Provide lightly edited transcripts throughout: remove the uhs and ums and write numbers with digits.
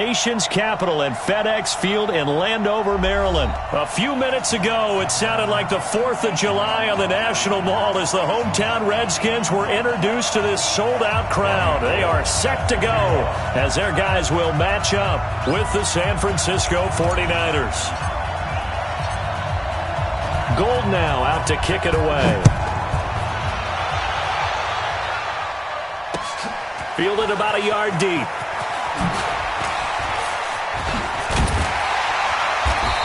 Nation's capital and FedEx Field in Landover, Maryland. A few minutes ago, it sounded like the 4th of July on the National Mall as the hometown Redskins were introduced to this sold-out crowd. They are set to go as their guys will match up with the San Francisco 49ers. Gold now out to kick it away. Fielded about a yard deep.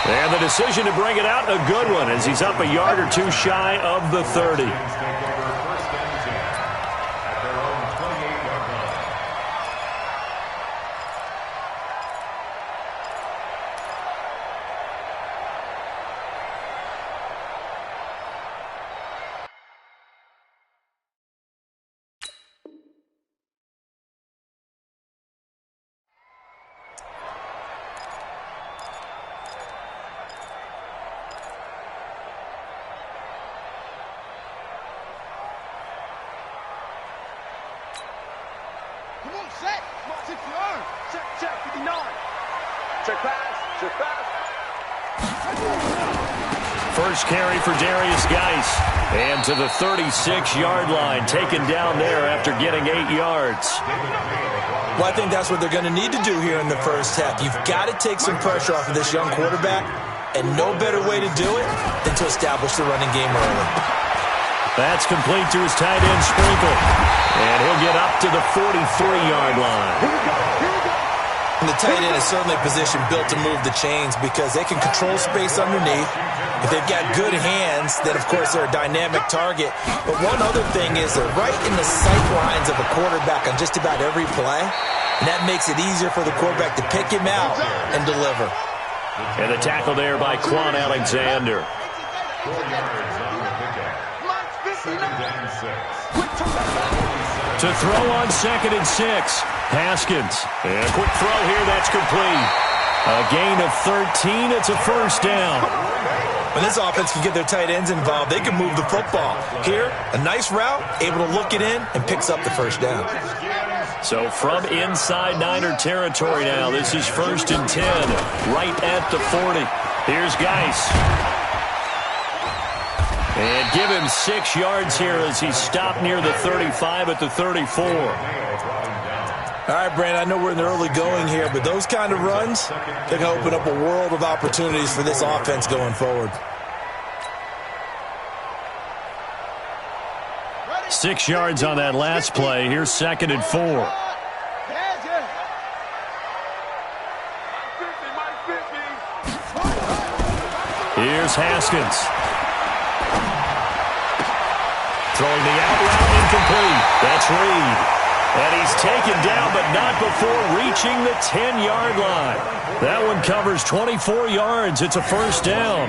And the decision to bring it out, a good one, as he's up a yard or two shy of the 30. First carry for Darius Geis. And to the 36-yard line, taken down there after getting 8 yards. Well, I think that's what they're going to need to do here in the first half. You've got to take some pressure off of this young quarterback, and no better way to do it than to establish the running game early. That's complete to his tight end, Sprinkle. And he'll get up to the 43-yard line. And the tight end is certainly a position built to move the chains because they can control space underneath. If they've got good hands, then, of course, they're a dynamic target. But one other thing is they're right in the sight lines of a quarterback on just about every play. And that makes it easier for the quarterback to pick him out and deliver. And the tackle there by Quan Alexander. 4 yards on the pickup. Second and 6. To throw on 2nd and 6. Haskins. And a quick throw here, that's complete. A gain of 13, it's a first down. When this offense can get their tight ends involved, they can move the football. Here, a nice route, able to look it in, and picks up the first down. So from inside Niner territory now, this is 1st and 10, right at the 40. Here's Geis. And give him 6 yards here as he's stopped near the 35 at the 34. All right, Brandon, I know we're in the early going here, but those kind of runs, they can open up a world of opportunities for this offense going forward. 6 yards on that last play. Here's 2nd and 4. Here's Haskins. Throwing the out route, incomplete. That's Reed. And he's taken down, but not before reaching the 10-yard line. That one covers 24 yards. It's a first down.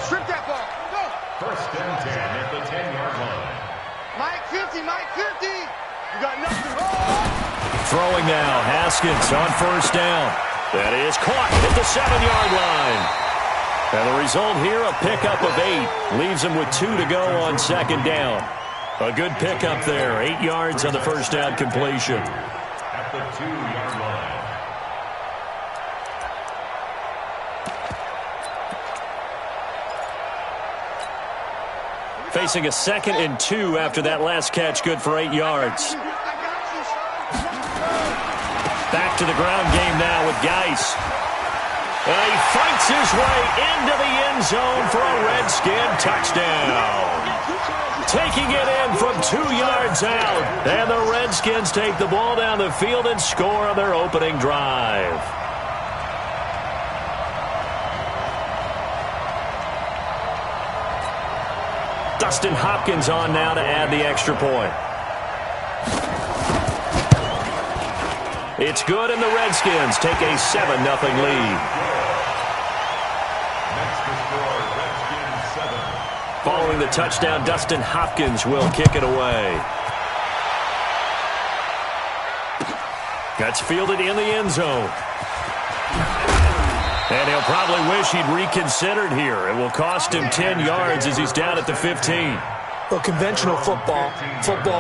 Strip that ball. Go. 1st and 10 at the 10-yard line. Mike 50, Mike 50. You got nothing. Throwing now, Haskins on first down. That is caught at the 7-yard line. And the result here, a pickup of 8. Leaves him with 2 to go on 2nd down. A good pickup there. 8 yards on the first down completion. At the 2-yard line. Facing a 2nd and 2 after that last catch. Good for 8 yards. Back to the ground game now with Geis. And he fights his way into the end zone for a Redskin touchdown. Taking it in from 2 yards out. And the Redskins take the ball down the field and score on their opening drive. Dustin Hopkins on now to add the extra point. It's good, and the Redskins take a 7-0 lead. Following the touchdown, Dustin Hopkins will kick it away. That's fielded in the end zone. And he'll probably wish he'd reconsidered here. It will cost him 10 yards as he's down at the 15. Well, conventional football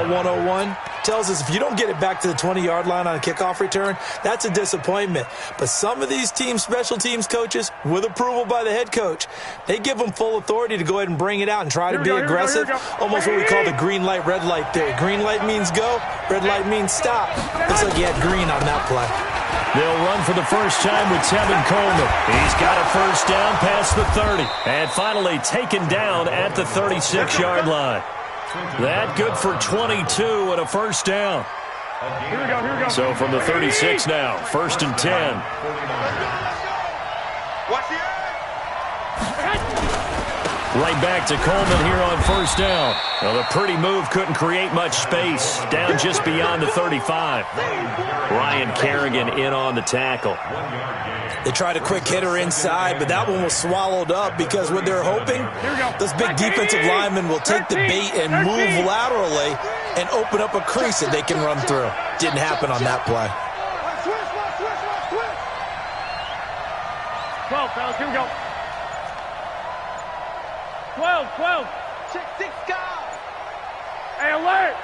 101, tells us if you don't get it back to the 20-yard line on a kickoff return, that's a disappointment. But some of these special teams coaches, with approval by the head coach, they give them full authority to go ahead and bring it out and try to be aggressive. Almost what we call the green light, red light theory. Green light means go, red light means stop. Looks like he had green on that play. They'll run for the first time with Tevin Coleman. He's got a first down past the 30. And finally taken down at the 36-yard line. That good for 22 and a first down. Here we go. So from the 36 now, first and 10. Watch the Right back to Coleman here on first down. Well, the pretty move couldn't create much space. Down just beyond the 35. Ryan Kerrigan in on the tackle. They tried a quick hitter inside, but that one was swallowed up because what they're hoping, those big defensive linemen will take the bait and move laterally and open up a crease that they can run through. Didn't happen on that play. 12, fellas, here we go. 12. Six guys. Hey, alert.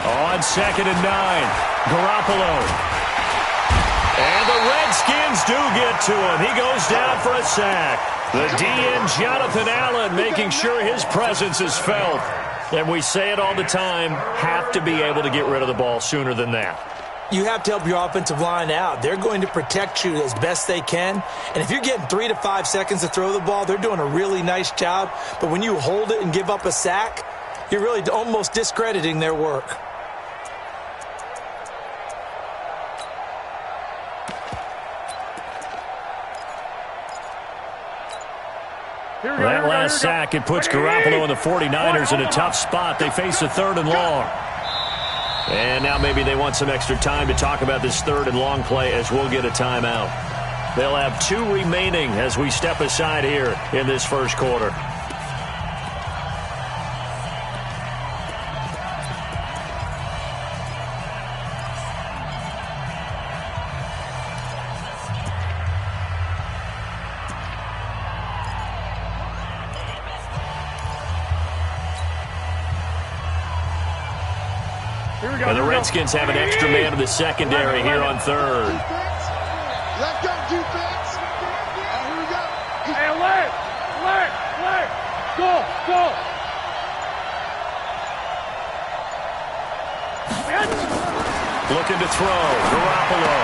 On second and 9, Garoppolo. And the Redskins do get to him. He goes down for a sack. The DN, Jonathan Allen, making sure his presence is felt. And we say it all the time, have to be able to get rid of the ball sooner than that. You have to help your offensive line out. They're going to protect you as best they can. And if you're getting 3 to 5 seconds to throw the ball, they're doing a really nice job. But when you hold it and give up a sack, you're really almost discrediting their work. That last sack, it puts Garoppolo and the 49ers in a tough spot. They face a third and long. And now maybe they want some extra time to talk about this third and long play as we'll get a timeout. They'll have 2 remaining as we step aside here in this first quarter. And the Redskins have an extra man in the secondary here on third. Let's go, defense. Here we go. Hey, alert. Go. Looking to throw, Garoppolo.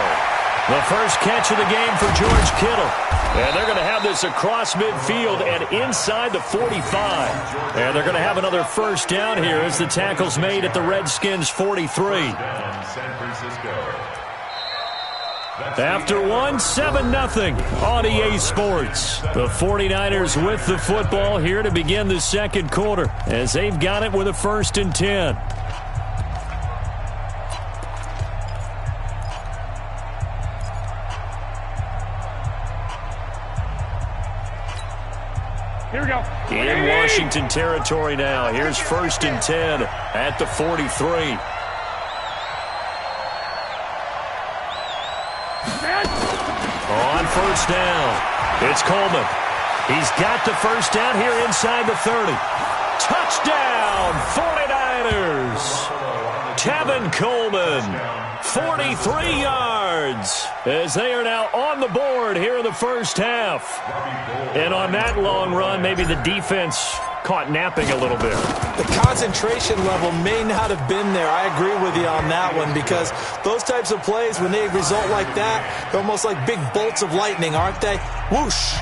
The first catch of the game for George Kittle. And they're going to have this across midfield and inside the 45. And they're going to have another first down here as the tackle's made at the Redskins 43. After one, 7-0 on EA Sports. The 49ers with the football here to begin the second quarter as they've got it with a first and 10. Here we go. In Washington territory now. Here's first and 10 at the 43. On first down, it's Coleman. He's got the first down here inside the 30. Touchdown, 49ers. Tevin Coleman, 43 yards, as they are now on the board here in the first half. And on that long run, maybe the defense caught napping a little bit. The concentration level may not have been there. I agree with you on that one because those types of plays, when they result like that, they're almost like big bolts of lightning, aren't they? Whoosh!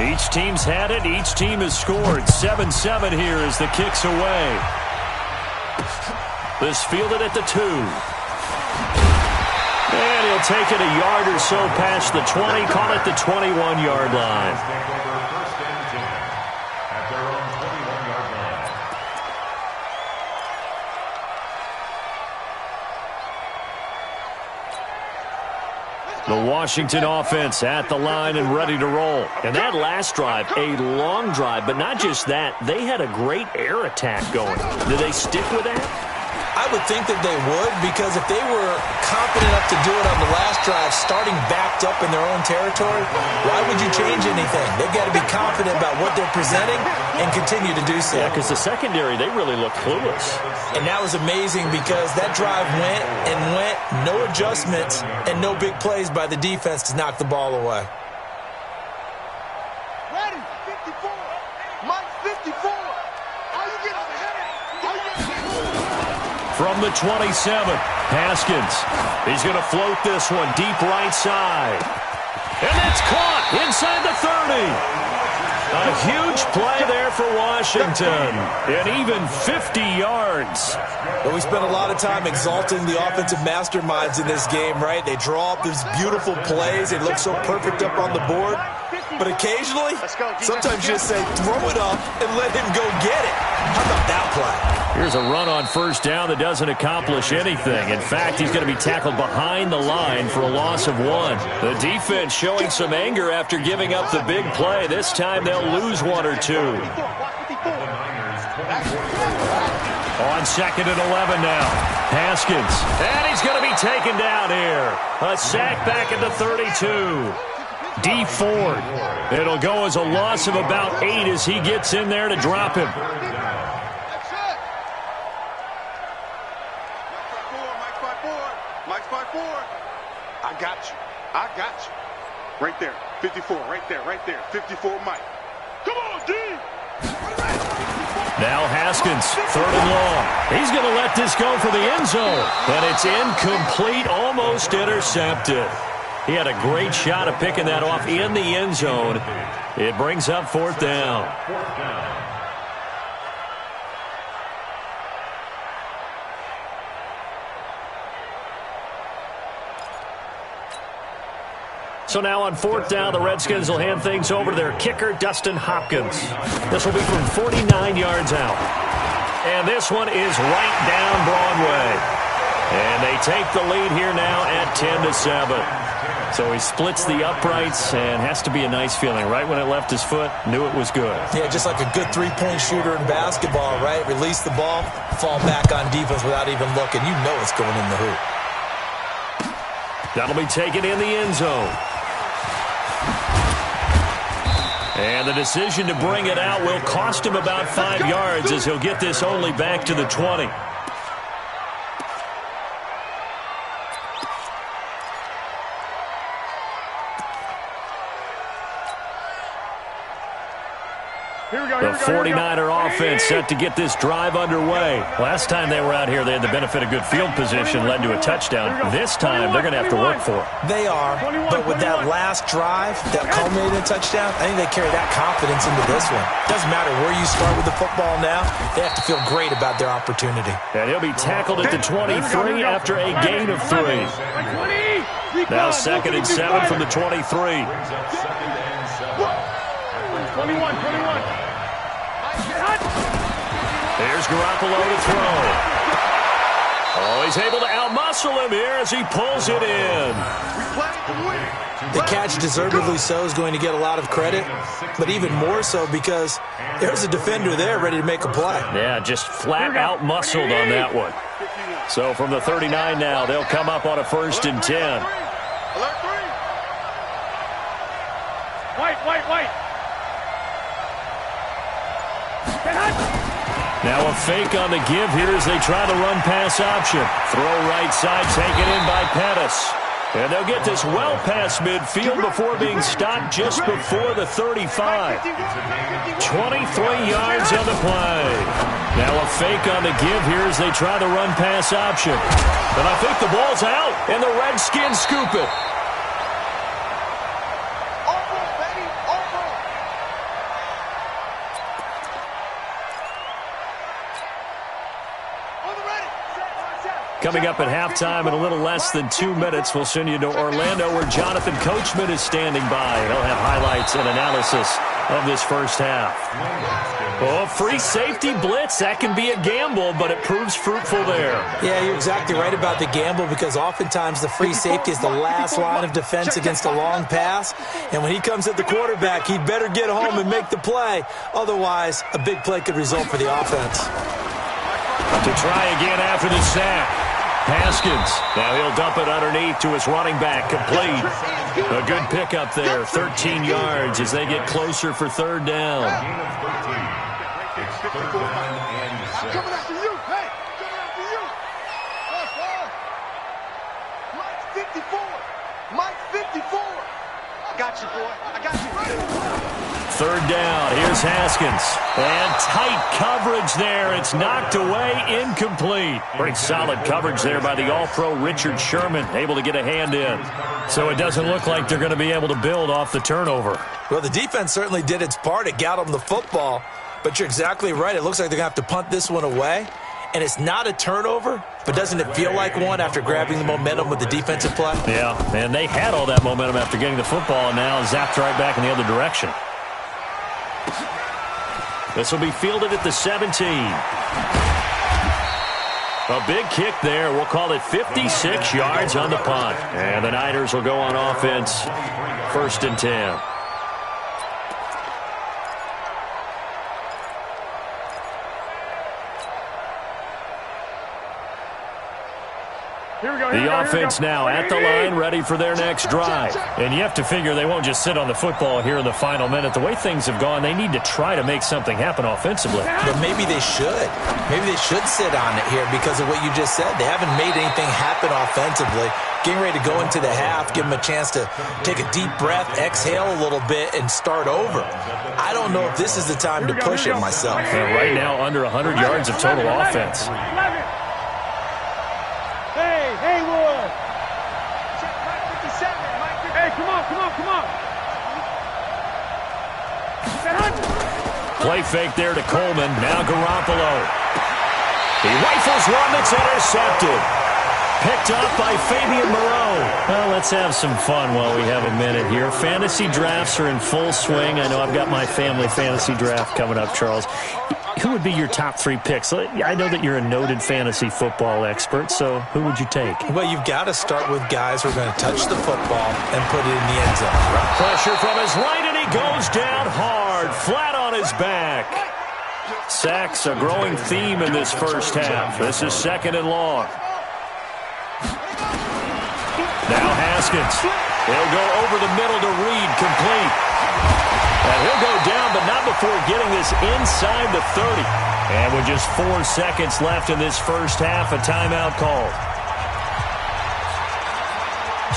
Each team's had it. Each team has scored. 7-7 here as the kick's away. This fielded at the 2. And he'll take it a yard or so past the 20. Call it the 21-yard line. The Washington offense at the line and ready to roll. And that last drive, a long drive, but not just that. They had a great air attack going. Do they stick with that? I would think that they would, because if they were confident enough to do it on the last drive, starting backed up in their own territory, why would you change anything? They've got to be confident about what they're presenting and continue to do so. Yeah, because the secondary, they really look clueless. And that was amazing because that drive went and went, no adjustments and no big plays by the defense to knock the ball away. Ready, 54. Mike, 54. Are you getting the head? Are you getting From the 27, Haskins. He's going to float this one deep right side. And it's caught inside the 30. A huge play there for Washington. And even 50 yards. Well, we spent a lot of time exalting the offensive masterminds in this game, right? They draw up these beautiful plays. They look so perfect up on the board. But occasionally, sometimes you just say, throw it up and let him go get it. How about that play? Here's a run on first down that doesn't accomplish anything. In fact, he's going to be tackled behind the line for a loss of 1. The defense showing some anger after giving up the big play. This time they'll lose 1 or 2. On 2nd and 11 now. Haskins. And he's going to be taken down here. A sack back at the 32. D Ford. It'll go as a loss of about 8 as he gets in there to drop him. Mike's 5-4. I got you. I got you. Right there. 54. Right there. Right there. 54, Mike. Come on, D. Now Haskins, 3rd and long. He's going to let this go for the end zone. And it's incomplete, almost intercepted. He had a great shot at picking that off in the end zone. It brings up 4th down. So now on 4th down, the Redskins will hand things over to their kicker, Dustin Hopkins. This will be from 49 yards out. And this one is right down Broadway. And they take the lead here now at 10-7. So he splits the uprights, and has to be a nice feeling. Right when it left his foot, knew it was good. Yeah, just like a good three-point shooter in basketball, right? Release the ball, fall back on defense without even looking. You know it's going in the hoop. That'll be taken in the end zone. And the decision to bring it out will cost him about 5 yards as he'll get this only back to the 20. The 49er offense set to get this drive underway. Last time they were out here, they had the benefit of good field position, led to a touchdown. This time, they're going to have to work for it. They are, but with that last drive that culminated in a touchdown, I think they carry that confidence into this one. Doesn't matter where you start with the football now, they have to feel great about their opportunity. And he'll be tackled at the 23 after a gain of 3. Now 2nd and 7 from the 23. 21. Here's Garoppolo to throw. Oh, he's able to outmuscle him here as he pulls it in. The catch, deservedly so, is going to get a lot of credit, but even more so because there's a defender there ready to make a play. Yeah, just flat out muscled on that one. So from the 39 now, they'll come up on a 1st and 10. Alert 3. White. Now a fake on the give here as they try to run pass option. Throw right side taken in by Pettis. And they'll get this well past midfield before being stopped just before the 35. 23 yards on the play. Now a fake on the give here as they try to run pass option. And I think the ball's out, and the Redskins scoop it. Coming up at halftime in a little less than 2 minutes, we'll send you to Orlando where Jonathan Coachman is standing by. He'll have highlights and analysis of this first half. Oh, free safety blitz. That can be a gamble, but it proves fruitful there. Yeah, you're exactly right about the gamble because oftentimes the free safety is the last line of defense against a long pass. And when he comes at the quarterback, he'd better get home and make the play. Otherwise, a big play could result for the offense. To try again after the sack. Haskins. Now he'll dump it underneath to his running back. Complete. A good pickup there. 13 yards as they get closer for third down. It's third down and 6. Coming after you. Hey, coming after you. Mike's 54. Mike's 54. I got you, boy. I got you. Third down. Here's Haskins. And tight coverage there. It's knocked away. Incomplete. Pretty solid coverage there by the All-Pro Richard Sherman. Able to get a hand in. So it doesn't look like they're going to be able to build off the turnover. Well, the defense certainly did its part. It got them the football. But you're exactly right. It looks like they're going to have to punt this one away. And it's not a turnover, but doesn't it feel like one after grabbing the momentum with the defensive play? Yeah, and they had all that momentum after getting the football and now zapped right back in the other direction. This will be fielded at the 17. A big kick there. We'll call it 56 yards on the punt. And the Niners will go on offense. 1st and 10. The offense now at the line, ready for their next drive. And you have to figure they won't just sit on the football here in the final minute. The way things have gone, they need to try to make something happen offensively. But maybe they should. Maybe they should sit on it here because of what you just said. They haven't made anything happen offensively. Getting ready to go into the half, give them a chance to take a deep breath, exhale a little bit, and start over. I don't know if this is the time to push it myself. Right now, under 100 yards of total offense. Hey, Wood. Check Mike 57. Hey, come on. Play fake there to Coleman. Now Garoppolo. He rifles one that's intercepted. Picked up by Fabian Moreau. Well, let's have some fun while we have a minute here. Fantasy drafts are in full swing. I know I've got my family fantasy draft coming up, Charles. Who would be your top 3 picks? I know that you're a noted fantasy football expert, so who would you take? Well, you've got to start with guys who are going to touch the football and put it in the end zone. Pressure from his right, and he goes down hard, flat on his back. Sacks a growing theme in this first half. This is 2nd and long. Now Haskins. He'll go over the middle to Reed, complete. And he'll go down, but not before getting this inside the 30. And with just 4 seconds left in this first half, a timeout called.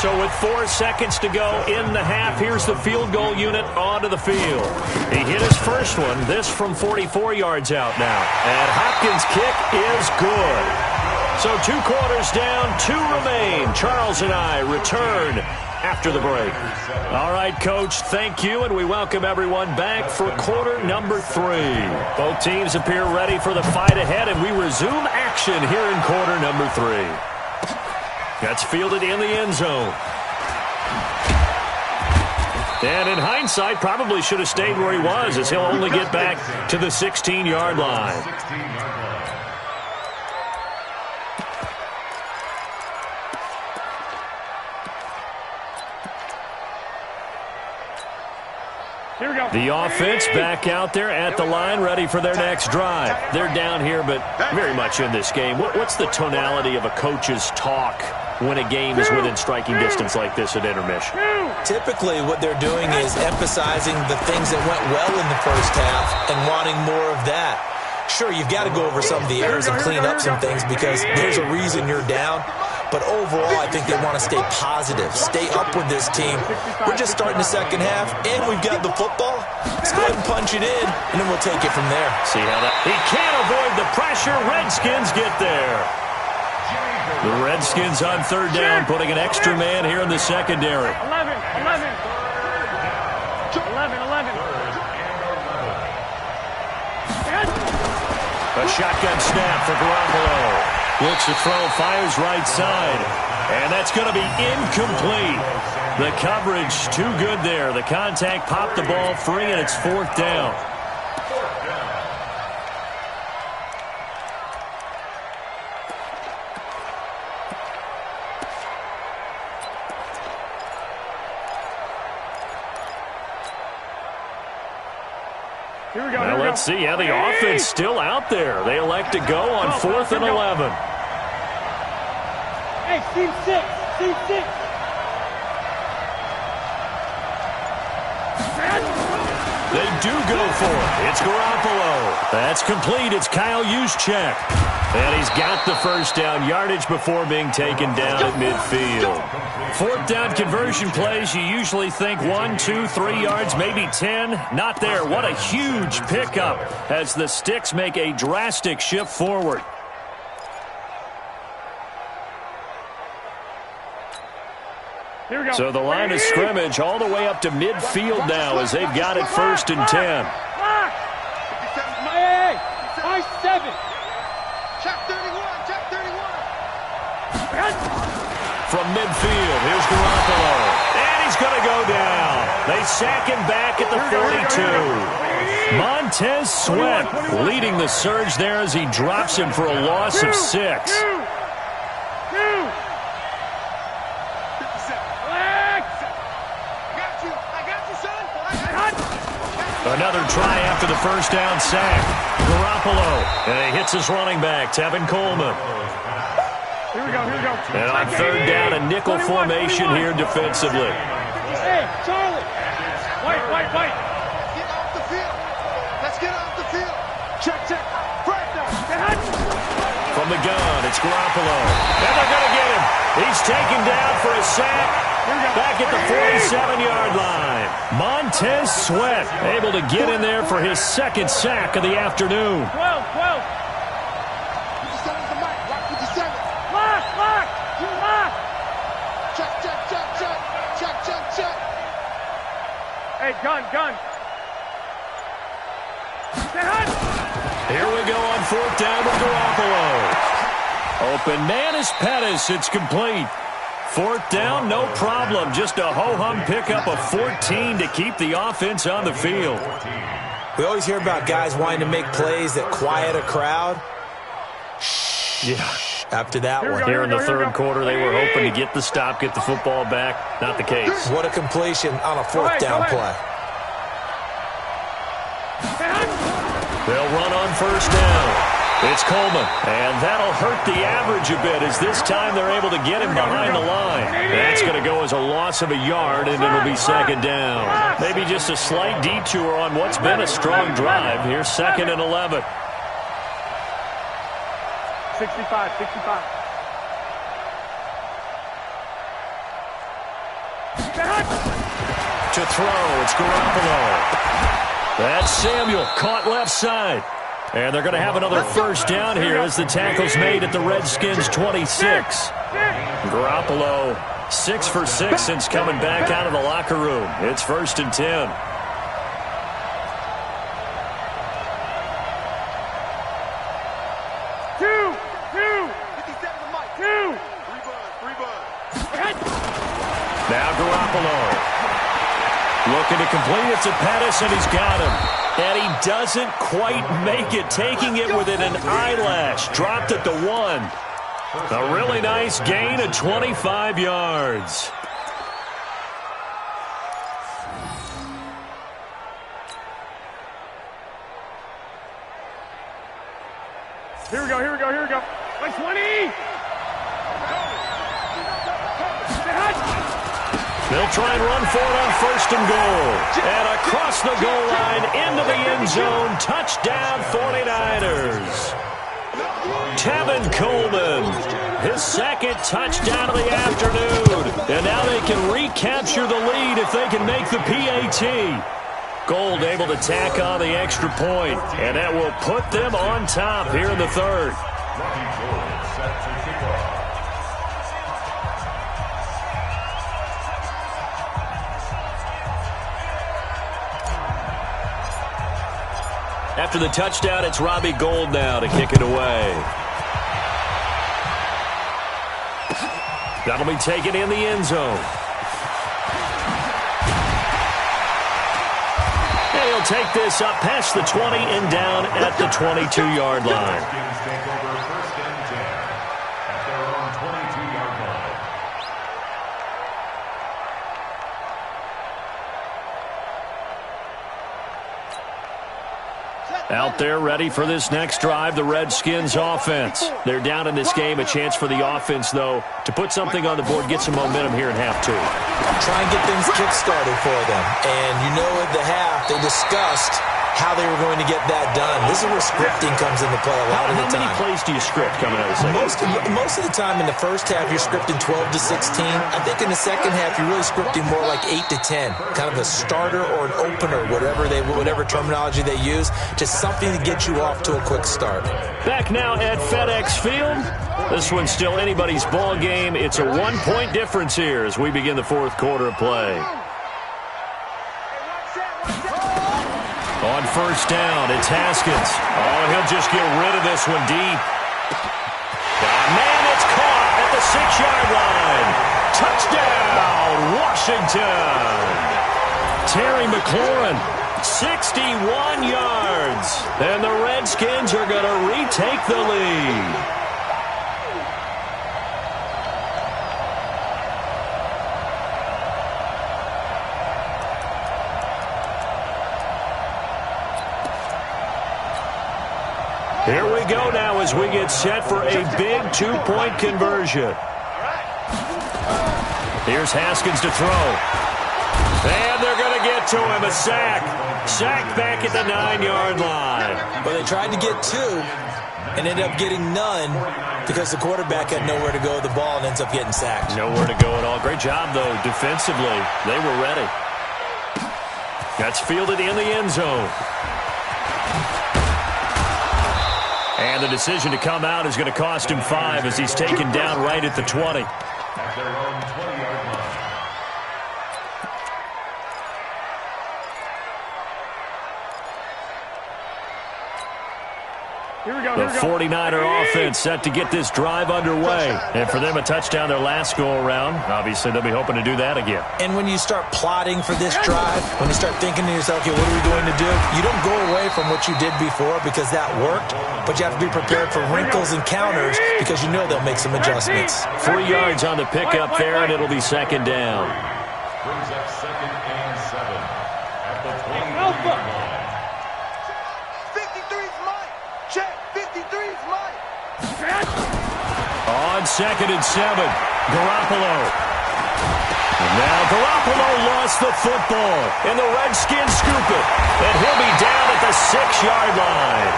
So with 4 seconds to go in the half, here's the field goal unit onto the field. He hit his first one, this from 44 yards out now. And Hopkins' kick is good. So 2 quarters down, 2 remain. Charles and I return after the break. All right, Coach, thank you, and we welcome everyone back for quarter number 3. Both teams appear ready for the fight ahead, and we resume action here in quarter number 3. That's fielded in the end zone. And in hindsight, probably should have stayed where he was, as he'll only get back to the 16-yard line. The offense back out there at the line, ready for their next drive. They're down here, but very much in this game. What's the tonality of a coach's talk when a game is within striking distance like this at intermission? Typically, what they're doing is emphasizing the things that went well in the first half and wanting more of that. Sure, you've got to go over some of the errors and clean up some things because there's a reason you're down. But overall, I think they want to stay positive, stay up with this team. We're just starting the second half, and we've got the football. Let's go ahead and punch it in, and then we'll take it from there. See how that... He can't avoid the pressure. Redskins get there. The Redskins on third down, putting an extra man here in the secondary. 11. A shotgun snap for Garoppolo. Looks to throw, fires right side. And that's going to be incomplete. The coverage too good there. The contact popped the ball free, and it's 4th down. Now let's see how the offense still out there. They elect to go on 4th and 11. Hey, team 6. Team 6. They do go for it. It's Garoppolo. That's complete. It's Kyle Juszczyk. And he's got the first down yardage before being taken down at midfield. 4th down conversion plays, you usually think 1, 2, 3 yards, maybe 10. Not there. What a huge pickup as the Sticks make a drastic shift forward. Here we go. So the line of scrimmage all the way up to midfield now as they've got it 1st and 10. Hey, 7. Check 31, check 31. From midfield, here's Garoppolo. And he's going to go down. They sack him back at the 42. Montez Sweat leading the surge there as he drops him for a loss of 6. Another try after the first down sack. Garoppolo. And he hits his running back, Tevin Coleman. Here we go, here we go. And on 3rd down, a nickel formation here defensively. Hey, Charlie. White. Get off the field. Let's get off the field. Check. From the gun, it's Garoppolo. And they're going to get him. He's taken down for a sack. Back at the 47-yard line. Montez Sweat able to get in there for his 2nd sack of the afternoon. 12. 57's the mic. Rock 57. Lock. Check. Hey, gun. Here we go on 4th down with Garoppolo. Open man is Pettis. It's complete. 4th down, no problem. Just a ho-hum pickup of 14 to keep the offense on the field. We always hear about guys wanting to make plays that quiet a crowd. Yeah. After that one. Here in the 3rd quarter, they were hoping to get the stop, get the football back. Not the case. What a completion on a 4th down play. They'll run on 1st down. It's Coleman, and that'll hurt the average a bit as this time they're able to get him behind the line. That's going to go as a loss of a yard, and it'll be 2nd down. Maybe just a slight detour on what's been a strong drive. Here's 2nd and 11. 65. To throw, it's Garoppolo. That's Samuel, caught left side. And they're going to have another 1st down here as the tackle's made at the Redskins' 26. Garoppolo, 6 for 6 since coming back out of the locker room. It's 1st and 10. Now Garoppolo. Looking to complete it to Pettis, and he's got him. And he doesn't quite make it, taking it within an eyelash. Dropped at the 1. A really nice gain of 25 yards. Here we go. Like 20. They'll try and run for it on 1st and goal. And across the goal line, into the end zone. Touchdown, 49ers. Tevin Coleman, his 2nd touchdown of the afternoon. And now they can recapture the lead if they can make the PAT. Gold able to tack on the extra point. And that will put them on top here in the 3rd. After the touchdown, it's Robbie Gould now to kick it away. That'll be taken in the end zone. And he'll take this up past the 20 and down at the 22-yard line. Out there ready for this next drive, the Redskins offense. They're down in this game. A chance for the offense, though, to put something on the board, get some momentum here in half two. Try and get things kick-started for them. And you know at the half, they discussed how they were going to get that done. This is where scripting comes into play a lot of the time. How many plays do you script coming out of the second? Most of the time in the first half, you're scripting 12 to 16. I think in the second half, you're really scripting more like 8 to 10. Kind of a starter or an opener, whatever terminology they use. Just something to get you off to a quick start. Back now at FedEx Field. This one's still anybody's ball game. It's a 1-point difference here as we begin the fourth quarter of play. On first down, it's Haskins. Oh, he'll just get rid of this one deep. Man, it's caught at the 6-yard line. Touchdown, Washington. Terry McLaurin, 61 yards. And the Redskins are going to retake the lead. Here we go now as we get set for a big 2-point conversion. Here's Haskins to throw. And they're going to get to him. A sack. Sacked back at the 9-yard line. But they tried to get 2 and ended up getting none because the quarterback had nowhere to go with the ball and ends up getting sacked. Nowhere to go at all. Great job, though, defensively. They were ready. That's fielded in the end zone. And the decision to come out is going to cost him 5 as he's taken down right at the 20. At their own 20-yard line. The 49er offense set to get this drive underway. And for them, a touchdown their last go-around. Obviously, they'll be hoping to do that again. And when you start plotting for this drive, when you start thinking to yourself, okay, what are we going to do? You don't go away from what you did before because that worked, but you have to be prepared for wrinkles and counters because you know they'll make some adjustments. 3 yards on the pickup there, and it'll be second down. Brings up 2nd and 7 at the 20-yard line. 53's mine. Check. 53's mine. On 2nd and 7, Garoppolo. And now Garoppolo lost the football, and the Redskins scoop it. And he'll be down at the 6-yard line.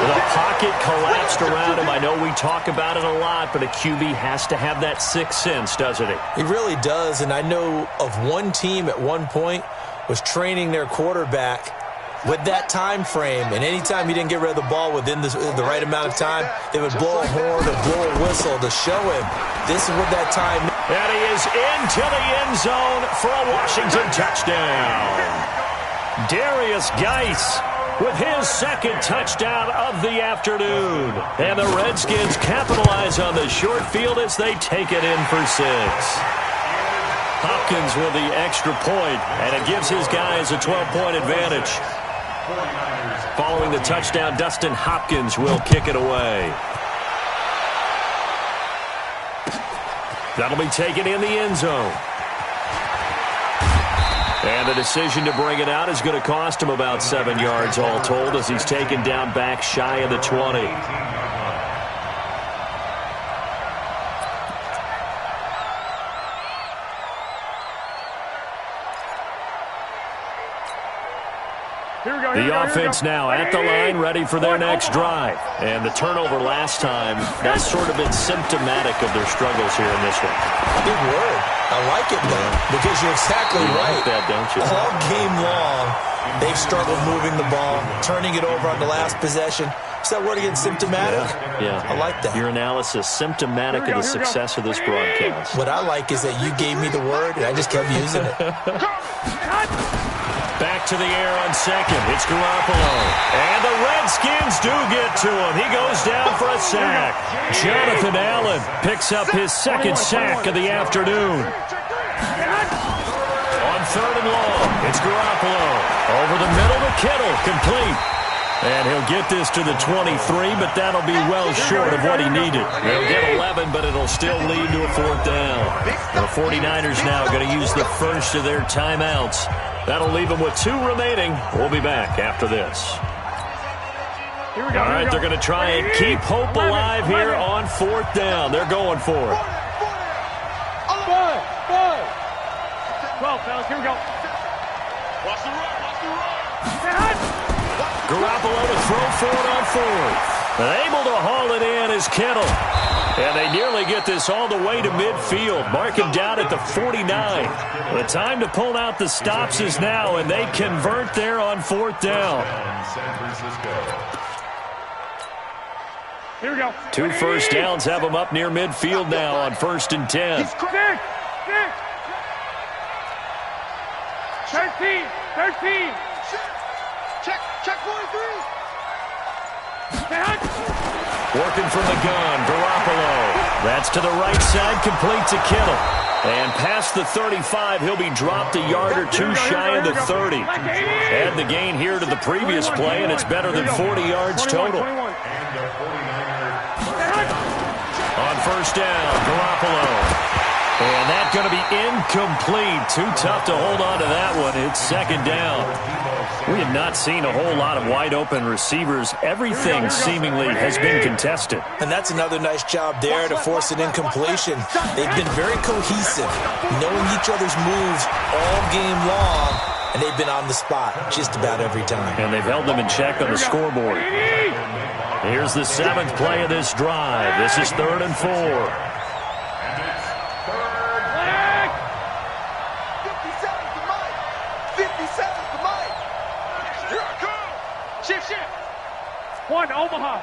The pocket collapsed around him. I know we talk about it a lot, but a QB has to have that sixth sense, doesn't he? He really does, and I know of one team at one point was training their quarterback with that time frame, and anytime he didn't get rid of the ball within the right amount of time, they would blow a horn or blow a whistle to show him this is what that time. And he is into the end zone for a Washington touchdown. Darius Geis with his second touchdown of the afternoon. And the Redskins capitalize on the short field as they take it in for 6. Hopkins with the extra point, and it gives his guys a 12-point advantage. Following the touchdown, Dustin Hopkins will kick it away. That'll be taken in the end zone. And the decision to bring it out is going to cost him about 7 yards all told as he's taken down back shy of the 20. The offense now at the line, ready for their next drive. And the turnover last time, that's sort of been symptomatic of their struggles here in this one. Good word. I like it, though, because you're exactly right. Like that, don't you? All game long, they've struggled moving the ball, turning it over on the last possession. Is that word again, symptomatic? Yeah. I like that. Your analysis, symptomatic of the success of this broadcast. What I like is that you gave me the word, and I just kept using it. Back to the air on second. It's Garoppolo. And the Redskins do get to him. He goes down for a sack. Jonathan Allen picks up his second sack of the afternoon. On third and long, it's Garoppolo. Over the middle to Kittle, complete. And he'll get this to the 23, but that'll be well short of what he needed. He'll get 11, but it'll still lead to a fourth down. The 49ers now going to use the first of their timeouts. That'll leave them with 2 remaining. We'll be back after this. Here we go. All right, they're going to try and keep hope alive here on 4th down. They're going for it. 12, fellas. Here we go. Watch the run. Watch the run. Garoppolo to throw for it on 4th. And able to haul it in is Kittle. And they nearly get this all the way to midfield. Mark him down at the 49. The time to pull out the stops is now, and they convert there on 4th down. San Francisco. Here we go. 2 first downs have them up near midfield now on 1st and 10. 13. 13. Check 43. Working from the gun, Garoppolo. That's to the right side, complete to Kittle. And past the 35, he'll be dropped a yard or two shy of the 30. Add the gain here to the previous play, and it's better than 40 yards total. On 1st down, Garoppolo. And that's going to be incomplete. Too tough to hold on to that one. It's 2nd down. We have not seen a whole lot of wide-open receivers. Everything seemingly has been contested. And that's another nice job there to force an incompletion. They've been very cohesive, knowing each other's moves all game long, and they've been on the spot just about every time. And they've held them in check on the scoreboard. Here's the 7th play of this drive. This is 3rd and 4. 1, Omaha.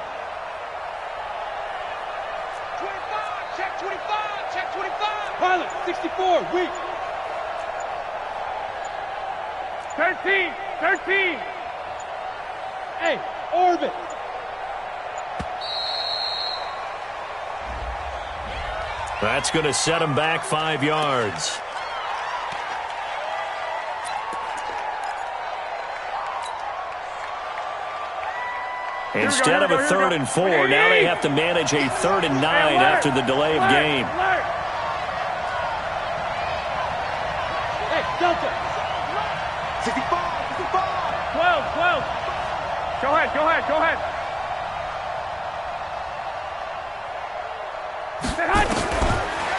25. Check 25. Check 25. Pilot, 64. Weak. 13. Hey, orbit. That's going to set him back 5 yards. Instead of a 3rd and 4, now they have to manage a 3rd and 9 after the delay of game. Hey, Delta. 65. 12. Go ahead.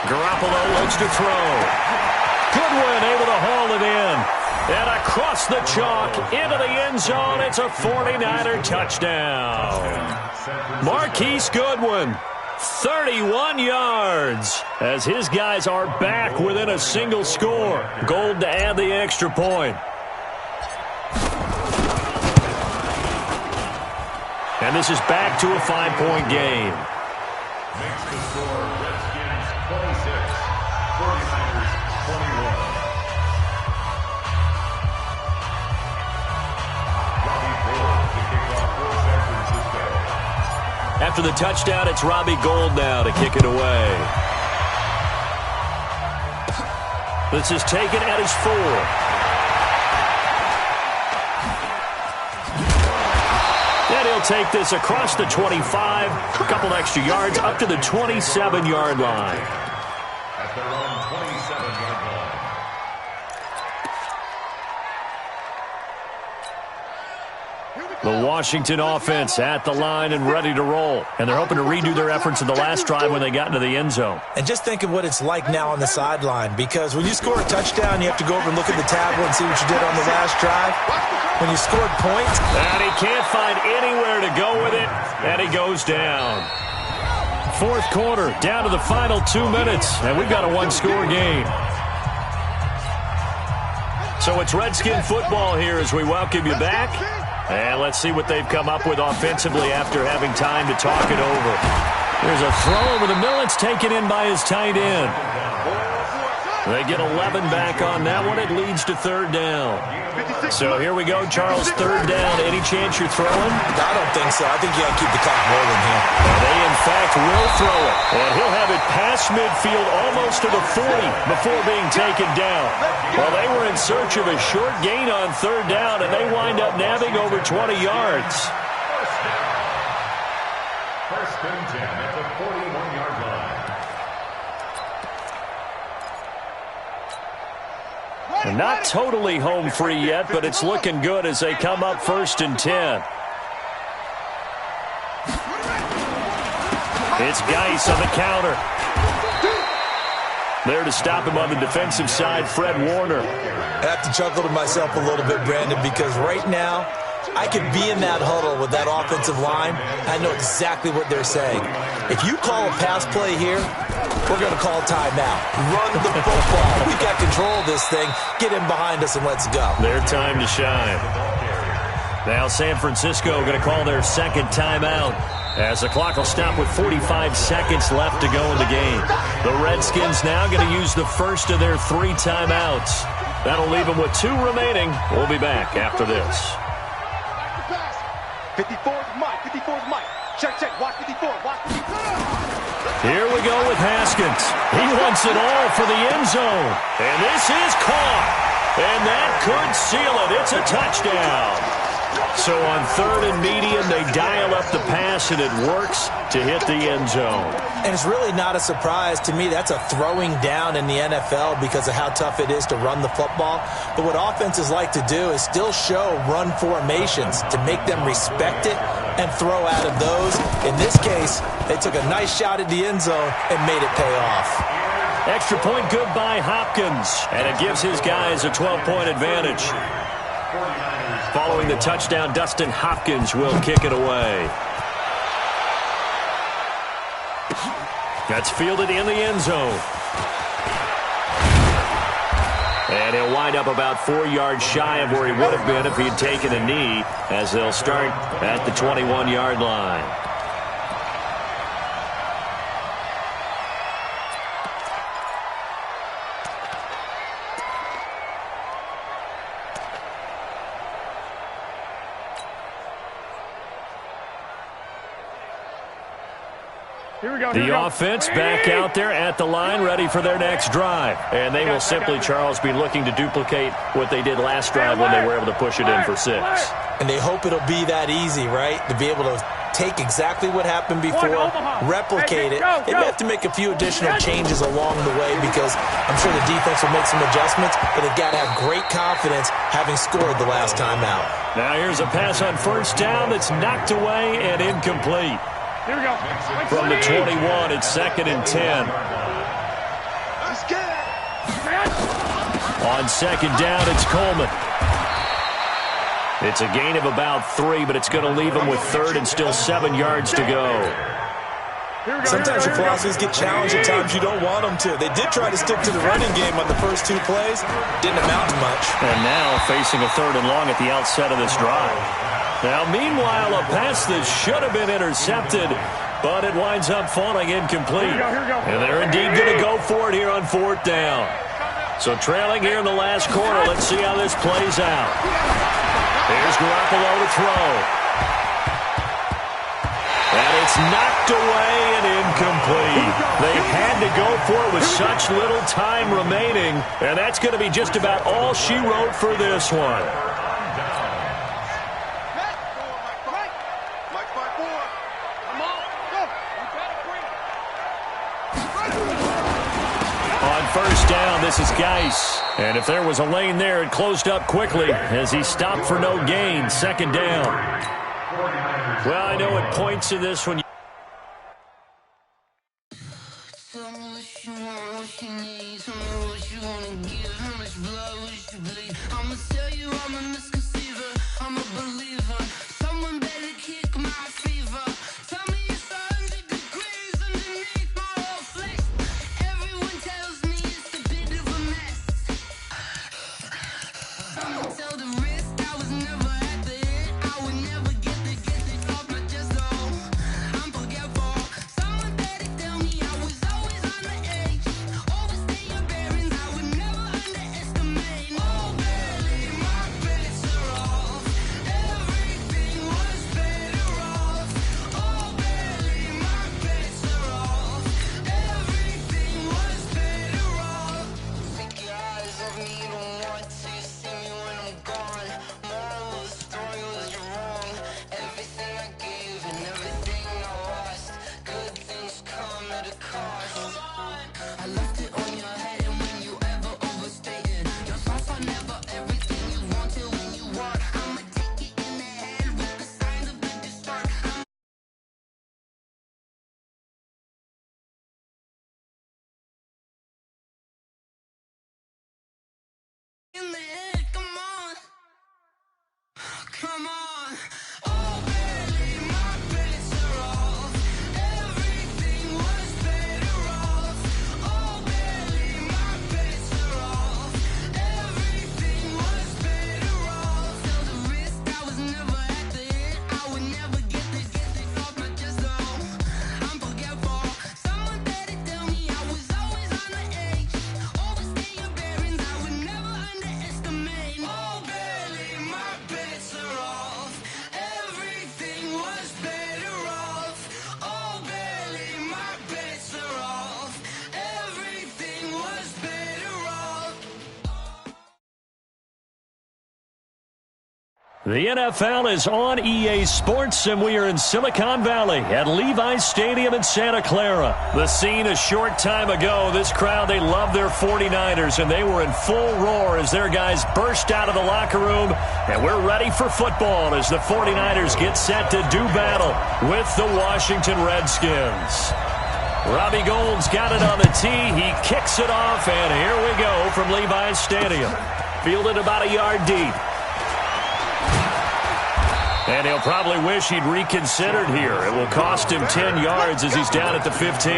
Garoppolo looks to throw. Goodwin able to haul it in. And across the chalk, into the end zone, it's a 49er touchdown. Marquise Goodwin, 31 yards, as his guys are back within a single score. Gold to add the extra point. And this is back to a 5-point game. Makes the score Redskins 26, 49ers 21. After the touchdown, it's Robbie Gould now to kick it away. This is taken at his 4. And he'll take this across the 25, a couple extra yards, up to the 27-yard line. At their own 27-yard line. The Washington offense at the line and ready to roll. And they're hoping to redo their efforts in the last drive when they got into the end zone. And just think of what it's like now on the sideline, because when you score a touchdown, you have to go over and look at the tablet and see what you did on the last drive. When you scored points. And he can't find anywhere to go with it, and he goes down. 4th quarter, down to the final 2 minutes, and we've got a 1-score game. So it's Redskin football here as we welcome you back. And let's see what they've come up with offensively after having time to talk it over. There's a throw over the middle. It's taken in by his tight end. They get 11 back on that one. It leads to 3rd down. So here we go, Charles, 3rd down. Any chance you're throwing? I don't think so. I think you got to keep the clock rolling here. And they, in fact, will throw it. And he'll have it past midfield almost to the 40 before being taken down. Well, they were in search of a short gain on 3rd down, and they wind up nabbing over 20 yards. First and 10 at the 41-yard line. And not totally home free yet, but it's looking good as they come up 1st and 10. It's Geis on the counter. There to stop him on the defensive side, Fred Warner. I have to chuckle to myself a little bit, Brandon, because right now I could be in that huddle with that offensive line. I know exactly what they're saying. If you call a pass play here, we're going to call timeout. Run the football. We got control of this thing. Get in behind us and let's go. Their time to shine. Now San Francisco going to call their second timeout, as the clock will stop with 45 seconds left to go in the game. The Redskins now going to use the first of their 3 timeouts. That'll leave them with 2 remaining. We'll be back after this. 54's Mike. 54's Mike. Check, check. Watch 54. Watch 54. Here we go with Haskins. He wants it all for the end zone. And this is caught. And that could seal it. It's a touchdown. So on 3rd and medium, they dial up the pass, and it works to hit the end zone. And it's really not a surprise to me. That's a throwing down in the NFL because of how tough it is to run the football. But what offenses like to do is still show run formations to make them respect it and throw out of those. In this case, they took a nice shot at the end zone and made it pay off. Extra point good by Hopkins, and it gives his guys a 12-point advantage. Following the touchdown, Dustin Hopkins will kick it away. That's fielded in the end zone. And he'll wind up about 4 yards shy of where he would have been if he'd taken a knee, as they'll start at the 21-yard line. The offense back out there at the line, ready for their next drive. And they will simply, Charles, be looking to duplicate what they did last drive when they were able to push it in for 6. And they hope it'll be that easy, right? To be able to take exactly what happened before, replicate it. They may have to make a few additional changes along the way because I'm sure the defense will make some adjustments, but they've got to have great confidence having scored the last time out. Now here's a pass on 1st down that's knocked away and incomplete. Here we go. From the 21, it's 2nd and 10. Let's get it. On 2nd down, it's Coleman. It's a gain of about 3, but it's going to leave him with 3rd and still 7 yards to go. Sometimes your philosophies get challenged at times you don't want them to. They did try to stick to the running game on the first 2 plays. Didn't amount to much. And now facing a 3rd and long at the outset of this drive. Now, meanwhile, a pass that should have been intercepted, but it winds up falling incomplete. Here we go. And they're indeed going to go for it here on 4th down. So trailing here in the last quarter, let's see how this plays out. Here's Garoppolo to throw. And it's knocked away and incomplete. They had to go for it with such little time remaining, and that's going to be just about all she wrote for this one. On 1st down, this is Geis. And if there was a lane there, it closed up quickly as he stopped for no gain. 2nd down. Well, I know at points in this one. The NFL is on EA Sports, and we are in Silicon Valley at Levi's Stadium in Santa Clara. The scene a short time ago. This crowd, they love their 49ers, and they were in full roar as their guys burst out of the locker room. And we're ready for football as the 49ers get set to do battle with the Washington Redskins. Robbie Gould's got it on the tee. He kicks it off, and here we go from Levi's Stadium. Fielded about a yard deep. And he'll probably wish he'd reconsidered here. It will cost him 10 yards as he's down at the 15.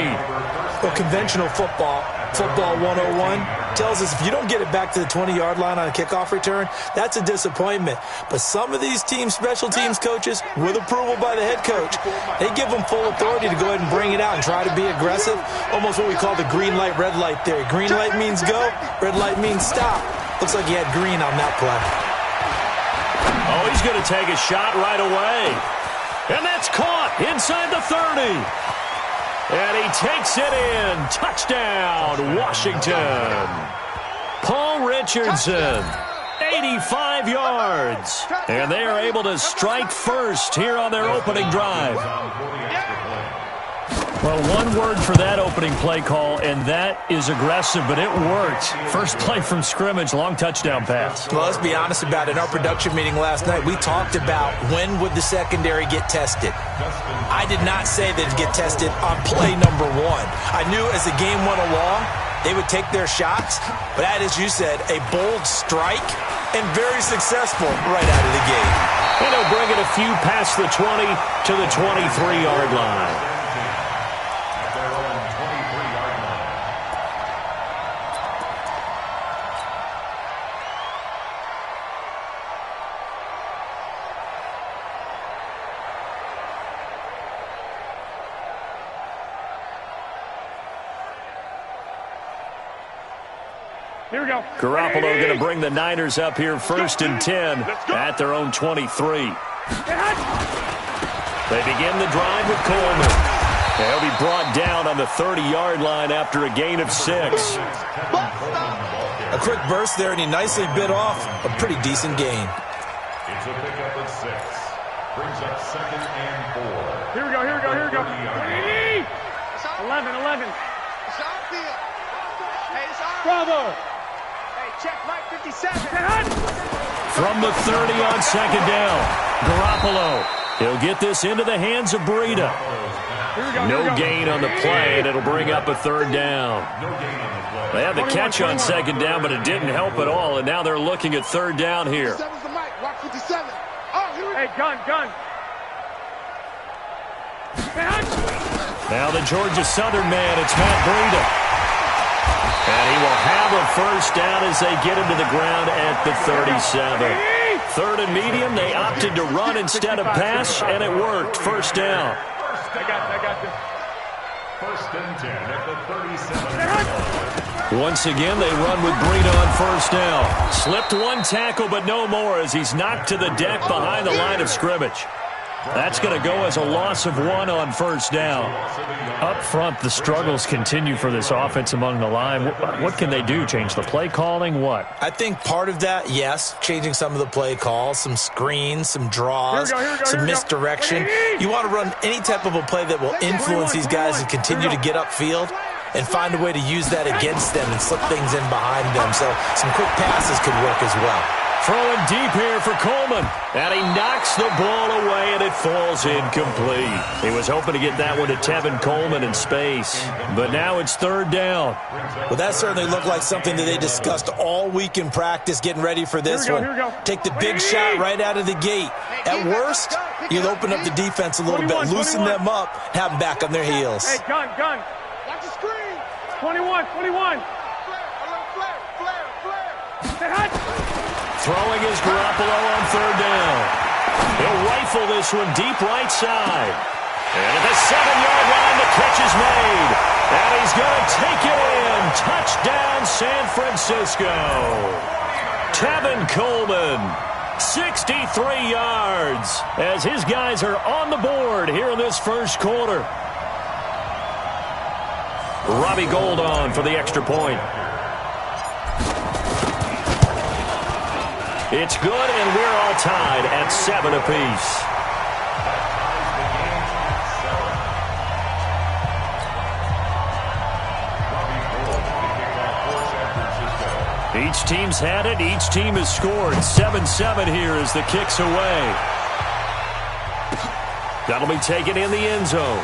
Well, conventional football 101, tells us if you don't get it back to the 20-yard line on a kickoff return, that's a disappointment. But some of these special teams coaches, with approval by the head coach, they give them full authority to go ahead and bring it out and try to be aggressive. Almost what we call the green light, red light theory. Green light means go, red light means stop. Looks like he had green on that play. Oh, he's going to take a shot right away. And that's caught inside the 30. And he takes it in. Touchdown, Washington. Paul Richardson, 85 yards. And they are able to strike first here on their opening drive. Well, one word for that opening play call, and that is aggressive, but it worked. First play from scrimmage, long touchdown pass. Well, let's be honest about it. In our production meeting last night, we talked about when would the secondary get tested. I did not say that it'd get tested on play number one. I knew as the game went along, they would take their shots, but that, as you said, a bold strike and very successful right out of the gate. And they'll bring it a few past the 20 to the 23-yard line. Here we go. Garoppolo going to bring the Niners up here first and 10 at their own 23. They begin the drive with Coleman. He'll be brought down on the 30-yard line after a gain of 6. A quick burst there, and he nicely bit off a pretty decent gain. It's a pickup of 6. Brings up 2nd and 4. Here we go, here we go, here we go. 11. Bravo. Check right 57. From the 30 on 2nd down, Garoppolo. He'll get this into the hands of Breida. No gain on the play, and it'll bring up a 3rd down. They had the catch on 2nd down, but it didn't help at all, and now they're looking at 3rd down here. Hey, gun. Now the Georgia Southern man, it's Matt Breida. And he will have a first down as they get him to the ground at the 37. 3rd and medium, they opted to run instead of pass, and it worked. First down. I got this. 1st and 10 at the 37. Once again, they run with Breida on first down. Slipped one tackle, but no more as he's knocked to the deck behind the line of scrimmage. That's going to go as a loss of 1 on first down. Up front, the struggles continue for this offense among the line. What can they do? Change the play calling? What? I think part of that, yes, changing some of the play calls, some screens, some draws, some misdirection. You want to run any type of a play that will influence these guys and continue to get upfield and find a way to use that against them and slip things in behind them. So some quick passes could work as well. Throwing deep here for Coleman. And he knocks the ball away, and it falls incomplete. He was hoping to get that one to Tevin Coleman in space. But now it's 3rd down. Well, that certainly looked like something that they discussed all week in practice, getting ready for this one. Take the big shot right out of the gate. At worst, you'll open up the defense a little bit, loosen them up, have them back on their heels. Hey, gun. Watch the screen. 21. Flare. Throwing is Garoppolo on 3rd down. He'll rifle this one deep right side. And at the 7-yard line, the catch is made. And he's going to take it in. Touchdown, San Francisco. Tevin Coleman, 63 yards, as his guys are on the board here in this first quarter. Robbie Gould on for the extra point. It's good, and we're all tied at 7 apiece. Each team's had it. Each team has scored. 7-7 here as the kick's away. That'll be taken in the end zone.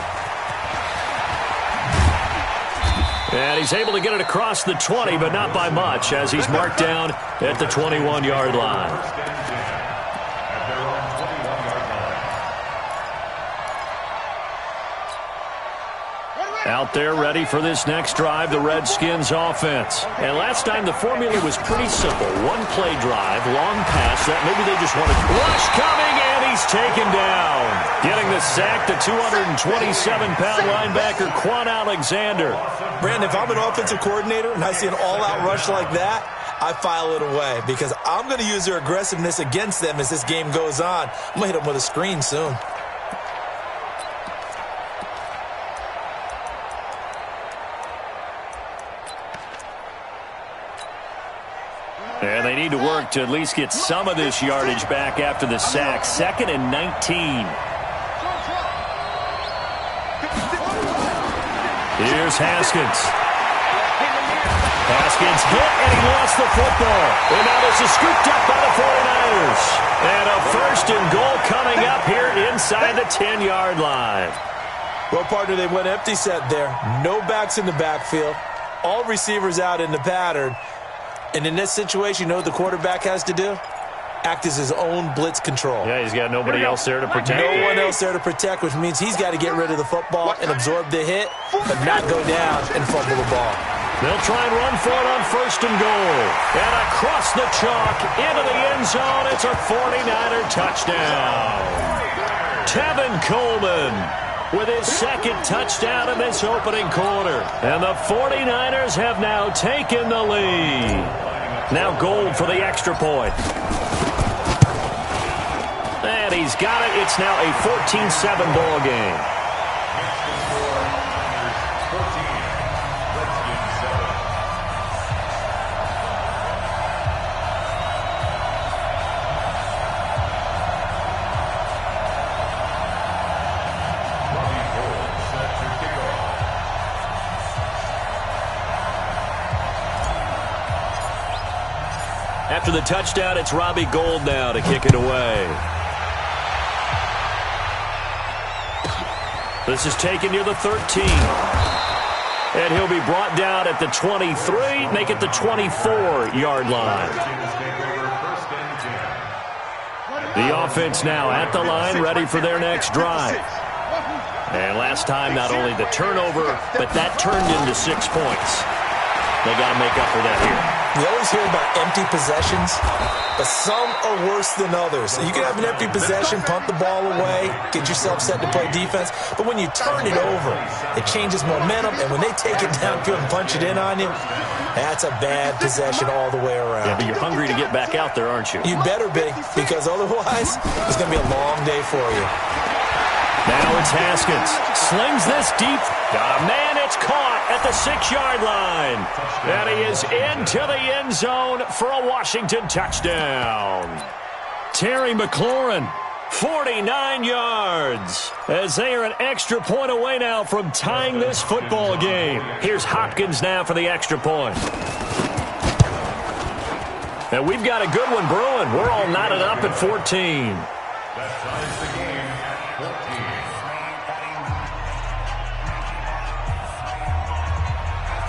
And he's able to get it across the 20, but not by much, as he's marked down at the 21-yard line. Out there ready for this next drive, the Redskins offense. And last time the formula was pretty simple. One play drive, long pass, that maybe they just wanted. Rush coming, and he's taken down. Getting the sack, the 227-pound linebacker, Quan Alexander. Brandon, if I'm an offensive coordinator and I see an all-out rush like that, I file it away because I'm going to use their aggressiveness against them as this game goes on. I'm going to hit them with a screen soon. And they need to work to at least get some of this yardage back after the sack. 2nd and 19. Here's Haskins. Haskins hit, and he lost the football. And now this is scooped up by the 49ers. And a 1st and goal coming up here inside the 10-yard line. Well, partner, they went empty set there. No backs in the backfield. All receivers out in the pattern. And in this situation, you know what the quarterback has to do? Act as his own blitz control. Yeah, he's got nobody else there to protect. No one else there to protect, which means he's got to get rid of the football and absorb the hit, but not go down and fumble the ball. They'll try and run for it on 1st and goal. And across the chalk, into the end zone, it's a 49er touchdown. Tevin Coleman with his 2nd touchdown in this opening quarter. And the 49ers have now taken the lead. Now Gold for the extra point. And he's got it. It's now a 14-7 ball game. After the touchdown, it's Robbie Gould now to kick it away. This is taken near the 13. And he'll be brought down at the 23, make it the 24-yard line. The offense now at the line, ready for their next drive. And last time, not only the turnover, but that turned into 6 points. They got to make up for that here. We always hear about empty possessions, but some are worse than others. You can have an empty possession, punt the ball away, get yourself set to play defense, but when you turn it over, it changes momentum, and when they take it downfield and punch it in on you, that's a bad possession all the way around. Yeah, but you're hungry to get back out there, aren't you? You better be, because otherwise, it's going to be a long day for you. Now it's Haskins. Slings this deep. Got a man. It's caught at the 6-yard line. And he is into the end zone for a Washington touchdown. Terry McLaurin, 49 yards. As they are an extra point away now from tying this football game. Here's Hopkins now for the extra point. And we've got a good one brewing. We're all knotted up at 14. That ties the game at 14.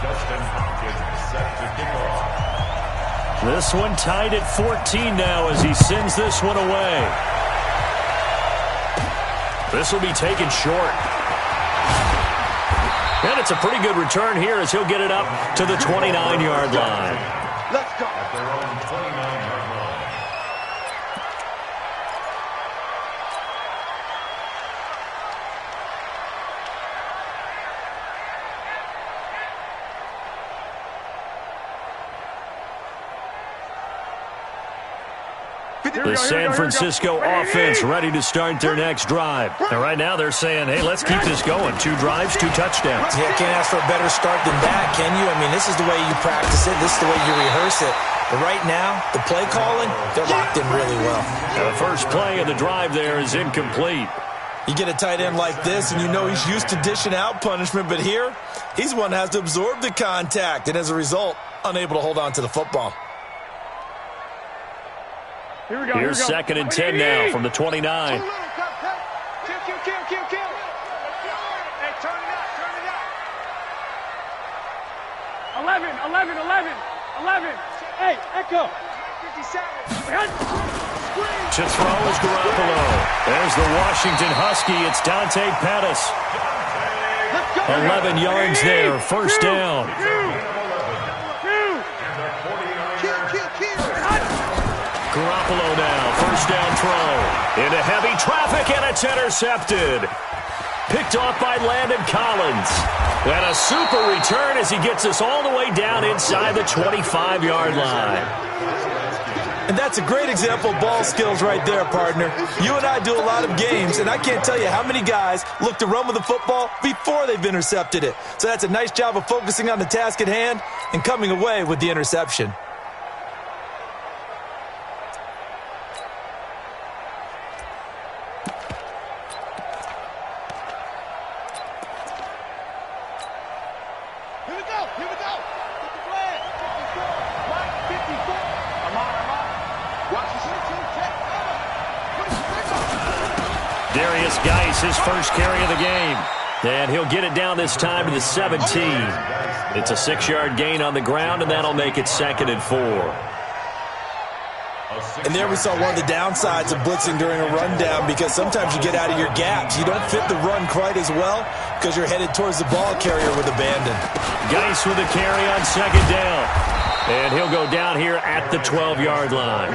Justin Hopkins set to kick off. This one tied at 14 now as he sends this one away. This will be taken short. And it's a pretty good return here as he'll get it up to the 29-yard line. Let's go. At their own 29-yard line. The San Francisco offense ready to start their next drive. And right now they're saying, hey, let's keep this going. 2 drives, 2 touchdowns. Yeah, can't ask for a better start than that, can you? I mean, this is the way you practice it. This is the way you rehearse it. But right now, the play calling, they're locked in really well. The first play of the drive there is incomplete. You get a tight end like this, and you know he's used to dishing out punishment, but here, he's one that has to absorb the contact, and as a result, unable to hold on to the football. Here's 2nd and 10 now from the 29. Kill. Hey, turn it out. 11. Hey, Echo. 57. To throw is Garoppolo. There's the Washington Husky. It's Dante Pettis. 11 yards there. First down. Garoppolo now. First down throw. Into heavy traffic, and it's intercepted. Picked off by Landon Collins. And a super return as he gets us all the way down inside the 25-yard line. And that's a great example of ball skills right there, partner. You and I do a lot of games, and I can't tell you how many guys look to run with the football before they've intercepted it. So that's a nice job of focusing on the task at hand and coming away with the interception. Here we go. Get the flag. 54. I'm on. Watch the Darius Geis, his first carry of the game. And he'll get it down this time to the 17. It's a 6-yard gain on the ground, and that'll make it 2nd and 4. And there we saw one of the downsides of blitzing during a rundown, because sometimes you get out of your gaps. You don't fit the run quite as well because you're headed towards the ball carrier with abandon. Geis with a carry on 2nd down. And he'll go down here at the 12-yard line.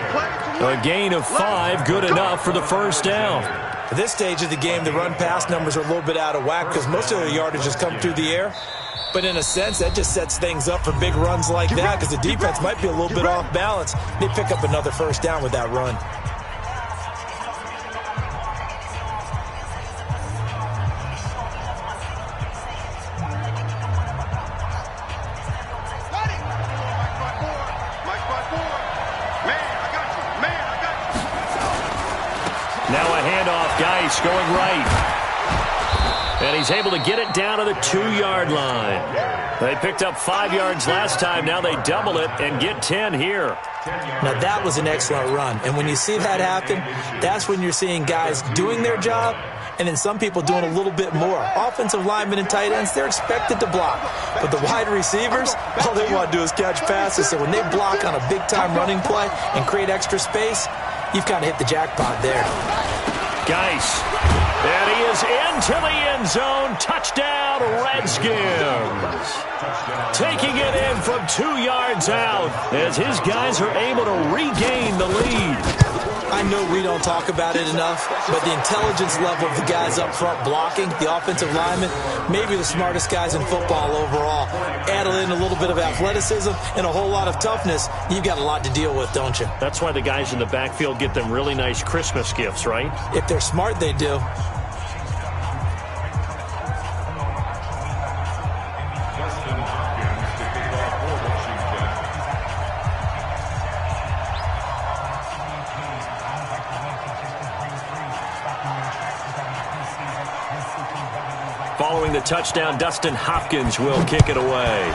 A gain of 5, good enough for the first down. At this stage of the game, the run-pass numbers are a little bit out of whack because most of their yardage has come through the air. But in a sense, that just sets things up for big runs like that because the defense might be a little bit off balance. They pick up another first down with that run. Now a handoff, Geis going right. And he's able to get it down to the 2-yard line. They picked up 5 yards last time. Now they double it and get 10 here. Now that was an excellent run. And when you see that happen, that's when you're seeing guys doing their job and then some people doing a little bit more. Offensive linemen and tight ends, they're expected to block. But the wide receivers, all they want to do is catch passes. So when they block on a big-time running play and create extra space, you've kind of hit the jackpot there. Geis. And he is into the end zone. Touchdown, Redskins. Taking it in from 2 yards out as his guys are able to regain the lead. I know we don't talk about it enough, but the intelligence level of the guys up front blocking, the offensive linemen, maybe the smartest guys in football overall. Add in a little bit of athleticism and a whole lot of toughness, you've got a lot to deal with, don't you? That's why the guys in the backfield get them really nice Christmas gifts, right? If they're smart, they do. Following the touchdown, Dustin Hopkins will kick it away.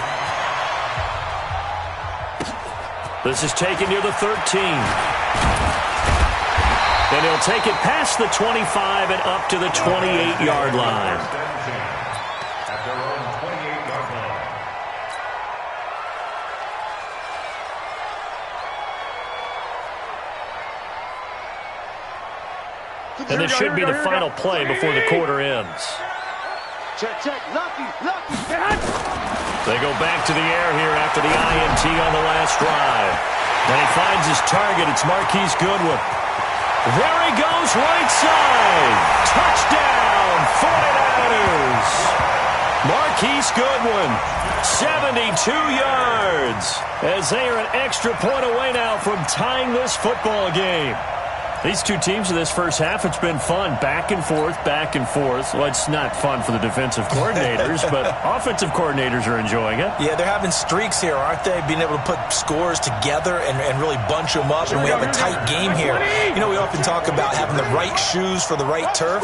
This is taken near the 13. And he'll take it past the 25 and up to the 28-yard line. At their own 28-yard line. And this should be the final play before the quarter ends. Check. Lucky. They go back to the air here after the INT on the last drive. And he finds his target. It's Marquise Goodwin. There he goes, right side. Touchdown, 49ers. Marquise Goodwin, 72 yards. As they are an extra point away now from tying this football game. These two teams in this first half, it's been fun. Back and forth, back and forth. Well, it's not fun for the defensive coordinators, but offensive coordinators are enjoying it. Yeah, they're having streaks here, aren't they? Being able to put scores together and really bunch them up, and we have a tight game here. You know, we often talk about having the right shoes for the right turf.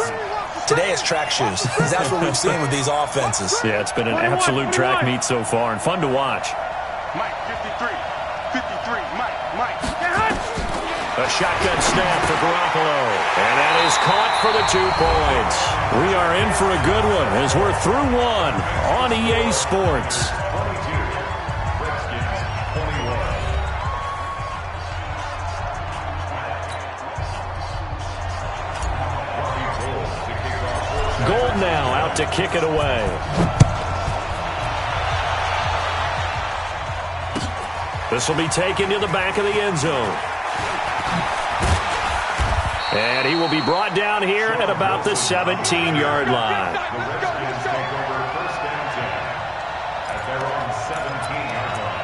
Today it's track shoes. That's what we've seen with these offenses. Yeah, it's been an absolute track meet so far and fun to watch. Mike, 53. 53, Mike. A shotgun snap for Garoppolo. And that is caught for the 2 points. We are in for a good one as we're through one on EA Sports. 22. Redskins 21. Gold now out to kick it away. This will be taken to the back of the end zone. And he will be brought down here at about the 17-yard line. The Redskins take over first and 10 at their own 17-yard line.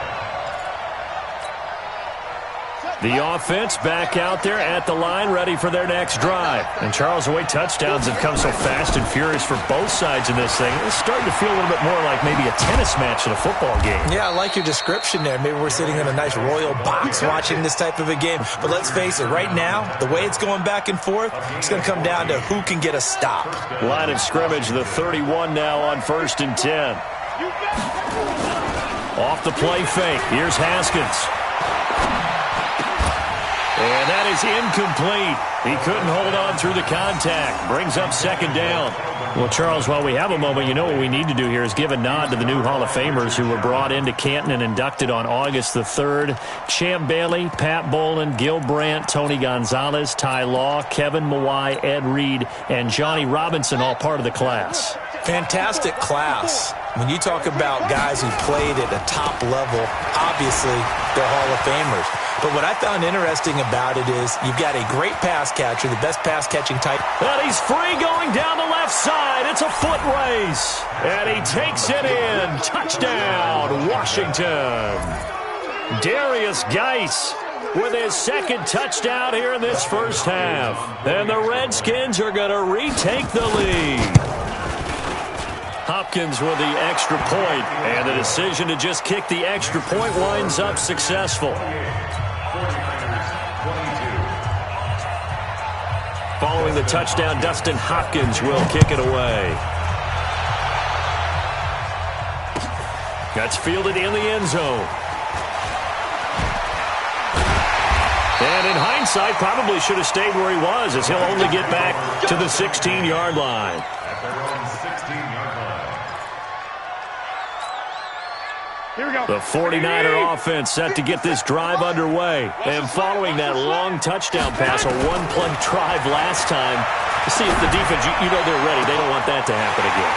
The offense back out there at the line, ready for their next drive. And Charles, the way touchdowns have come so fast and furious for both sides in this thing, it's starting to feel a little bit more like maybe a tennis match in a football game. Yeah, I like your description there. Maybe we're sitting in a nice royal box watching this type of a game. But let's face it, right now, the way it's going back and forth, it's going to come down to who can get a stop. Line of scrimmage, the 31 now on 1st and 10. Off the play fake. Here's Haskins. And that is incomplete. He couldn't hold on through the contact. Brings up 2nd down. Well, Charles, while we have a moment, you know what we need to do here is give a nod to the new Hall of Famers who were brought into Canton and inducted on August the 3rd. Champ Bailey, Pat Bolin, Gil Brandt, Tony Gonzalez, Ty Law, Kevin Mawai, Ed Reed, and Johnny Robinson, all part of the class. Fantastic class. When you talk about guys who played at a top level, obviously they're Hall of Famers. But what I found interesting about it is you've got a great pass catcher, the best pass-catching type. And he's free going down the left side. It's a foot race. And he takes it in. Touchdown, Washington. Darius Geis with his 2nd touchdown here in this first half. And the Redskins are going to retake the lead. Hopkins with the extra point, and the decision to just kick the extra point winds up successful. Following the touchdown, Dustin Hopkins will kick it away. That's fielded in the end zone. And in hindsight, probably should have stayed where he was, as he'll only get back to the 16-yard line. At their own 16-yard line. Here we go. The 49er offense set to get this drive underway. And following that long touchdown pass, a one-play drive last time, see if the defense, you know they're ready. They don't want that to happen again.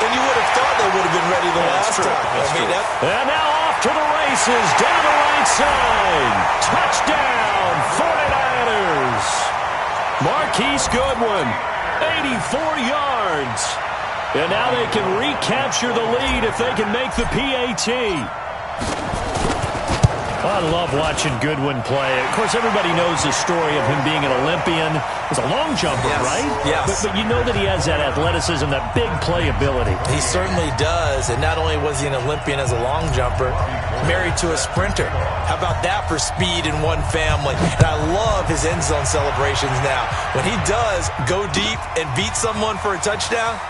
And you would have thought they would have been ready the last time. And now off to the races, down the right side. Touchdown, 49ers. Marquise Goodwin, 84 yards. And now they can recapture the lead if they can make the PAT. I love watching Goodwin play. Of course, everybody knows the story of him being an Olympian. He's a long jumper, right? Yes. But you know that he has that athleticism, that big playability. He certainly does. And not only was he an Olympian as a long jumper, married to a sprinter. How about that for speed in one family? And I love his end zone celebrations now. When he does go deep and beat someone for a touchdown,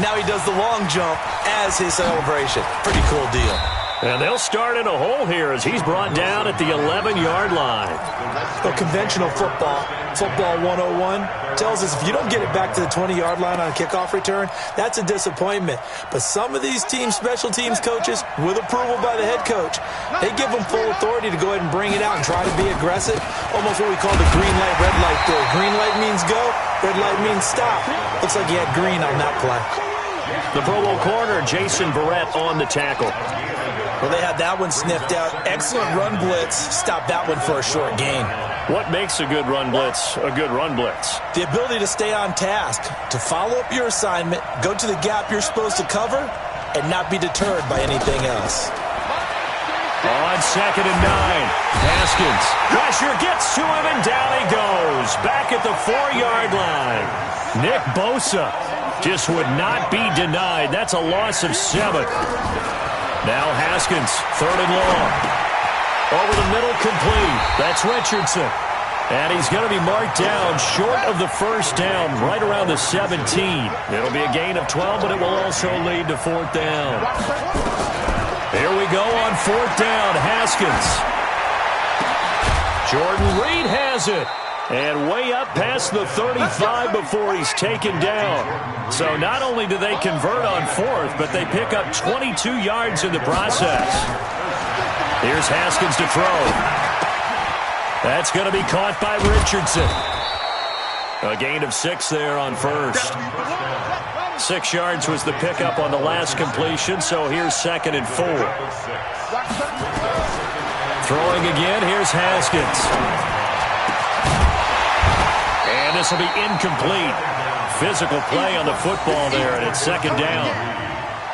now he does the long jump as his celebration. Pretty cool deal. And they'll start in a hole here as he's brought down at the 11-yard line. Well, conventional football 101, tells us if you don't get it back to the 20-yard line on a kickoff return, that's a disappointment. But some of these special teams coaches, with approval by the head coach, they give them full authority to go ahead and bring it out and try to be aggressive. Almost what we call the green light, red light theory. Green light means go, red light means stop. Looks like he had green on that play. The Pro Bowl corner, Jason Barrett, on the tackle. Well, they had that one sniffed out. Excellent run blitz. Stopped that one for a short gain. What makes a good run blitz a good run blitz? The ability to stay on task, to follow up your assignment, go to the gap you're supposed to cover, and not be deterred by anything else. On 2nd and 9. Haskins. Pressure gets to him, and down he goes. Back at the 4-yard line. Nick Bosa just would not be denied. That's a loss of 7. Now Haskins, 3rd and long. Over the middle, complete. That's Richardson. And he's going to be marked down short of the first down, right around the 17. It'll be a gain of 12, but it will also lead to 4th down. Here we go on 4th down. Haskins. Jordan Reed has it. And way up past the 35 before he's taken down. So not only do they convert on 4th, but they pick up 22 yards in the process. Here's Haskins to throw. That's going to be caught by Richardson. A gain of 6 there on 1st. 6 yards was the pickup on the last completion, so here's 2nd and 4. Throwing again, here's Haskins. And this will be incomplete. Physical play on the football there, and it's 2nd down.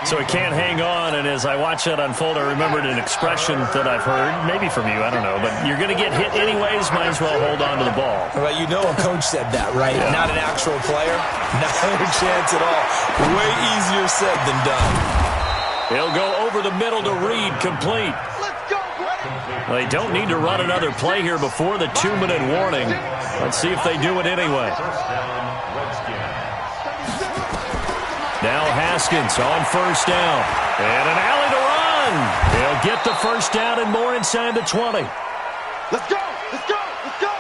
So he can't hang on, and as I watch that unfold, I remembered an expression that I've heard, maybe from you, I don't know, but you're going to get hit anyways, might as well hold on to the ball. Well, you know a coach said that, right? Yeah. Not an actual player. Not a chance at all. Way easier said than done. He'll go over the middle to Reed, complete. Let's go, They don't need to run another play here before the 2-minute warning. Let's see if they do it anyway. Now Haskins on 1st down. And an alley to run. He'll get the 1st down and more inside the 20. Let's go! Let's go! Let's go!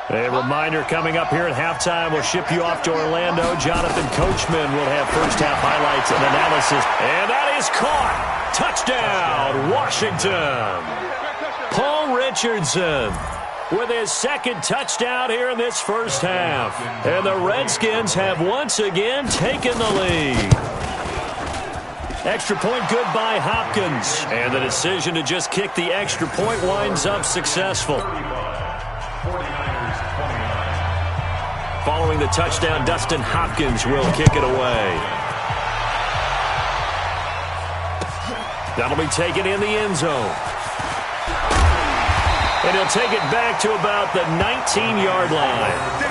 A reminder coming up here at halftime. We'll ship you off to Orlando. Jonathan Coachman will have first-half highlights and analysis. And that is caught. Touchdown, Washington. Paul Richardson with his 2nd touchdown here in this first half. And the Redskins have once again taken the lead. Extra point good by Hopkins. And the decision to just kick the extra point winds up successful. Following the touchdown, Dustin Hopkins will kick it away. That'll be taken in the end zone. And he'll take it back to about the 19-yard line.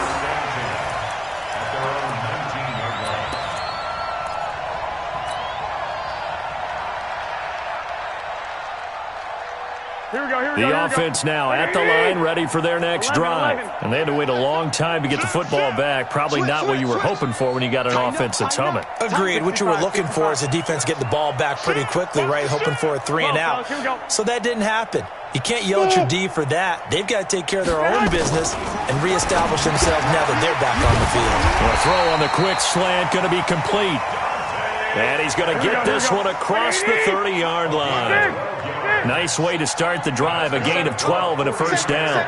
The offense now at the line, ready for their next drive. And they had to wait a long time to get the football back. Probably not what you were hoping for when you got an offense that's humming. Agreed. What you were looking for is the defense get the ball back pretty quickly, right? Hoping for a 3-and-out. So that didn't happen. You can't yell at your D for that. They've got to take care of their own business and reestablish themselves now that they're back on the field. A throw on the quick slant going to be complete. And he's going to get this one across the 30-yard line. Nice way to start the drive. A gain of 12 and a first down.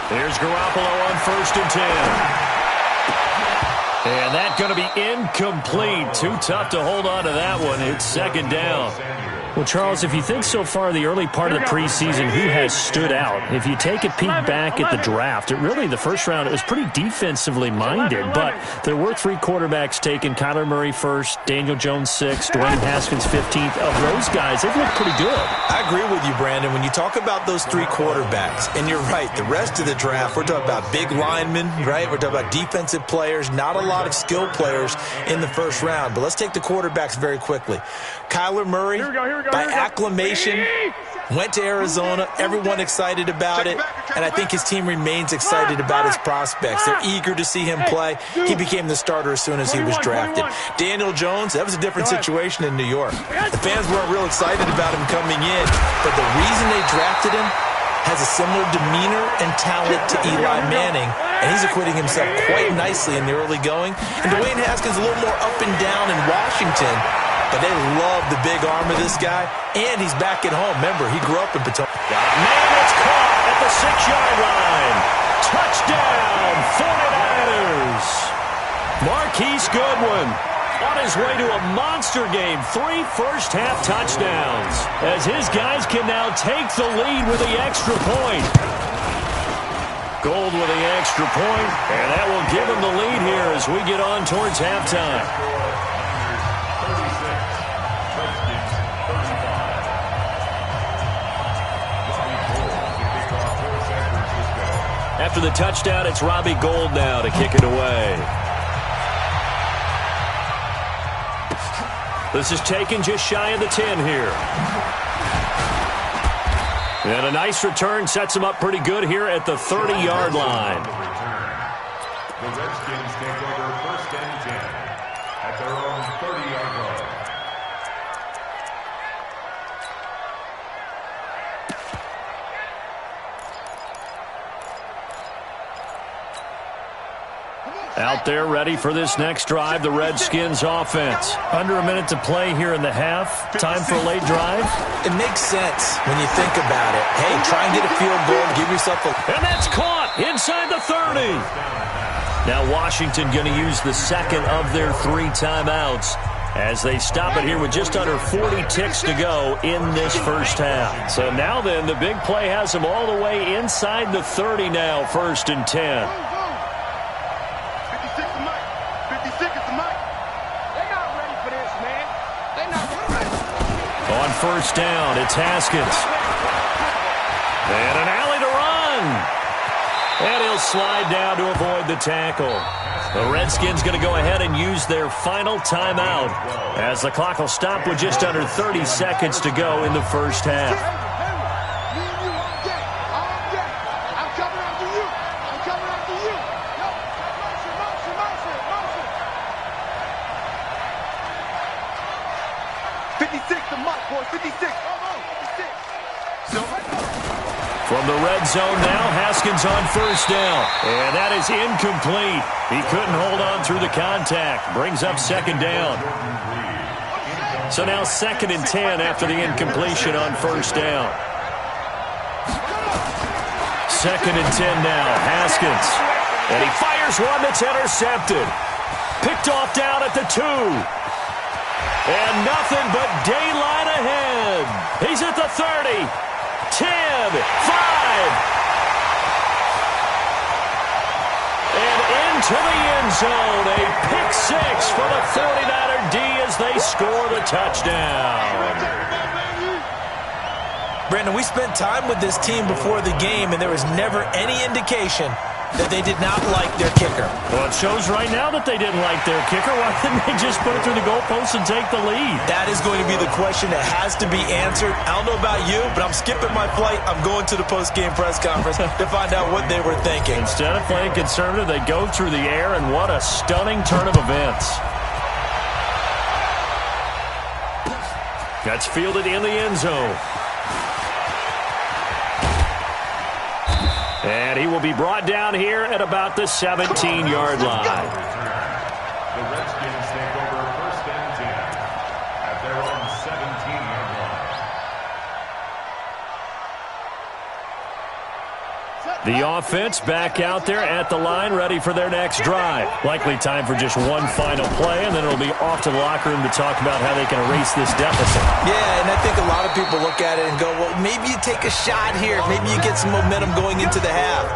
Here's Garoppolo on 1st and 10. And that's going to be incomplete. Too tough to hold on to that one. It's 2nd down. Well, Charles, if you think so far the early part of the preseason, who has stood out? If you take a peek back at the draft, really the first round, it was pretty defensively minded, but there were 3 quarterbacks taken. Kyler Murray first, Daniel Jones 6th, Dwayne Haskins 15th. Of those guys, they've looked pretty good. I agree with you, Brandon. When you talk about those 3 quarterbacks, and you're right, the rest of the draft, we're talking about big linemen, right? We're talking about defensive players, not a lot of skill players in the first round. But let's take the quarterbacks very quickly. Kyler Murray, by acclamation, went to Arizona. Everyone excited about it. And I think his team remains excited about his prospects. They're eager to see him play. He became the starter as soon as he was drafted. Daniel Jones, that was a different situation in New York. The fans weren't real excited about him coming in. But the reason they drafted him has a similar demeanor and talent to Eli Manning. And he's acquitting himself quite nicely in the early going. And Dwayne Haskins a little more up and down in Washington. But they love the big arm of this guy, and he's back at home. Remember, he grew up in Potomac. Man, it's caught at the 6-yard line. Touchdown, 49ers. Marquise Goodwin On his way to a monster game, 3 first-half touchdowns, as his guys can now take the lead with the extra point. Gold with the extra point, and that will give him the lead here as we get on towards halftime. After the touchdown, it's Robbie Gould now to kick it away. This is taken just shy of the 10 here. And a nice return sets him up pretty good here at the 30-yard line. The Redskins take over 1st and 10 at their own 30-yard line. Out there ready for this next drive, the Redskins offense. Under a minute to play here in the half. Time for a late drive. It makes sense when you think about it. Hey, try and get a field goal, give yourself a... And that's caught inside the 30. Now Washington going to use the second of their 3 timeouts as they stop it here with just under 40 ticks to go in this first half. So now then, the big play has them all the way inside the 30 now, 1st and 10. On first down, it's Haskins. And an alley to run. And he'll slide down to avoid the tackle. The Redskins going to go ahead and use their final timeout as the clock will stop with just under 30 seconds to go in the first half. From the red zone now, Haskins on first down. And that is incomplete. He couldn't hold on through the contact. Brings up 2nd down. So now 2nd and 10 after the incompletion on first down. 2nd and 10 now, Haskins. And he fires one that's intercepted. Picked off down at the 2. And nothing but daylight ahead. He's at the 30. 10, 5. And into the end zone. A pick 6 for the 49er D as they score the touchdown. Brandon, we spent time with this team before the game, and there was never any indication that they did not like their kicker. Well, it shows right now that they didn't like their kicker. Why didn't they just put it through the goalpost and take the lead? That is going to be the question that has to be answered. I don't know about you, but I'm skipping my flight. I'm going to the post-game press conference to find out what they were thinking. Instead of playing conservative, they go through the air, and what a stunning turn of events. That's fielded in the end zone. And he will be brought down here at about the 17-yard line. The Redskins take over 1st and 10 at their own 17-yard line. The offense back out there at the line, ready for their next drive. Likely time for just one final play, and then it'll be off to the locker room to talk about how they can erase this deficit. Yeah, and I think a lot of people look at it and go, well, maybe you take a shot here. Maybe you get some momentum going into the half.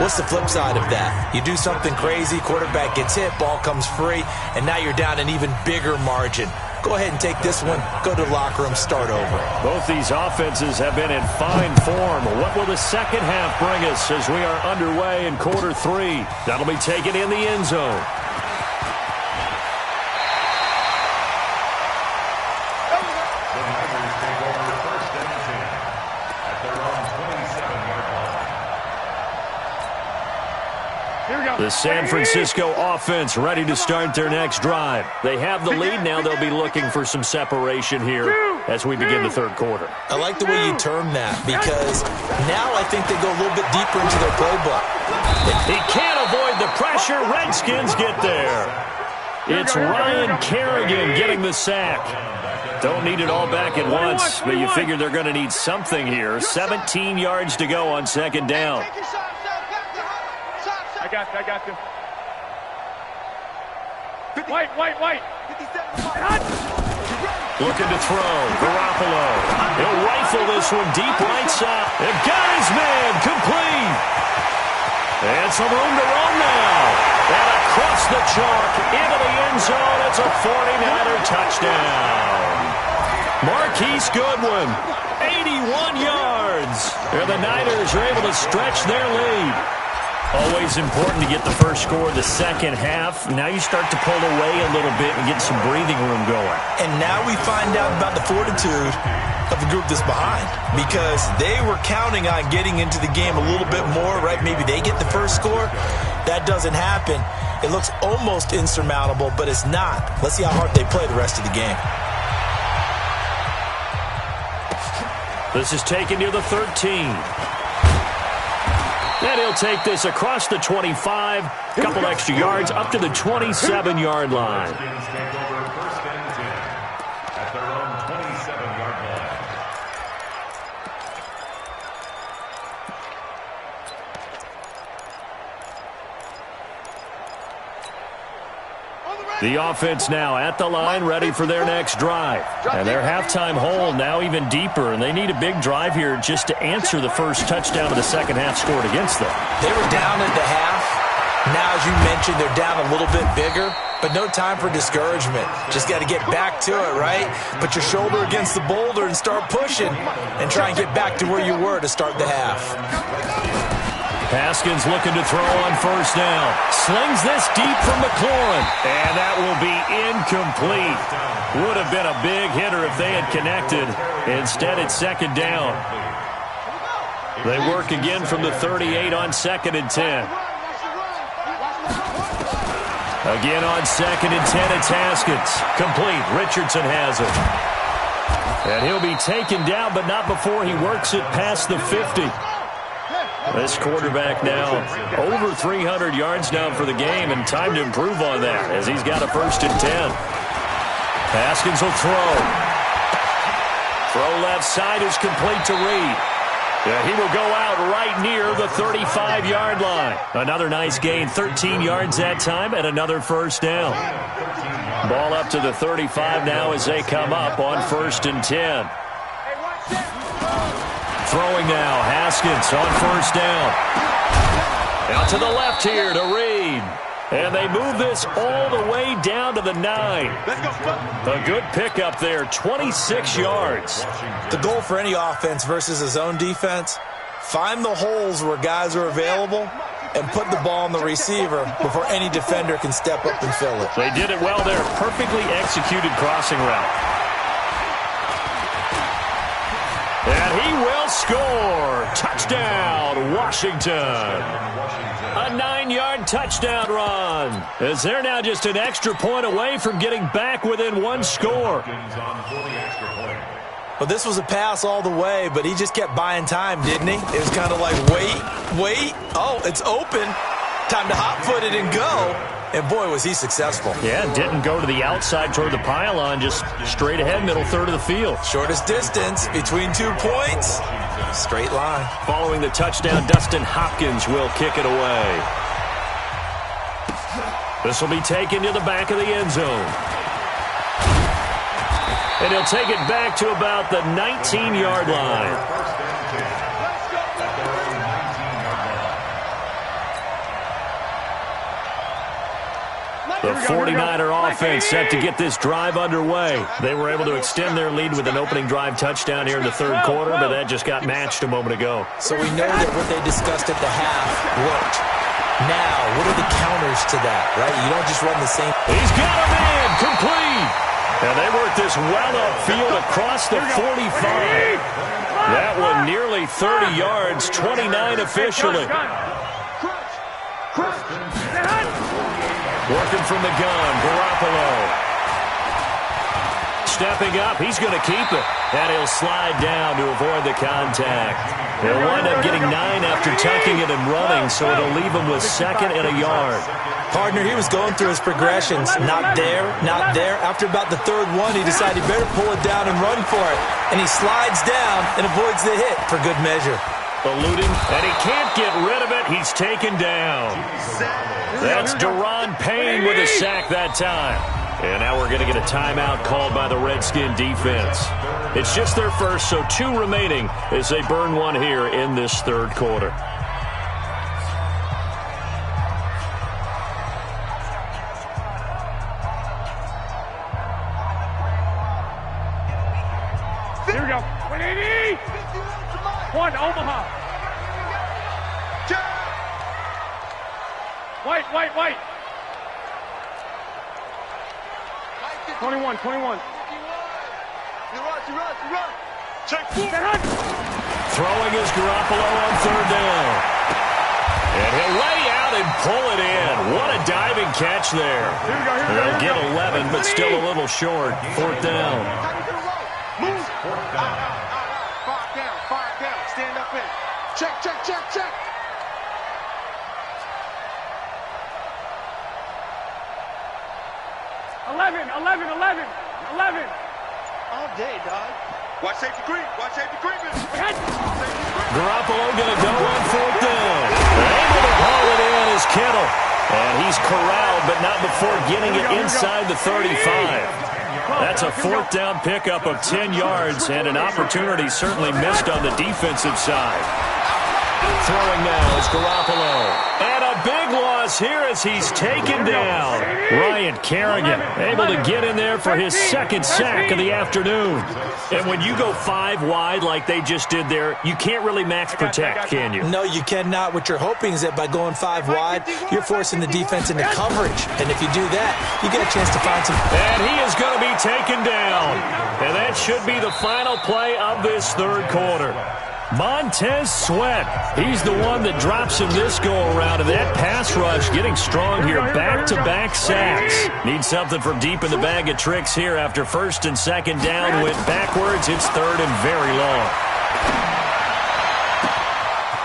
What's the flip side of that? You do something crazy, quarterback gets hit, ball comes free, and now you're down an even bigger margin. Go ahead and take this one, go to the locker room, start over. Both these offenses have been in fine form. What will the second half bring us as we are underway in quarter 3? That'll be taken in the end zone. The Niners take over 1st and 10 at their own 27-yard line. Here we go. The San Francisco offense ready to start their next drive. They have the lead. Now they'll be looking for some separation here as we begin the third quarter. I like the way you term that because now I think they go a little bit deeper into their playbook. He can't avoid the pressure. Redskins get there. It's Ryan Kerrigan getting the sack. Don't need it all back at once, but you figure they're going to need something here. 17 yards to go on 2nd down. I got you. White. Looking to throw. Garoppolo. He'll rifle this one deep right side. And got his man. Complete. And some room to roam now. And across the chalk into the end zone. It's a 49er touchdown. Marquise Goodwin, 81 yards. And the Niners are able to stretch their lead. Always important to get the first score of the second half. Now you start to pull away a little bit and get some breathing room going. And now we find out about the fortitude of the group that's behind, because they were counting on getting into the game a little bit more, right? Maybe they get the first score. That doesn't happen. It looks almost insurmountable, but it's not. Let's see how hard they play the rest of the game. This is taken near the 13. And he'll take this across the 25, a couple extra yards, up to the 27-yard line. At their own 27-yard line. The offense now at the line, ready for their next drive. And their halftime hole now even deeper, and they need a big drive here just to answer the first touchdown of the second half scored against them. They were down at the half. Now, as you mentioned, they're down a little bit bigger, but no time for discouragement. Just got to get back to it, right? Put your shoulder against the boulder and start pushing and try and get back to where you were to start the half. Haskins looking to throw on first down. Slings this deep from McLaurin. And that will be incomplete. Would have been a big hitter if they had connected. Instead, it's second down. They work again from the 38 on 2nd and 10. Again on 2nd and 10, it's Haskins. Complete. Richardson has it. And he'll be taken down, but not before he works it past the 50. This quarterback now over 300 yards now for the game, and time to improve on that as he's got a 1st and 10. Haskins will throw. Throw left side is complete to Reed. Yeah, he will go out right near the 35-yard line. Another nice gain, 13 yards that time, and another 1st down. Ball up to the 35 now as they come up on 1st and 10. Throwing now, Haskins on 1st down. Out to the left here to Reed. And they move this all the way down to the 9. A good pickup there, 26 yards. The goal for any offense versus a zone defense, find the holes where guys are available and put the ball on the receiver before any defender can step up and fill it. They did it well there. Perfectly executed crossing route. And he will score. Touchdown, Washington. A 9-yard touchdown run. As they're now just an extra point away from getting back within 1 score. Well, this was a pass all the way, but he just kept buying time, didn't he? It was kind of like, wait. Oh, it's open. Time to hot-foot it and go. And, boy, was he successful. Yeah, didn't go to the outside toward the pylon, just straight ahead, middle third of the field. Shortest distance between 2 points, straight line. Following the touchdown, Dustin Hopkins will kick it away. This will be taken to the back of the end zone. And he'll take it back to about the 19-yard line. The 49er offense set to get this drive underway. They were able to extend their lead with an opening drive touchdown here in the 3rd quarter, but that just got matched a moment ago. So we know that what they discussed at the half worked. Now, what are the counters to that, right? You don't just run the same. He's got a man, complete. And they work this well upfield across the 45. That one nearly 30 yards, 29 officially. Working from the gun, Garoppolo. Stepping up, he's going to keep it. And he'll slide down to avoid the contact. He'll wind up getting 9 after tucking it and running, so it'll leave him with 2nd and a yard. Partner, he was going through his progressions. Not there, not there. After about the 3rd one, he decided he better pull it down and run for it. And he slides down and avoids the hit for good measure. Eluding, and he can't get rid of it. He's taken down. That's Daron Payne with a sack that time. And now we're going to get a timeout called by the Redskin defense. It's just their first, so 2 remaining as they burn one here in this third quarter. Here we go. 180. One, Omaha. White. 21. You run. Check 4. Throwing is Garoppolo on third down. And he'll lay out and pull it in. What a diving catch there. They'll get 11, but still a little short. Fourth down. Move. Five down. Stand up in. Check. 11. All day, dog. Watch safety creep. Garoppolo going to go on fourth down. Able to haul it in is Kittle. And he's corralled, but not before getting it inside the 35. That's a fourth down pickup of 10 yards and an opportunity certainly missed on the defensive side. Throwing now is Garoppolo. And a big loss here as he's taken down. Ryan Kerrigan able to get in there for his second sack of the afternoon. And when you go 5 wide like they just did there, you can't really max protect, can you? No, you cannot. What you're hoping is that by going 5 wide, you're forcing the defense into coverage. And if you do that, you get a chance to find some... And he is going to be taken down. And that should be the final play of this third quarter. Montez Sweat, he's the one that drops him this go-around, and that pass rush getting strong here, back-to-back sacks. Need something from deep in the bag of tricks here after first and second down went backwards. It's third and very long.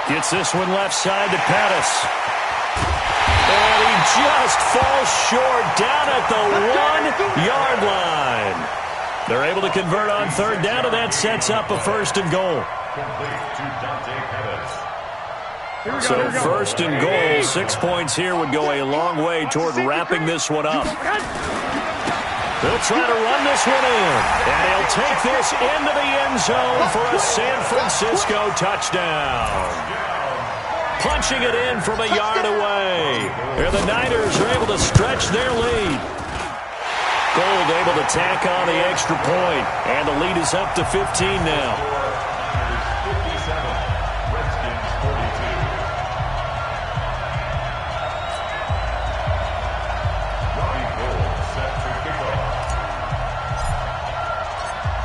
Gets this one left side to Pettis. And he just falls short down at the 1-yard line. They're able to convert on third down, and that sets up a first and goal. So first and goal, 6 points here would go a long way toward wrapping this one up. They'll try to run this one in, and he'll take this into the end zone for a San Francisco touchdown. Punching it in from a yard away. And the Niners are able to stretch their lead. Gold able to tack on the extra point, and the lead is up to 15 now.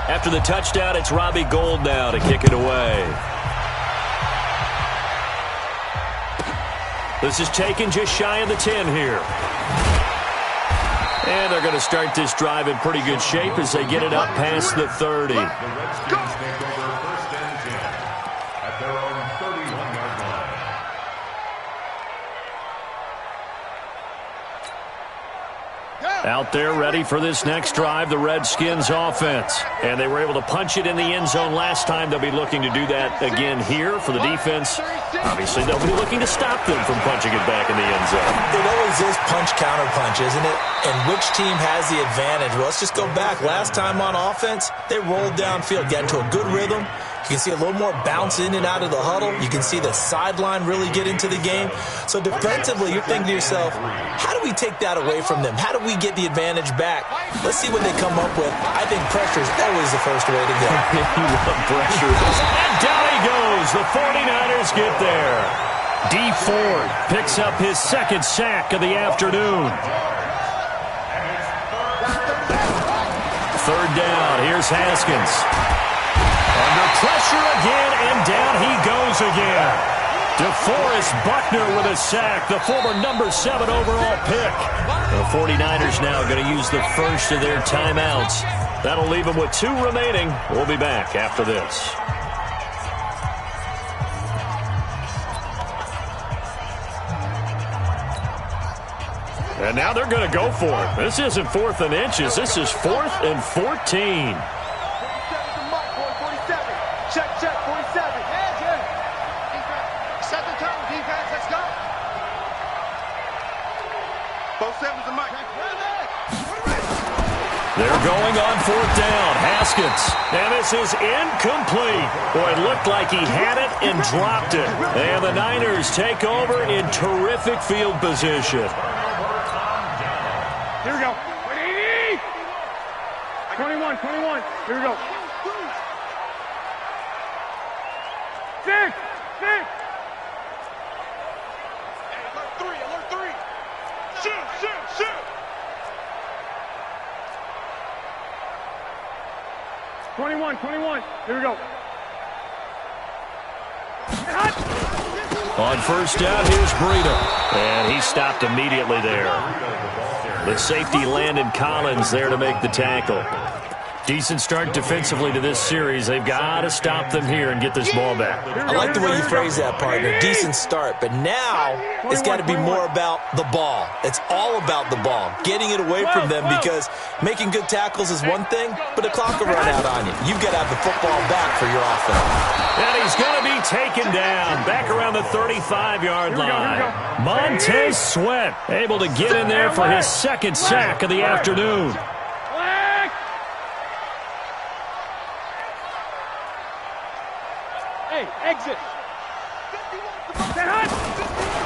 After the touchdown, it's Robbie Gould now to kick it away. This is taken just shy of the 10 here. And they're going to start this drive in pretty good shape as they get it up past the 30. The Redskins take over first and 10 at their own 31-yard line. Out there ready for this next drive, the Redskins offense. And they were able to punch it in the end zone last time. They'll be looking to do that again here for the defense. Obviously, they'll be looking to stop them from punching it back in the end zone. It always is punch-counter-punch, isn't it? And which team has the advantage? Well, let's just go back. Last time on offense, they rolled downfield, got into a good rhythm. You can see a little more bounce in and out of the huddle. You can see the sideline really get into the game. So defensively, you're thinking to yourself, how do we take that away from them? How do we get the advantage back? Let's see what they come up with. I think pressure is always the first way to go. You love pressure. And down he goes. The 49ers get there. D Ford picks up his second sack of the afternoon. Third down. Here's Haskins. Under pressure again, and down he goes again. DeForest Buckner with a sack, the former number 7 overall pick. The 49ers now going to use the first of their timeouts. That'll leave them with 2 remaining. We'll be back after this. And now they're going to go for it. This isn't 4th and inches. This is 4th and 14. Check, 47. Yeah. Set the tone, defense. Let's go. Both 7's a mic. They're going on 4th down. Haskins. And this is incomplete. Boy, it looked like he had it and dropped it. And the Niners take over in terrific field position. Here we go. 21. Here we go. 6. Alert 3. Shoot. 21. Here we go. On 1st down, here's Breida. And he stopped immediately there. The safety Landon Collins there to make the tackle. Decent start defensively to this series. They've got to stop them here and get this ball back. I like the way you phrase that, partner. Decent start. But now it's got to be more about the ball. It's all about the ball. Getting it away from them, because making good tackles is one thing, but the clock will run out on you. You've got to have the football back for your offense. And he's going to be taken down back around the 35-yard line. Montez Sweat able to get in there for his 2nd sack of the afternoon. Exit.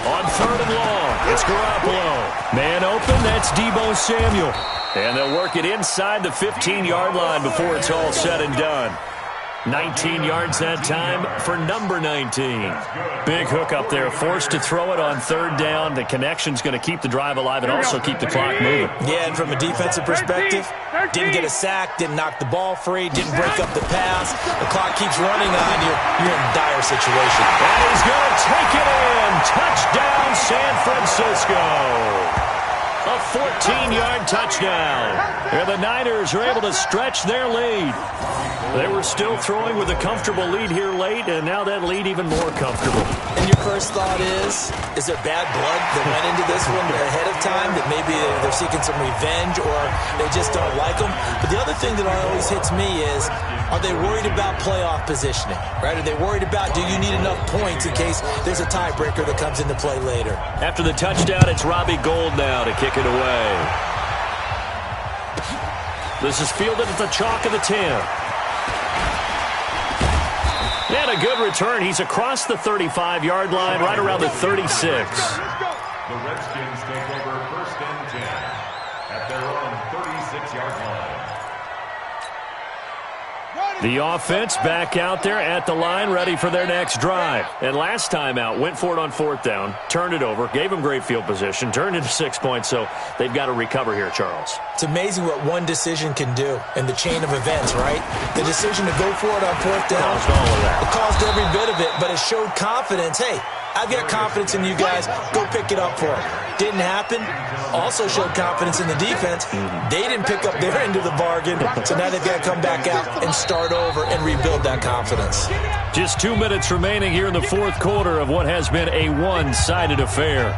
On 3rd and long, it's Garoppolo. Man open, that's Deebo Samuel. And they'll work it inside the 15-yard line before it's all said and done. 19 yards that time for number 19. Big hook up there, forced to throw it on 3rd down. The connection's going to keep the drive alive and also keep the clock moving. Yeah, and from a defensive perspective, didn't get a sack, didn't knock the ball free, didn't break up the pass. The clock keeps running on you. You're in a dire situation. And he's going to take it in. Touchdown, San Francisco. A 14-yard touchdown. And the Niners are able to stretch their lead. They were still throwing with a comfortable lead here late, and now that lead even more comfortable. And your first thought is there bad blood that went into this one ahead of time, that maybe they're seeking some revenge or they just don't like them? But the other thing that always hits me is, are they worried about playoff positioning, right? Are they worried about, do you need enough points in case there's a tiebreaker that comes into play later? After the touchdown, it's Robbie Gould now to kick it away. This is fielded at the chalk of the 10. And a good return. He's across the 35-yard line, right around the 36. The Redskins take over 1st and 10 at their own 36-yard line. The offense back out there at the line, ready for their next drive. And last time out, went for it on 4th down, turned it over, gave them great field position, turned into 6 points, so they've got to recover here, Charles. It's amazing what one decision can do in the chain of events, right? The decision to go for it on 4th down, Caused all of that. it caused every bit of it, but it showed confidence. Hey, I've got confidence in you guys. Go pick it up for them. Didn't happen. Also showed confidence in the defense. They didn't pick up their end of the bargain, so now they've got to come back out and start over and rebuild that confidence. Just 2 minutes remaining here in the 4th quarter of what has been a one-sided affair.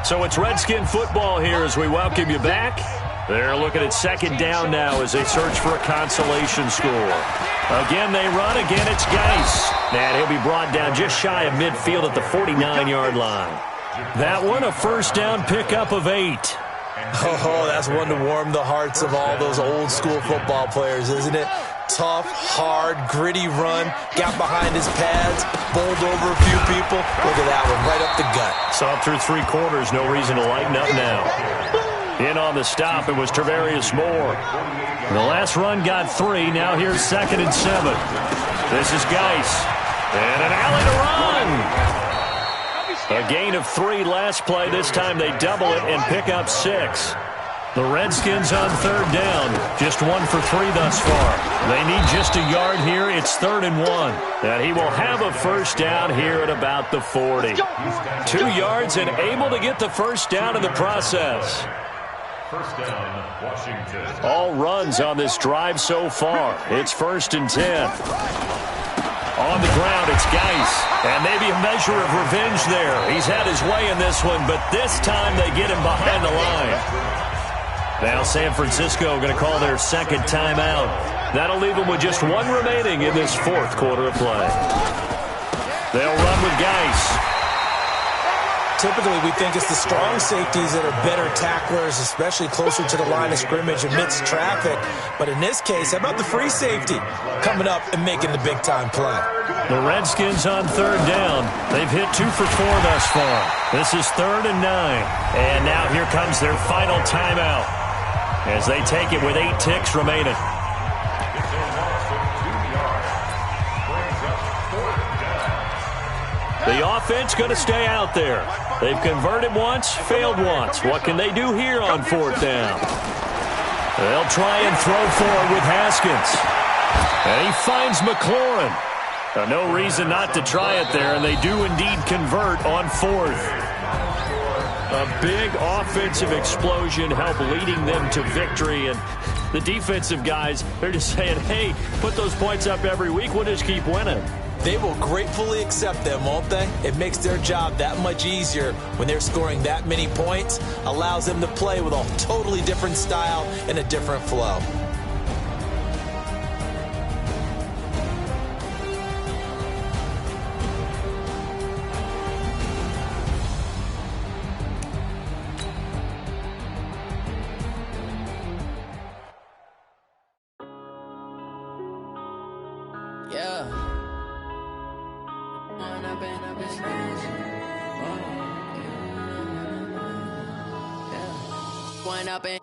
So it's Redskin football here as we welcome you back. They're looking at 2nd down now as they search for a consolation score. Again, they run. Again, it's Geis. And he'll be brought down just shy of midfield at the 49-yard line. That one, a 1st down pickup of 8. Oh, that's one to warm the hearts of all those old-school football players, isn't it? Tough, hard, gritty run, got behind his pads, bowled over a few people. Look at that one, right up the gut. Saw through 3 quarters, no reason to lighten up now. In on the stop, it was Tavarius Moore. The last run got 3, now here's 2nd and 7. This is Geis. And an alley to run. A gain of 3 last play. This time they double it and pick up 6. The Redskins on 3rd down. Just 1 for 3 thus far. They need just a yard here. It's 3rd and 1. And he will have a 1st down here at about the 40. 2 yards and able to get the 1st down in the process. 1st down, Washington. All runs on this drive so far. It's 1st and 10. On the ground, it's Geis. And maybe a measure of revenge there. He's had his way in this one, but this time they get him behind the line. Now San Francisco going to call their 2nd timeout. That'll leave them with just 1 remaining in this 4th quarter of play. They'll run with Geis. typically we think it's the strong safeties that are better tacklers, especially closer to the line of scrimmage amidst traffic. But in this case, how about the free safety coming up and making the big-time play? The Redskins on third down. They've hit 2 for 4 thus far. This is 3rd and 9. And now here comes their final timeout as they take it with 8 ticks remaining. The offense going to stay out there. They've converted once, failed once. What can they do here on 4th down? They'll try and throw forward with Haskins. And he finds McLaurin. Now, no reason not to try it there, and they do indeed convert on 4th. A big offensive explosion helped leading them to victory, and the defensive guys, they're just saying, hey, put those points up every week, we'll just keep winning. They will gratefully accept them, won't they? It makes their job that much easier when they're scoring that many points, allows them to play with a totally different style and a different flow.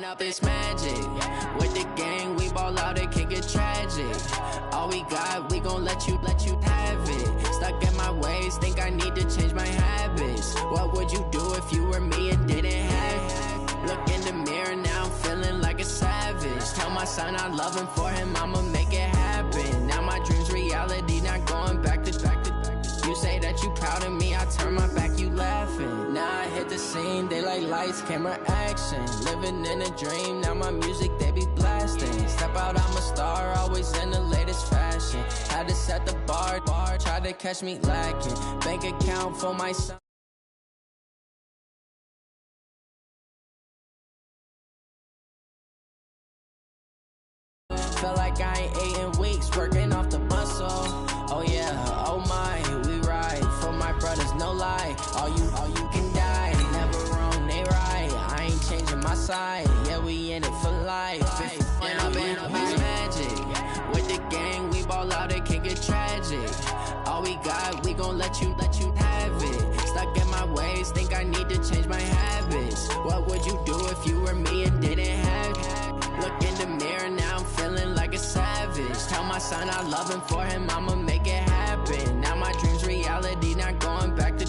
Up this magic with the gang, we ball out, it can get tragic. All we got, we gon' let you have it. Stuck in my ways, think I need to change my habits. What would you do if you were me and didn't have it? Look in the mirror, now I'm feeling like a savage. Tell my son I love him, for him I'ma make it happen. Now my dream's reality, not going back to. You say that you proud of me, I turn my back, you laughing. Now I hit the scene, they like lights, camera, action. Living in a dream, now my music, they be blasting. Step out, I'm a star, always in the latest fashion. Had to set the bar, try to catch me lacking. Bank account for my son. Felt like I ain't ate in weeks, working off the muscle. Oh yeah, oh my, we ride for my brothers, no lie. All you can die, never wrong, they right. I ain't changing my side, yeah, we in it for life. When I've been up this magic with the gang, we ball out, it can get tragic. All we got, we gon' let you have it. Stuck in my ways, think I need to change my habits. What would you do if you were me and didn't have it? Look in the mirror, now I'm feeling like a savage. Tell my son I love him, for him I'ma make it happen. Now my dream's reality, not going back to.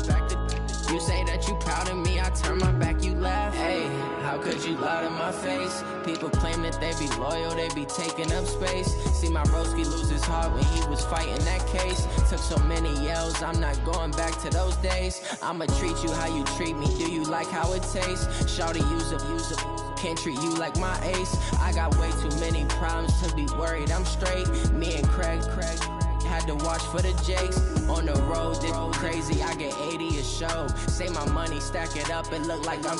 You say that you proud of me, I turn my back, you laugh. Hey, how could you lie to my face? People claim that they be loyal, they be taking up space. See my broski lose his heart when he was fighting that case. Took so many yells, I'm not going back to those days. I'ma treat you how you treat me, do you like how it tastes? Shawty, use up, can't treat you like my ace. I got way too many problems to be worried, I'm straight. Me and Craig had to watch for the Jakes. On the road, this crazy, I get 80 a show. Say my money, stack it up, it look like I'm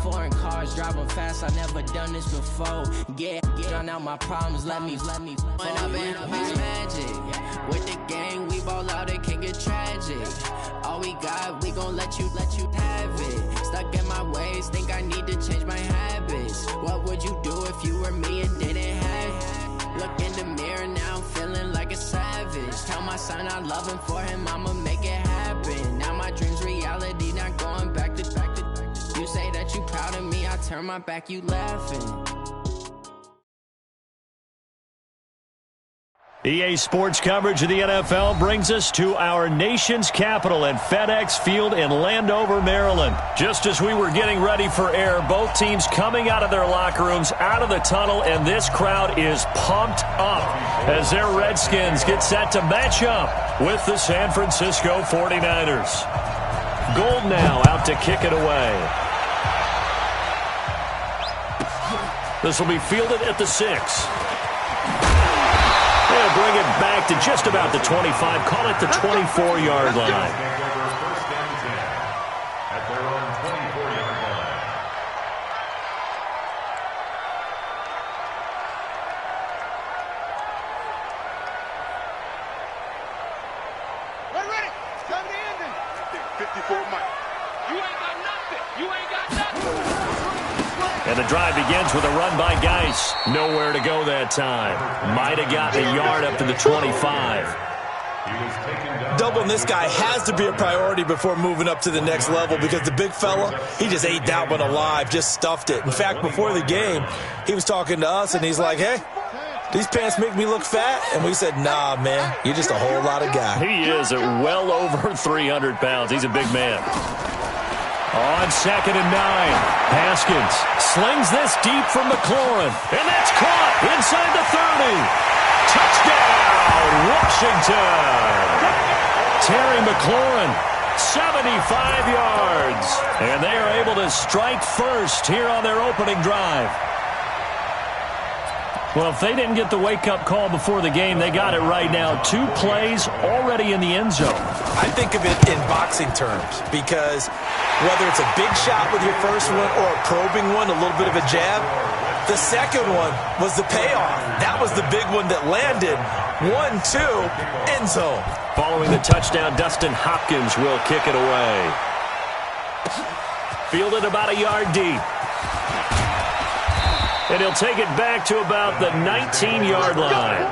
foreign cars, driving fast, I never done this before. Yeah, drown out my problems, let me. When I've been up this magic with the gang, we ball out, it can get tragic. All we got, we gon' let you have it. Stuck in my ways, think I need to change my habits. What would you do if you were me and didn't have it? Look in the mirror, now I'm feeling like a savage. Tell my son I love him, for him I'ma make it happen. Now my dream's reality, not going back to. You say that you proud of me, I turn my back, you laughing. EA Sports coverage of the NFL brings us to our nation's capital at FedEx Field in Landover, Maryland. Just as we were getting ready for air, both teams coming out of their locker rooms, out of the tunnel, and this crowd is pumped up as their Redskins get set to match up with the San Francisco 49ers. Gold now out to kick it away. This will be fielded at the 6. They'll bring it back to just about the 25. Call it the 24-yard line. First and 10 at their own 24-yard line. Ready. It's time to end it. Right there, 54 Mike. You ain't got nothing. You ain't got nothing. And the drive begins with a run by Geis. Nowhere to go that time. Might have gotten a yard up to the 25. Doubling this guy has to be a priority before moving up to the next level because the big fella, he just ate that one alive, just stuffed it. In fact, before the game, he was talking to us, and he's like, hey, these pants make me look fat? And we said, nah, man, you're just a whole lot of guy. He is at well over 300 pounds. He's a big man. On 2nd and 9, Haskins slings this deep from McLaurin, and that's caught inside the 30. Touchdown, Washington. Terry McLaurin, 75 yards. And they are able to strike first here on their opening drive. Well, if they didn't get the wake-up call before the game, they got it right now. 2 plays already in the end zone. I think of it in boxing terms because whether it's a big shot with your first one or a probing one, a little bit of a jab, the second one was the payoff. That was the big one that landed. 1-2, end zone. Following the touchdown, Dustin Hopkins will kick it away. Fielded about a yard deep. And he'll take it back to about the 19-yard line.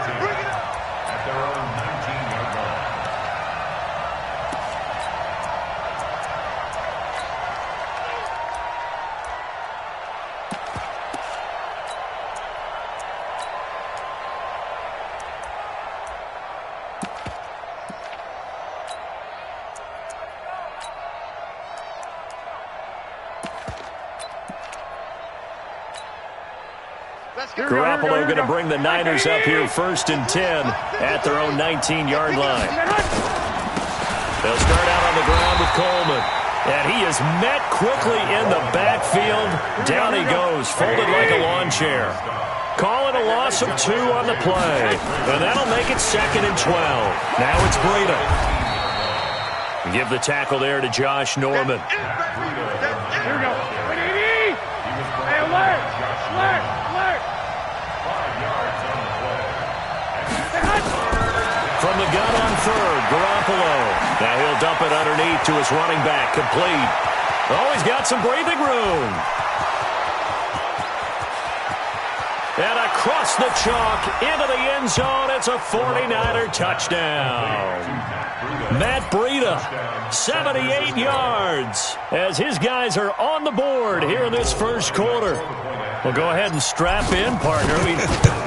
Garoppolo going to bring the Niners up here 1st and 10 at their own 19-yard line. They'll start out on the ground with Coleman. And he is met quickly in the backfield. Down he goes, folded like a lawn chair. Call it a loss of 2 on the play. And that'll make it 2nd and 12. Now it's Breida. Give the tackle there to Josh Norman. Here we go. Hey, alert! From the gun on 3rd, Garoppolo. Now he'll dump it underneath to his running back, complete. Oh, he's got some breathing room. And across the chalk, into the end zone, it's a 49er touchdown. Matt Breida, 78 yards, as his guys are on the board here in this first quarter. Well, go ahead and strap in, partner.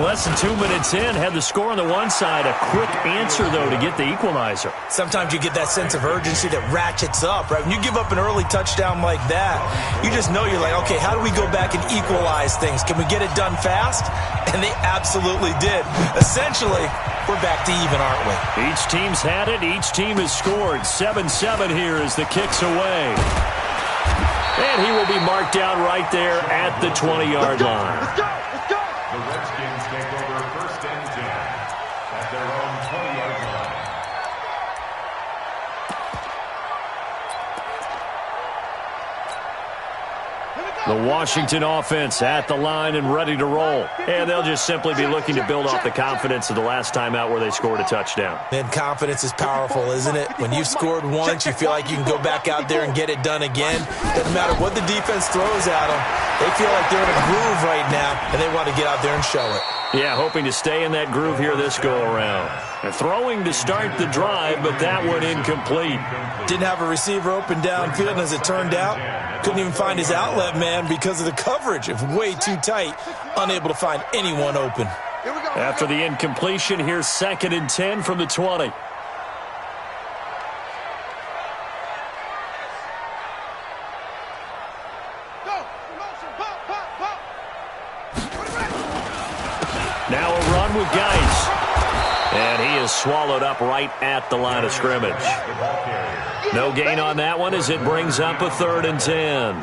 Less than 2 minutes in, had the score on the one side. A quick answer, though, to get the equalizer. Sometimes you get that sense of urgency that ratchets up, right? When you give up an early touchdown like that, you just know you're like, okay, how do we go back and equalize things? Can we get it done fast? And they absolutely did. Essentially, we're back to even, aren't we? Each team's had it. Each team has scored. 7-7 here as the kick's away. And he will be marked down right there at the 20-yard line. Let's go! Let's go! The Redskins take over 1st and 10 at their own 20-yard line. The Washington offense at the line and ready to roll. And they'll just simply be looking to build off the confidence of the last time out where they scored a touchdown. And confidence is powerful, isn't it? When you've scored once, you feel like you can go back out there and get it done again. Doesn't matter what the defense throws at them. They feel like they're in a groove right now, and they want to get out there and show it. Yeah, hoping to stay in that groove here this go-around. Throwing to start the drive, but that one incomplete. Didn't have a receiver open downfield, and as it turned out, couldn't even find his outlet man because of the coverage. It was way too tight, unable to find anyone open. After the incompletion, here's 2nd and 10 from the 20. Now a run with Geis. And he is swallowed up right at the line of scrimmage. No gain on that one as it brings up a 3rd and 10.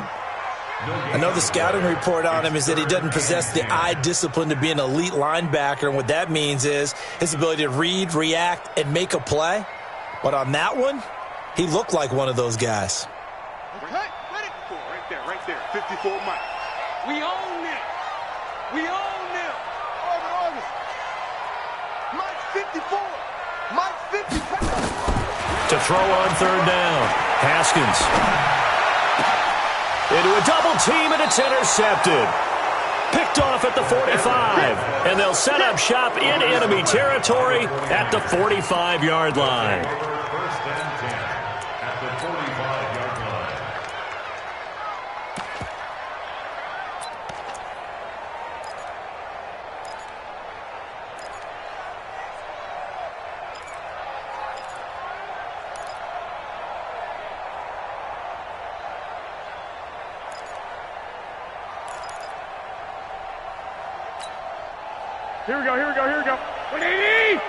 I know the scouting report on him is that he doesn't possess the eye discipline to be an elite linebacker, and what that means is his ability to read, react, and make a play. But on that one, he looked like one of those guys. Right there. 54 Mike. We own it. We own them. Orbit. Mike 54. Mike 55. To throw on 3rd down. Haskins. into a double team, and it's intercepted. Picked off at the 45, and they'll set up shop in enemy territory at the 45-yard line. First and 10 at the 45-yard line. Here we go, here we go, here we go. 180! They're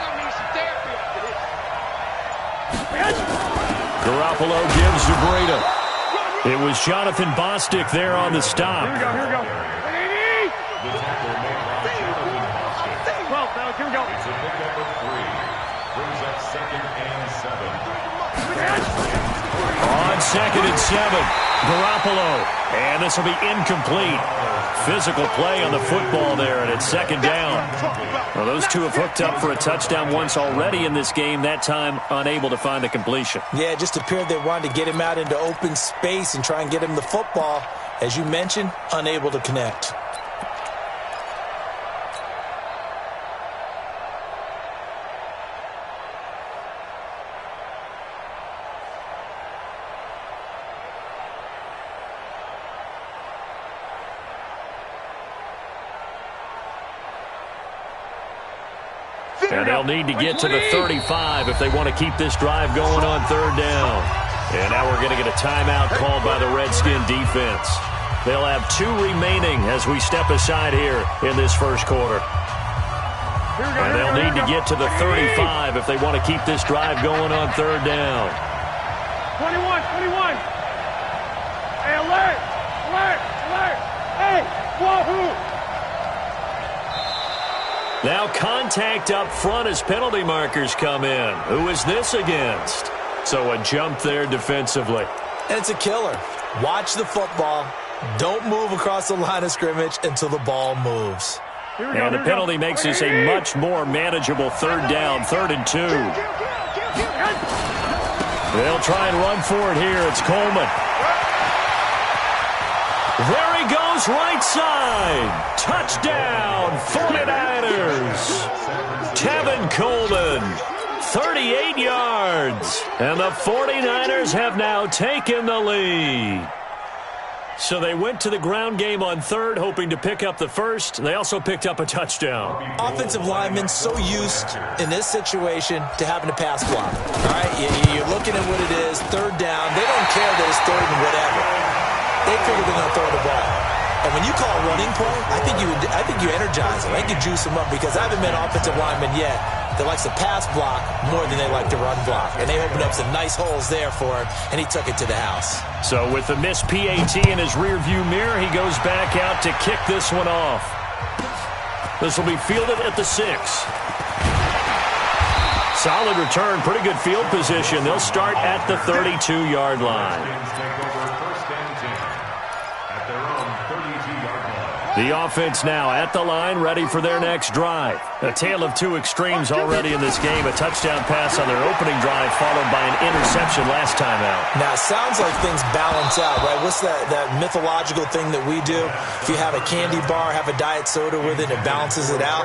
going to need some therapy after this. Garoppolo gives to Breda. It was Jonathan Bostic there on the stop. Here we go, here we go. 180! The tackle made by Jonathan Bostic. 12, fellas, here we go. It's a pickup of 3. Brings up 2nd and 7. On 2nd and 7, Garoppolo. And this will be incomplete. Physical play on the football there, and it's 2nd down. Well, those two have hooked up for a touchdown once already in this game, that time unable to find the completion. Yeah, it just appeared they wanted to get him out into open space and try and get him the football. As you mentioned, unable to connect. And they'll need to get to the 35 if they want to keep this drive going on 3rd down. And now we're going to get a timeout called by the Redskin defense. They'll have 2 remaining as we step aside here in this first quarter. And they'll need to get to the 35 if they want to keep this drive going on 3rd down. 21. Hey, alert! Hey, wahoo! Now contact up front as penalty markers come in. Who is this against? So a jump there defensively. And it's a killer. Watch the football. Don't move across the line of scrimmage until the ball moves. And the penalty makes this a much more manageable 3rd down, 3rd and 2. They'll try and run for it here. It's Coleman. There he goes, right side. Touchdown, 49ers. Tevin Coleman, 38 yards. And the 49ers have now taken the lead. So they went to the ground game on 3rd, hoping to pick up the first. They also picked up a touchdown. Offensive linemen so used in this situation to having to pass block. All right, you're looking at what it is, 3rd down. They don't care that it's 3rd and whatever. They figure they're going to throw the ball. And when you call a running play, I think you energize them. I think you juice them up because I haven't met an offensive lineman yet that likes to pass block more than they like to run block. And they opened up some nice holes there for him, and he took it to the house. So with the missed PAT in his rearview mirror, he goes back out to kick this one off. This will be fielded at the 6. Solid return, pretty good field position. They'll start at the 32-yard line. The offense now at the line, ready for their next drive. A tale of 2 extremes already in this game. A touchdown pass on their opening drive, followed by an interception last time out. Now, it sounds like things balance out, right? What's that mythological thing that we do? If you have a candy bar, have a diet soda with it, it balances it out.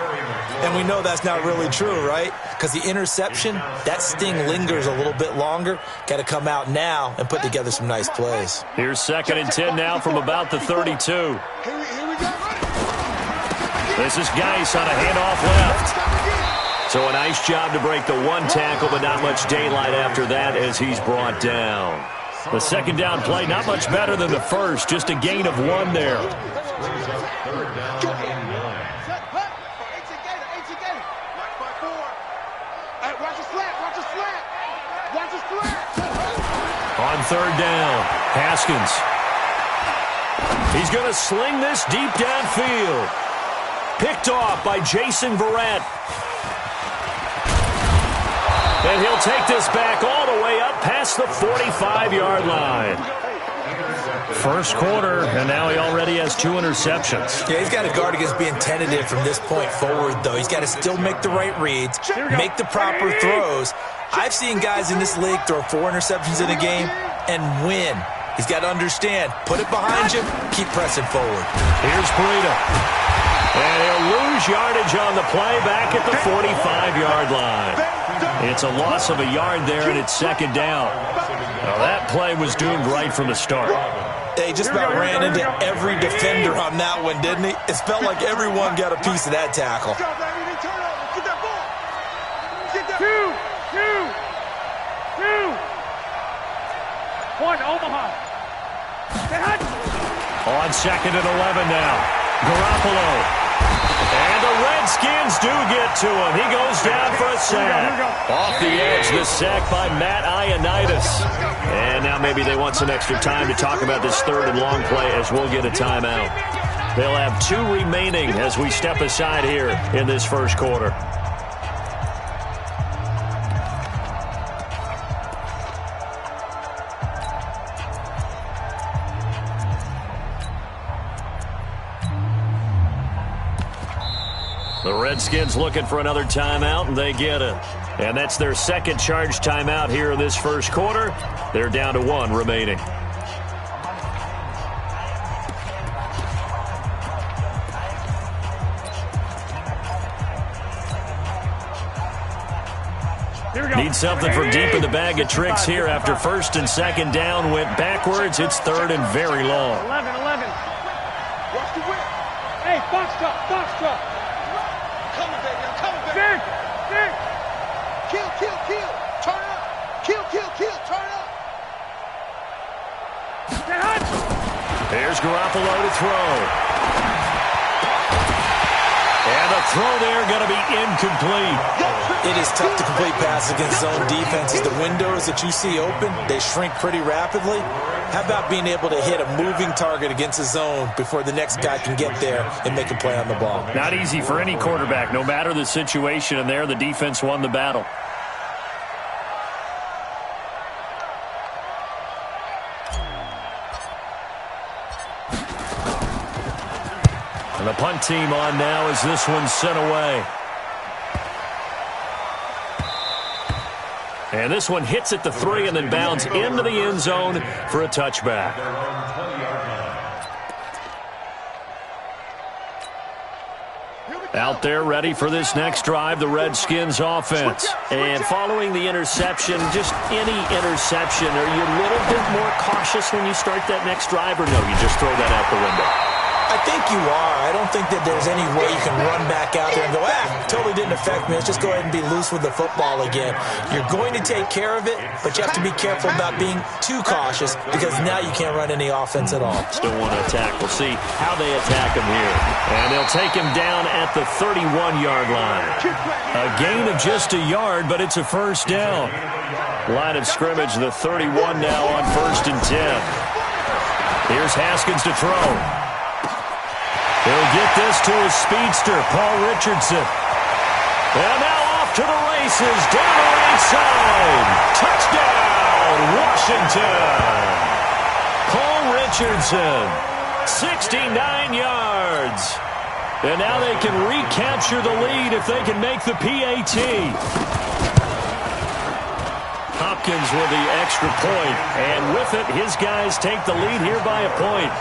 And we know that's not really true, right? Because the interception, that sting lingers a little bit longer. Got to come out now and put together some nice plays. Here's 2nd and 10 now from about the 32. This is Geis on a handoff left. So a nice job to break the 1 tackle, but not much daylight after that as he's brought down. The 2nd down play, not much better than the first, just a gain of 1 there. On 3rd down, Haskins. He's going to sling this deep downfield. Picked off by Jason Verrett. And he'll take this back all the way up past the 45-yard line. First quarter, and now he already has 2 interceptions. Yeah, he's got to guard against being tentative from this point forward, though. He's got to still make the right reads, make the proper throws. I've seen guys in this league throw 4 interceptions in a game and win. He's got to understand, put it behind you, keep pressing forward. Here's Breida. And he'll lose yardage on the play back at the 45-yard line. It's a loss of a yard there, and it's second down. Now, that play was doomed right from the start. They just about ran into every defender on that one, didn't he? It felt like everyone got a piece of that tackle. One, Omaha. On second and 11 now. Garoppolo. And the Redskins do get to him. He goes down for a sack. Off the edge, the sack by Matt Ioannidis. And now maybe they want some extra time to talk about this third and long play as we'll get a timeout. They'll have 2 remaining as we step aside here in this first quarter. The Redskins looking for another timeout, and they get it. And that's their second charge timeout here in this first quarter. They're down to 1 remaining. Need something from deep in the bag of tricks here after first and second down went backwards. It's third and very long. 11. Watch the whip. Hey, box truck. Coming, baby. I'm coming, baby. Dick. Kill. Turn up. Kill. Turn up. Here's Garoppolo to throw. And the throw there going to be incomplete. It is tough to complete passes against zone defenses. The windows that you see open, they shrink pretty rapidly. How about being able to hit a moving target against a zone before the next guy can get there and make a play on the ball? Not easy for any quarterback, no matter the situation, and there the defense won the battle. And the punt team on now as this one's sent away. And this one hits at the 3 and then bounds into the end zone for a touchback. Out there ready for this next drive, the Redskins offense. And following the interception, just any interception, are you a little bit more cautious when you start that next drive, or no, you just throw that out the window? I think you are. I don't think that there's any way you can run back out there and go, totally didn't affect me. Let's just go ahead and be loose with the football again. You're going to take care of it, but you have to be careful about being too cautious because now you can't run any offense at all. Still want to attack. We'll see how they attack him here. And they'll take him down at the 31-yard line. A gain of just a yard, but it's a first down. Line of scrimmage, the 31 now on 1st and 10. Here's Haskins to throw. He'll get this to his speedster, Paul Richardson. And now off to the races, down the right side. Touchdown, Washington. Paul Richardson, 69 yards. And now they can recapture the lead if they can make the PAT. Hopkins with the extra point. And with it, his guys take the lead here by a point.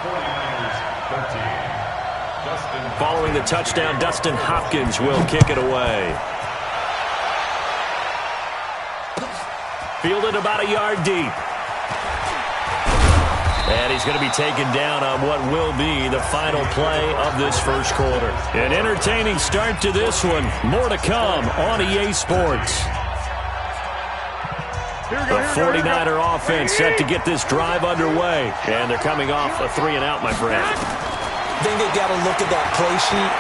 49ers 13. Following the touchdown, Dustin Hopkins will kick it away. Fielded about a yard deep. And he's going to be taken down on what will be the final play of this first quarter. An entertaining start to this one. More to come on EA Sports. The 49er offense set to get this drive underway. And they're coming off a 3-and-out, my friend. I think they've got to look at that play sheet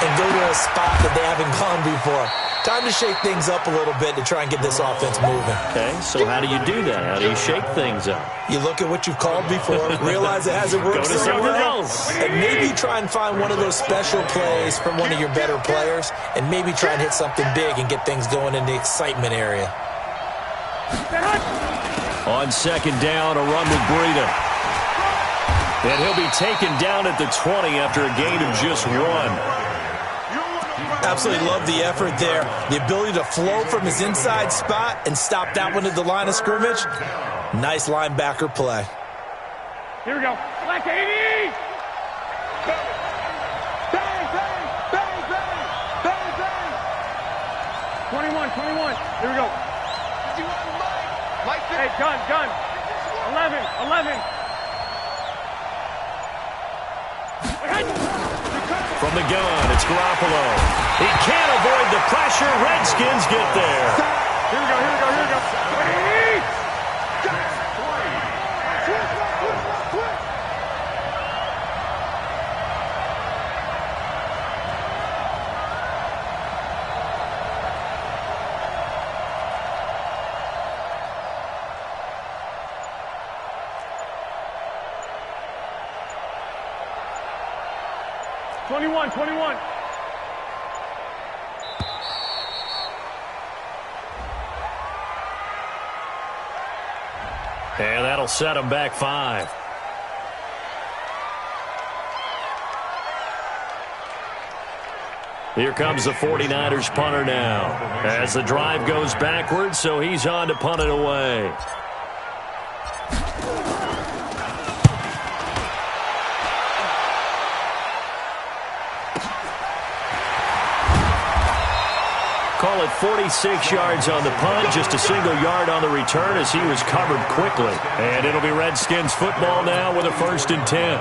and go to a spot that they haven't gone before. Time to shake things up a little bit to try and get this offense moving. Okay, so how do you do that? How do you shake things up? You look at what you've called before, realize it hasn't worked Go to somewhere something else. and maybe try and find one of those special plays from one of your better players, and maybe try and hit something big and get things going in the excitement area. On second down, a run with Breida. And he'll be taken down at the 20 after a gain of just 1. Absolutely love the effort there. The ability to flow from his inside spot and stop that one at the line of scrimmage. Nice linebacker play. Here we go. Black 80! Bang, bang, bang, bang, bang, bang. 21. Here we go. Hey, gun. 11. From the gun, it's Garoppolo. He can't avoid the pressure. Redskins get there. Here we go. Wait! 21. And that'll set him back 5. Here comes the 49ers punter now. As the drive goes backwards, so he's on to punt it away. Call it 46 yards on the punt, just a single yard on the return as he was covered quickly. And it'll be Redskins football now with a 1st and 10.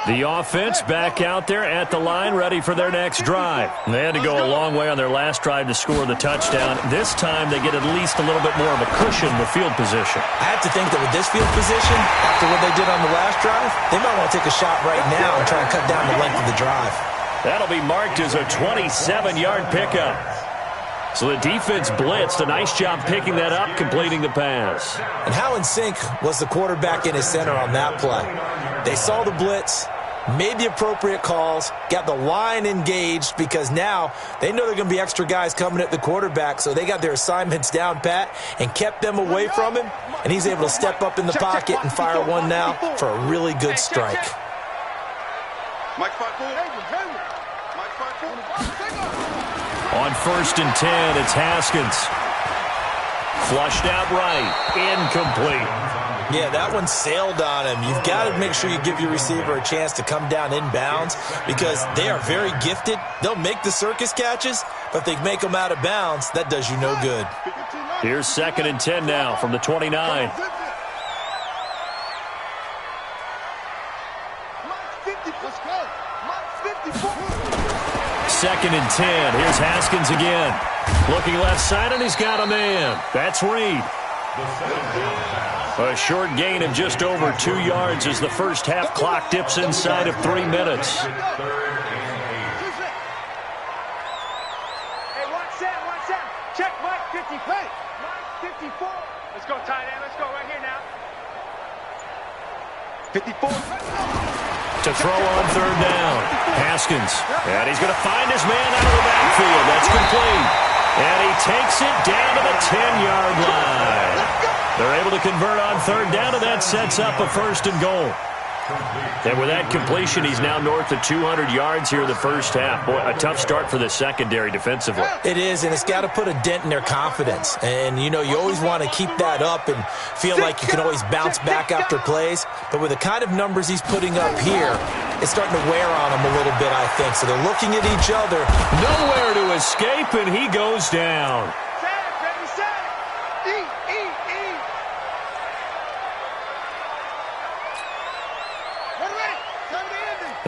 The offense back out there at the line, ready for their next drive. They had to go a long way on their last drive to score the touchdown. This time they get at least a little bit more of a cushion with field position. I have to think that with this field position, after what they did on the last drive, they might want to take a shot right now and try and cut down the length of the drive. That'll be marked as a 27-yard pickup. So the defense blitzed. A nice job picking that up, completing the pass. And how in sync was the quarterback in his center on that play? They saw the blitz, made the appropriate calls, got the line engaged because now they know there are going to be extra guys coming at the quarterback, so they got their assignments down pat and kept them away from him, and he's able to step up in the pocket and fire one now for a really good strike. Mike 5-4. On 1st and 10, it's Haskins. Flushed out right. Incomplete. Yeah, that one sailed on him. You've got to make sure you give your receiver a chance to come down inbounds because they are very gifted. They'll make the circus catches, but if they make them out of bounds, that does you no good. Here's 2nd and 10 now from the 29. Second and 10. Here's Haskins again. Looking left side, and he's got a man. That's Reed. A short gain of just over 2 yards as the first half clock dips inside of 3 minutes. Hey, watch that. Check Mike 50. Hey, Mike 54. Let's go, tight end. Let's go right here now. 54. To throw on 3rd down. Haskins. And he's going to find his man out of the backfield. That's complete. And he takes it down to the 10-yard line. They're able to convert on 3rd down, and that sets up a 1st and goal. And with that completion, he's now north of 200 yards here in the first half. Boy, a tough start for the secondary defensively. It is, and it's got to put a dent in their confidence. And, you know, you always want to keep that up and feel like you can always bounce back after plays. But with the kind of numbers he's putting up here, it's starting to wear on him a little bit, I think. So they're looking at each other. Nowhere to escape, and he goes down.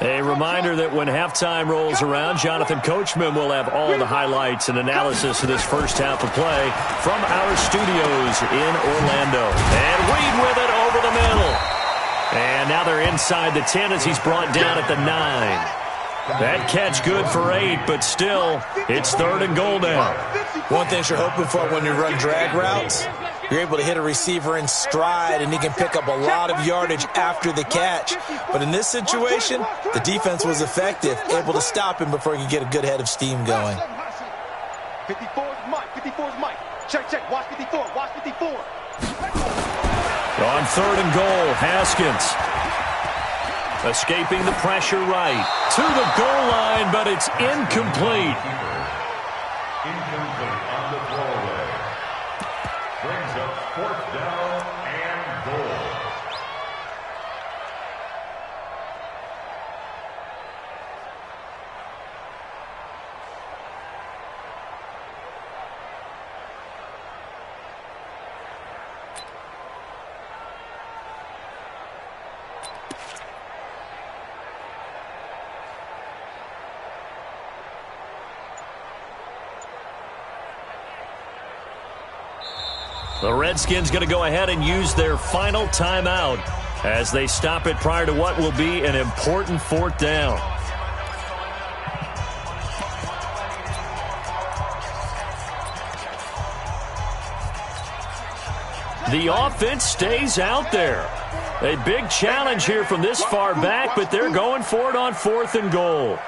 A reminder that when halftime rolls around, Jonathan Coachman will have all the highlights and analysis of this first half of play from our studios in Orlando. And Reed with it over the middle. And now they're inside the 10 as he's brought down at the 9. That catch good for 8, but still, it's 3rd and goal now. One thing you're hoping for when you run drag routes, you're able to hit a receiver in stride, and he can pick up a lot of yardage after the catch. But in this situation, the defense was effective, able to stop him before he could get a good head of steam going. 54 is Mike. 54 is Mike. Check. Watch 54. Watch 54. On 3rd and goal, Haskins. Escaping the pressure right. To the goal line, but it's incomplete. Incomplete on the throwaway. Brings up 4th down and goal. The Redskins going to go ahead and use their final timeout as they stop it prior to what will be an important 4th down. The offense stays out there. A big challenge here from this far back, but they're going for it on 4th and goal.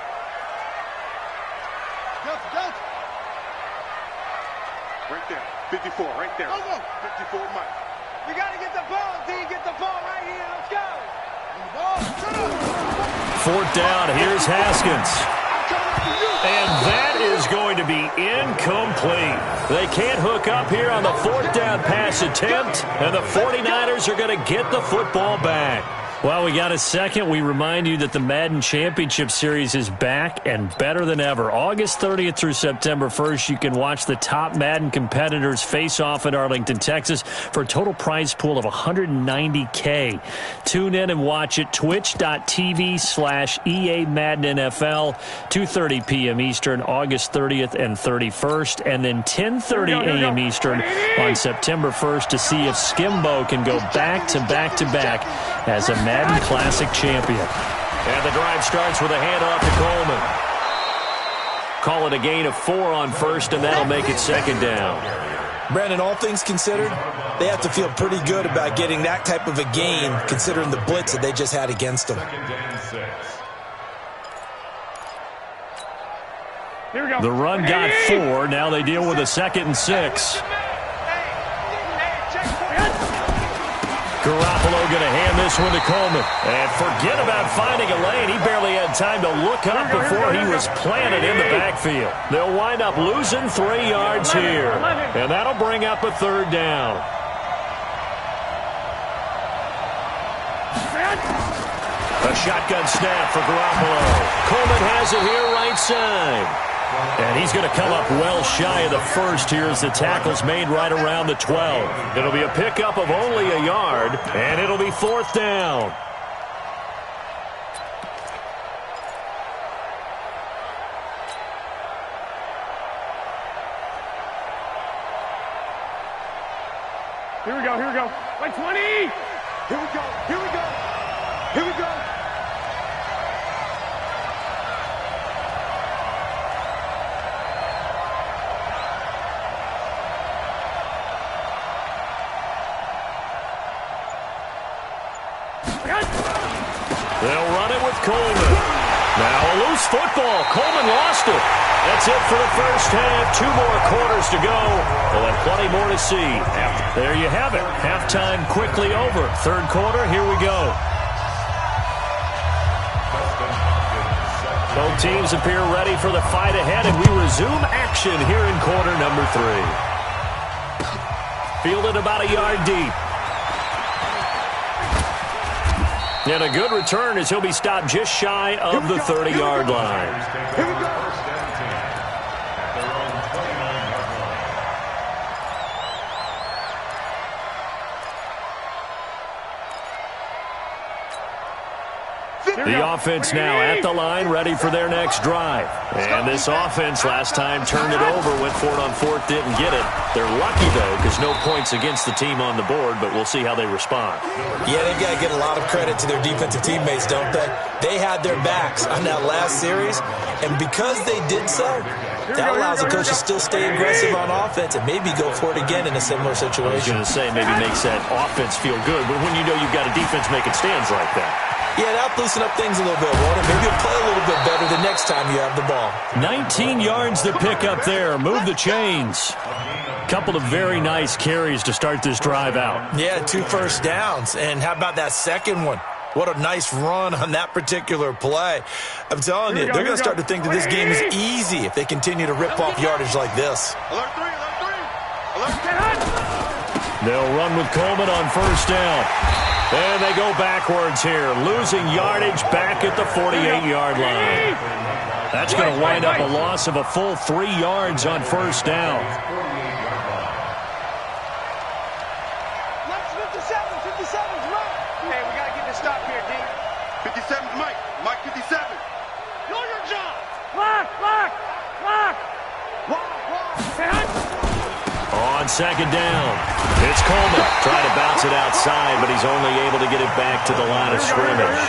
Right there. 54, right there. 54, Mike. You got to get the ball, D. Get the ball right here. Let's go. 4th down. Here's Haskins. And that is going to be incomplete. They can't hook up here on the 4th down pass attempt, and the 49ers are going to get the football back. Well, we got a second. We remind you that the Madden Championship Series is back and better than ever. August 30th through September 1st, you can watch the top Madden competitors face off in Arlington, Texas for a total prize pool of $190K. Tune in and watch it. Twitch.tv/EA Madden NFL, 2:30 p.m. Eastern, August 30th and 31st, and then 10:30 a.m. Eastern on September 1st to see if Skimbo can go back-to-back-to-back as a Madden Classic champion. And the drive starts with a handoff to Coleman. Call it a gain of 4 on 1st, and that'll make it 2nd down. Brandon, all things considered, they have to feel pretty good about getting that type of a gain, considering the blitz that they just had against them. 2nd and 6. Here we go. The run got 4. Now they deal with a 2nd and 6. Garoppolo going to hand this one to Coleman. And forget about finding a lane. He barely had time to look up before he was planted in the backfield. They'll wind up losing 3 yards here. And that'll bring up a 3rd down. A shotgun snap for Garoppolo. Coleman has it here right side. And he's going to come up well shy of the 1st here as the tackle's made right around the 12. It'll be a pickup of only a yard, and it'll be 4th down. Here we go. Here we go. Like 20. Here we go. Here we go. Here we go. They'll run it with Coleman. Now a loose football. Coleman lost it. That's it for the first half. 2 more quarters to go. We'll have plenty more to see. There you have it. Halftime quickly over. 3rd quarter, here we go. Both teams appear ready for the fight ahead, and we resume action here in quarter number 3. Fielded about a yard deep. And a good return as he'll be stopped just shy of the 30-yard line. Here we go. 1st and 10 at their own 29-yard line. The offense now at the line, ready for their next drive. And this offense last time turned it over, went for it on 4th, didn't get it. They're lucky, though, because no points against the team on the board, but we'll see how they respond. Yeah, they've got to get a lot of credit to their defensive teammates, don't they? They had their backs on that last series, and because they did so, that allows the coach to still stay aggressive on offense and maybe go for it again in a similar situation. I was going to say maybe makes that offense feel good, but when you know you've got a defense making stands like that. Yeah, that'll loosen up things a little bit, won't it? Maybe you'll play a little bit better the next time you have the ball. 19 yards to pick up there. Move the chains. Couple of very nice carries to start this drive out. Yeah, 2 first downs. And how about that second one? What a nice run on that particular play. I'm telling you, they're going to start to think that this game is easy if they continue to rip off yardage like this. Alert 3, alert 3. Alert 3. They'll run with Coleman on first down. And they go backwards here, losing yardage back at the 48-yard line. That's going to wind up a loss of a full 3 yards on first down. 57's right. Hey, we got to get this stop here, D. 57's Mike. Mike 57. Know your job. Lock. On second down, it's Coleman. Trying to bounce it outside, but he's only able to get it back to the line of scrimmage.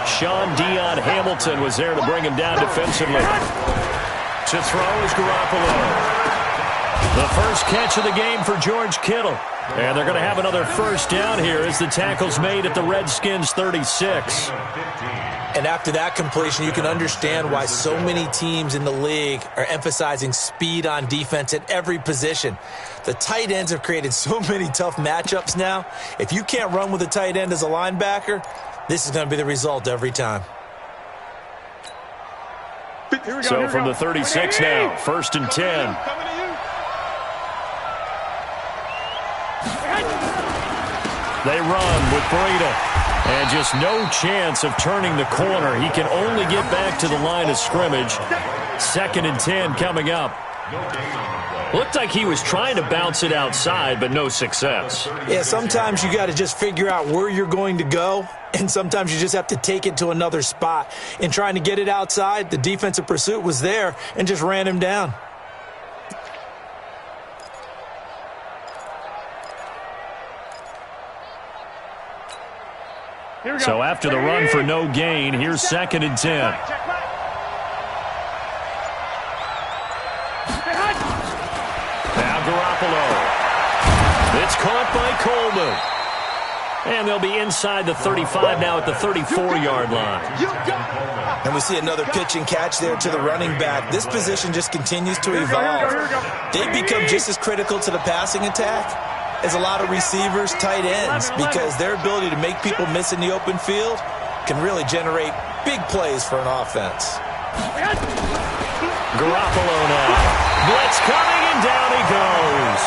Sean Dion Hamilton was there to bring him down defensively. To throw is Garoppolo. The first catch of the game for George Kittle. And they're going to have another first down here as the tackle's made at the Redskins' 36. And after that completion, you can understand why so many teams in the league are emphasizing speed on defense at every position. The tight ends have created so many tough matchups now. If you can't run with a tight end as a linebacker, this is going to be the result every time. So from the 36 now, 1st and 10. They run with Breida. And just no chance of turning the corner. He can only get back to the line of scrimmage. 2nd and 10 coming up. Looked like he was trying to bounce it outside, but no success. Yeah, sometimes you got to just figure out where you're going to go, and sometimes you just have to take it to another spot. In trying to get it outside, the defensive pursuit was there and just ran him down. So after the run for no gain, here's 2nd and 10. Now Garoppolo. It's caught by Coleman. And they'll be inside the 35 now at the 34-yard line. And we see another pitch and catch there to the running back. This position just continues to evolve. They become just as critical to the passing attack as a lot of receivers, tight ends, because their ability to make people miss in the open field can really generate big plays for an offense. Garoppolo now. Blitz coming, and down he goes.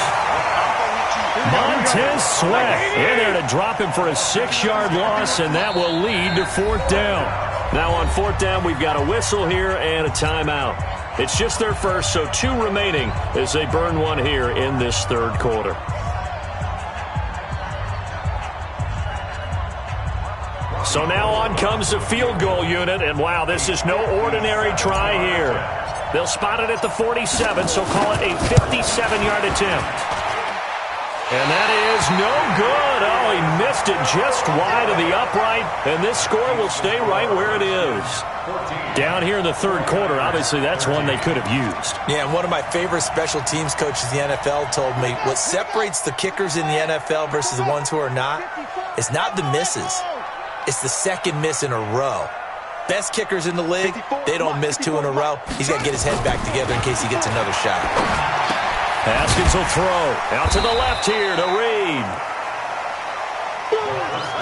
Montez Sweat in there to drop him for a 6-yard loss, and that will lead to 4th down. Now on 4th down, we've got a whistle here and a timeout. It's just their first, so 2 remaining as they burn one here in this 3rd quarter. So now on comes the field goal unit, and wow, this is no ordinary try here. They'll spot it at the 47, so call it a 57-yard attempt. And that is no good. Oh, he missed it just wide of the upright, and this score will stay right where it is. Down here in the 3rd quarter, obviously that's one they could have used. Yeah, and one of my favorite special teams coaches in the NFL told me what separates the kickers in the NFL versus the ones who are not is not the misses. It's the 2nd miss in a row. Best kickers in the league, they don't miss 2 in a row. He's got to get his head back together in case he gets another shot. Haskins will throw. Out to the left here to Reed.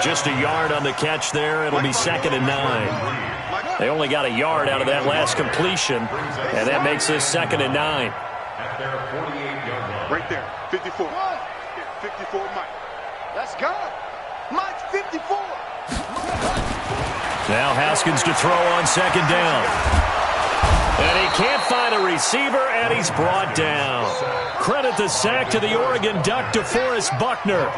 Just a yard on the catch there. It'll be 2nd and 9. They only got a yard out of that last completion, and that makes this 2nd and 9. Right there, 54. 54, Mike. Let's go. Mike's 54. Now Haskins to throw on 2nd down. And he can't find a receiver, and he's brought down. Credit the sack to the Oregon Duck, DeForest Buckner.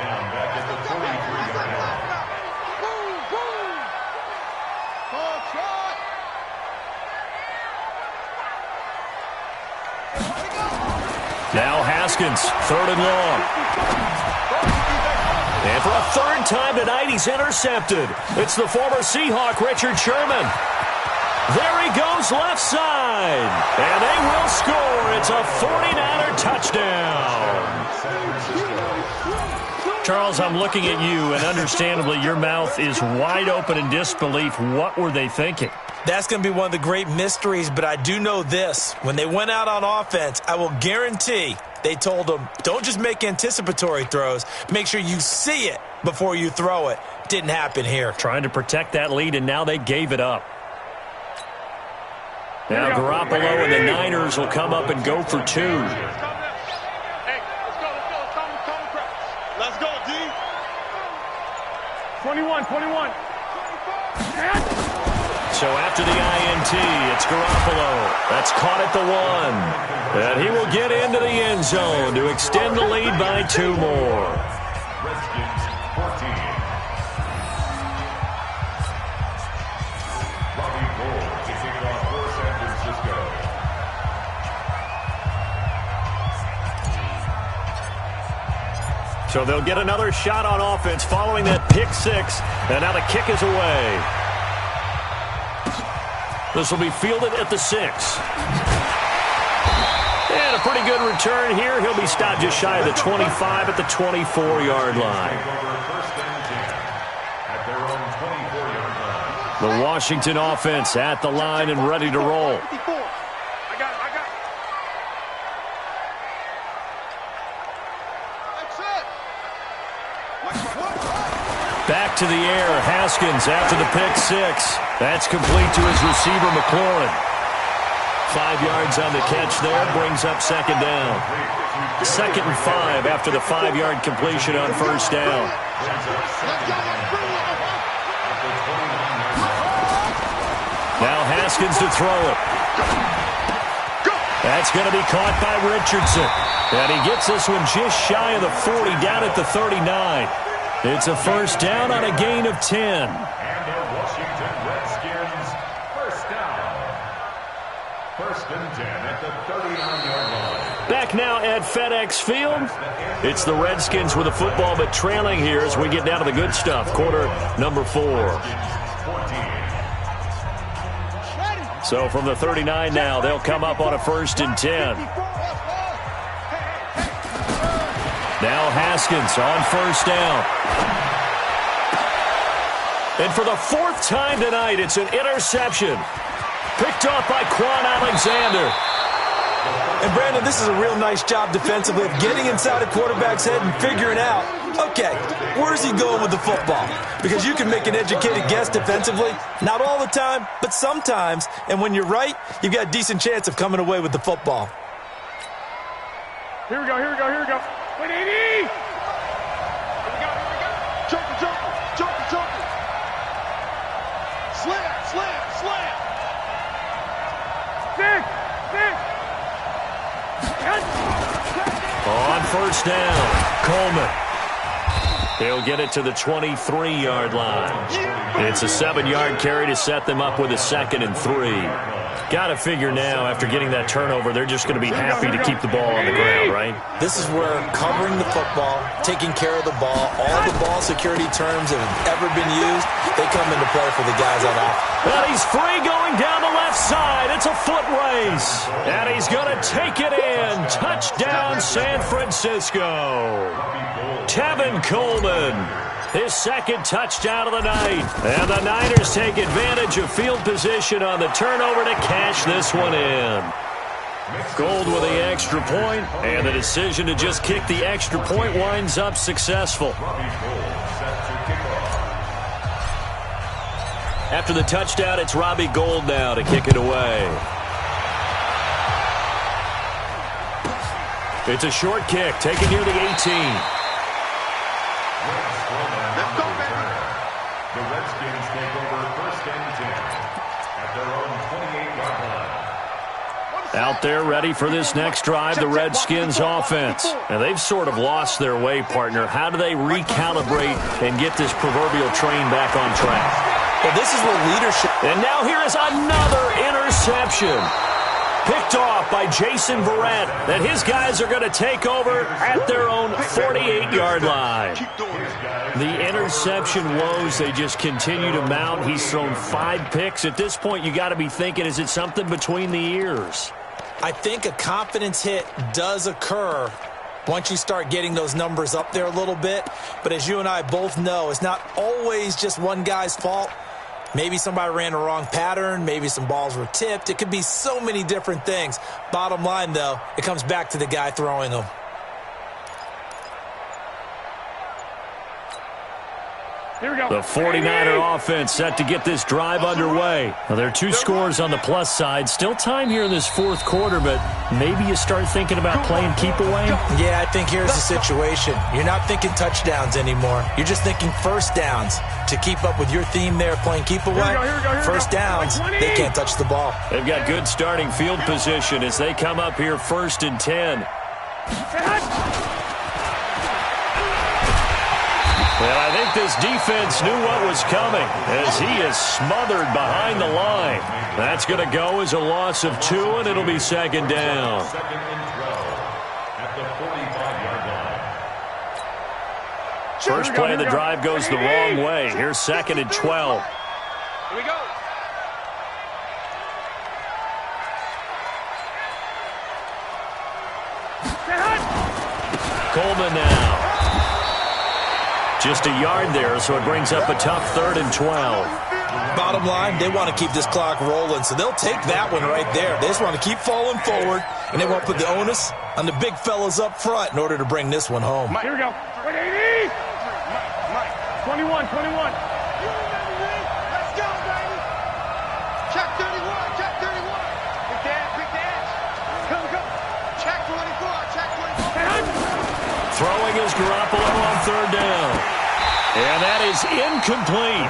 Now Haskins, 3rd and long. And for a 3rd time tonight, he's intercepted. It's the former Seahawk, Richard Sherman. There he goes left side. And they will score. It's a 49er touchdown. Charles, I'm looking at you, and understandably, your mouth is wide open in disbelief. What were they thinking? That's going to be one of the great mysteries, but I do know this. When they went out on offense, I will guarantee they told them, don't just make anticipatory throws. Make sure you see it before you throw it. Didn't happen here. Trying to protect that lead, and now they gave it up. Now Garoppolo and the Niners will come up and go for 2. Hey, let's go, D. 21. So after the INT, it's Garoppolo. That's caught at the 1. And he will get into the end zone to extend the lead by 2 more. Redskins 14. Robbie Gould to kick off for San Francisco. So they'll get another shot on offense following that pick 6. And now the kick is away. This will be fielded at the 6. And a pretty good return here. He'll be stopped just shy of the 25 at the 24-yard line. The Washington offense at the line and ready to roll. I got it. Back to the air. Haskins after the pick 6. That's complete to his receiver, McLaurin. 5 yards on the catch there. Brings up second down. 2nd and 5 after the 5-yard completion on first down. Now Haskins to throw it. That's going to be caught by Richardson. And he gets this one just shy of the 40, down at the 39. It's a first down on a gain of 10. And the Washington Redskins first down. 1st and 10 at the 39-yard line. Back now at FedEx Field. It's the Redskins with the football, but trailing here as we get down to the good stuff. Quarter number 4. So from the 39 now, they'll come up on a 1st and 10. Now Haskins on first down. And for the 4th time tonight, it's an interception. Picked off by Quan Alexander. And Brandon, this is a real nice job defensively of getting inside a quarterback's head and figuring out, okay, where's he going with the football? Because you can make an educated guess defensively. Not all the time, but sometimes. And when you're right, you've got a decent chance of coming away with the football. Here we go. Wait, 80! Here we go. Joker. Slam. Six. On first down, Coleman. He'll get it to the 23-yard line. It's a 7-yard carry to set them up with a 2nd and 3. Got to figure now, after getting that turnover, they're just going to be happy to keep the ball on the ground, right? This is where covering the football, taking care of the ball, all the ball security terms that have ever been used, they come into play for the guys on offense. And he's free going down the left side. It's a foot race. And he's going to take it in. Touchdown, San Francisco. Tevin Coleman. His 2nd touchdown of the night. And the Niners take advantage of field position on the turnover to cash this one in. Gould with the extra point, and the decision to just kick the extra point winds up successful. After the touchdown, it's Robbie Gould now to kick it away. It's a short kick, taken near the 18. Let's go, baby. The Redskins take over 1st and 10 at their own 28-yard line. Out there ready for this next drive, the Redskins offense. And they've sort of lost their way, partner. How do they recalibrate and get this proverbial train back on track? Well, this is where leadership... And now here is another interception. Picked off by Jason Verrett. And his guys are going to take over at their own 48-yard line. The interception woes, they just continue to mount. He's thrown 5 picks. At this point, you got to be thinking, is it something between the ears? I think a confidence hit does occur once you start getting those numbers up there a little bit. But as you and I both know, it's not always just one guy's fault. Maybe somebody ran the wrong pattern. Maybe some balls were tipped. It could be so many different things. Bottom line, though, it comes back to the guy throwing them. The 49er offense set to get this drive underway. Now, there are 2 scores on the plus side. Still time here in this fourth quarter, but maybe you start thinking about playing keep away? Yeah, I think here's the situation. You're not thinking touchdowns anymore. You're just thinking first downs. To keep up with your theme there, playing keep away, first downs, they can't touch the ball. They've got good starting field position as they come up here 1st and 10. And I think this defense knew what was coming as he is smothered behind the line. That's going to go as a loss of 2, and it'll be 2nd down. Second and 12 at the 45-yard line. First play of the drive goes the wrong way. Here's 2nd and 12. Here we go. Coleman now. Just a yard there, so it brings up a tough 3rd and 12. Bottom line, they want to keep this clock rolling, so they'll take that one right there. They just want to keep falling forward, and they won't put the onus on the big fellas up front in order to bring this one home. Here we go. 180. Mike. 21. Let's go, baby. Check 31. Check 31. Big dance. Come. Check 24. Check 24. Throwing is Garoppolo on 3rd down. And that is incomplete.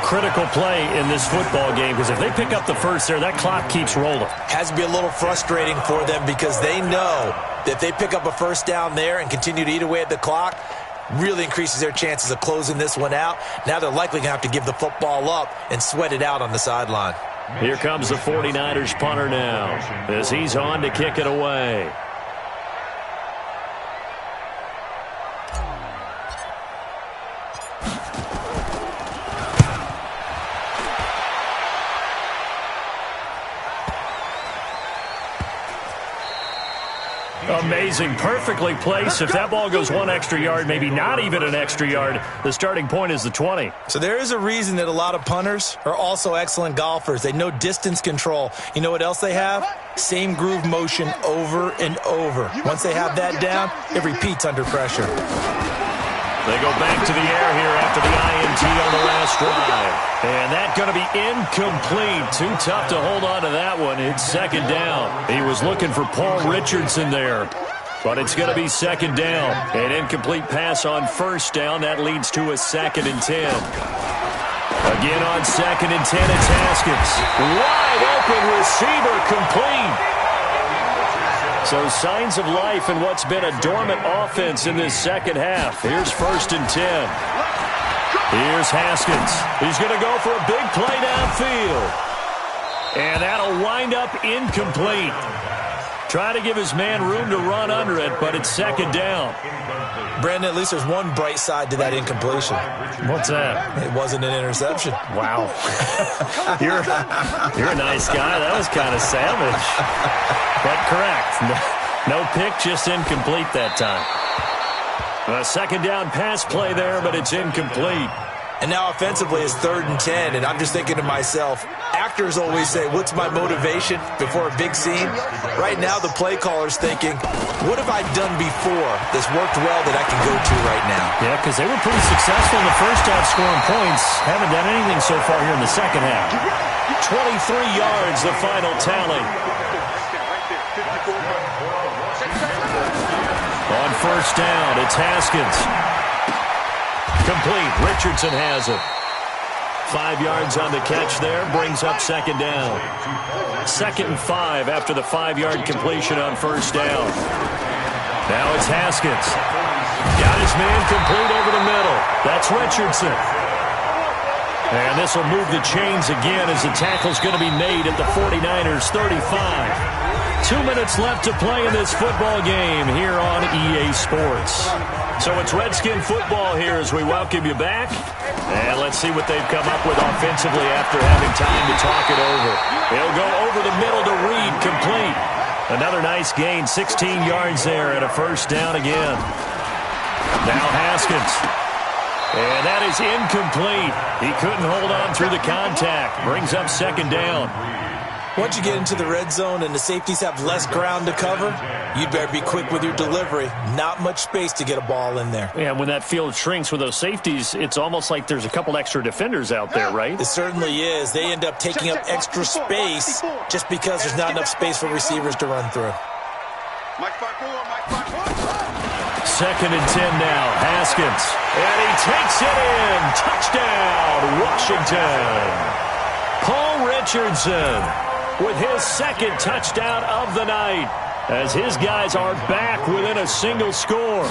Critical play in this football game because if they pick up the first there, that clock keeps rolling. Has to be a little frustrating for them because they know that if they pick up a first down there and continue to eat away at the clock, really increases their chances of closing this one out. Now they're likely going to have to give the football up and sweat it out on the sideline. Here comes the 49ers punter now as he's on to kick it away. Amazing. Perfectly placed. If that ball goes 1 extra yard, maybe not even an extra yard, the starting point is the 20. So there is a reason that a lot of punters are also excellent golfers. They know distance control. You know what else they have? Same groove motion over and over. Once they have that down, it repeats under pressure. They go back to the air here after the INT on the last drive. And that's going to be incomplete. Too tough to hold on to that one. It's 2nd down. He was looking for Paul Richardson there. But it's going to be 2nd down. An incomplete pass on 1st down. That leads to a 2nd and 10. Again on 2nd and 10, it's Haskins. Wide open receiver, complete. So signs of life in what's been a dormant offense in this second half. Here's 1st and 10. Here's Haskins. He's going to go for a big play downfield. And that'll wind up incomplete. Try to give his man room to run under it, but it's 2nd down. Brandon, at least there's one bright side to that incompletion. What's that? It wasn't an interception. Wow. You're a nice guy. That was kind of savage. But correct. No pick, just incomplete that time. A 2nd down pass play there, but it's incomplete. And now offensively it's 3rd and 10, and I'm just thinking to myself, actors always say, what's my motivation before a big scene? Right now the play caller's thinking, what have I done before that's worked well that I can go to right now? Yeah, because they were pretty successful in the first half scoring points. Haven't done anything so far here in the second half. 23 yards, the final tally. On 1st down, it's Haskins. Complete. Richardson has it. 5 yards on the catch there. Brings up 2nd down. 2nd and 5 after the 5-yard completion on 1st down. Now it's Haskins. Got his man complete over the middle. That's Richardson. And this will move the chains again as the tackle's going to be made at the 49ers 35. 2 minutes left to play in this football game here on EA Sports. So it's Redskin football here as we welcome you back. And let's see what they've come up with offensively after having time to talk it over. He'll go over the middle to Reed, complete. Another nice gain, 16 yards there and a 1st down again. Now Haskins. And that is incomplete. He couldn't hold on through the contact. Brings up 2nd down. Once you get into the red zone and the safeties have less ground to cover, you'd better be quick with your delivery. Not much space to get a ball in there. Yeah, when that field shrinks with those safeties, it's almost like there's a couple extra defenders out there, right? It certainly is. They end up taking up extra space just because there's not enough space for receivers to run through. Second and 10 now. Haskins. And he takes it in. Touchdown, Washington. Paul Richardson with his second touchdown of the night as his guys are back within a single score.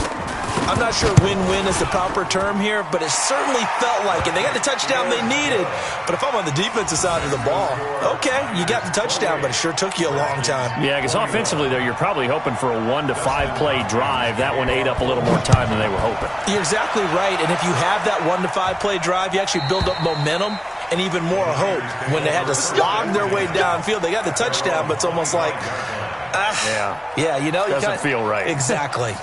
I'm not sure win-win is the proper term here, but it certainly felt like it. They got the touchdown they needed, but if I'm on the defensive side of the ball, okay, you got the touchdown, but it sure took you a long time. Yeah, because offensively, though, you're probably hoping for a 1 to 5 play drive. That one ate up a little more time than they were hoping. You're exactly right, and if you have that 1 to 5 play drive, you actually build up momentum and even more hope. When they had to slog their way downfield, they got the touchdown, but it's almost like, yeah, you know, doesn't feel right. Exactly.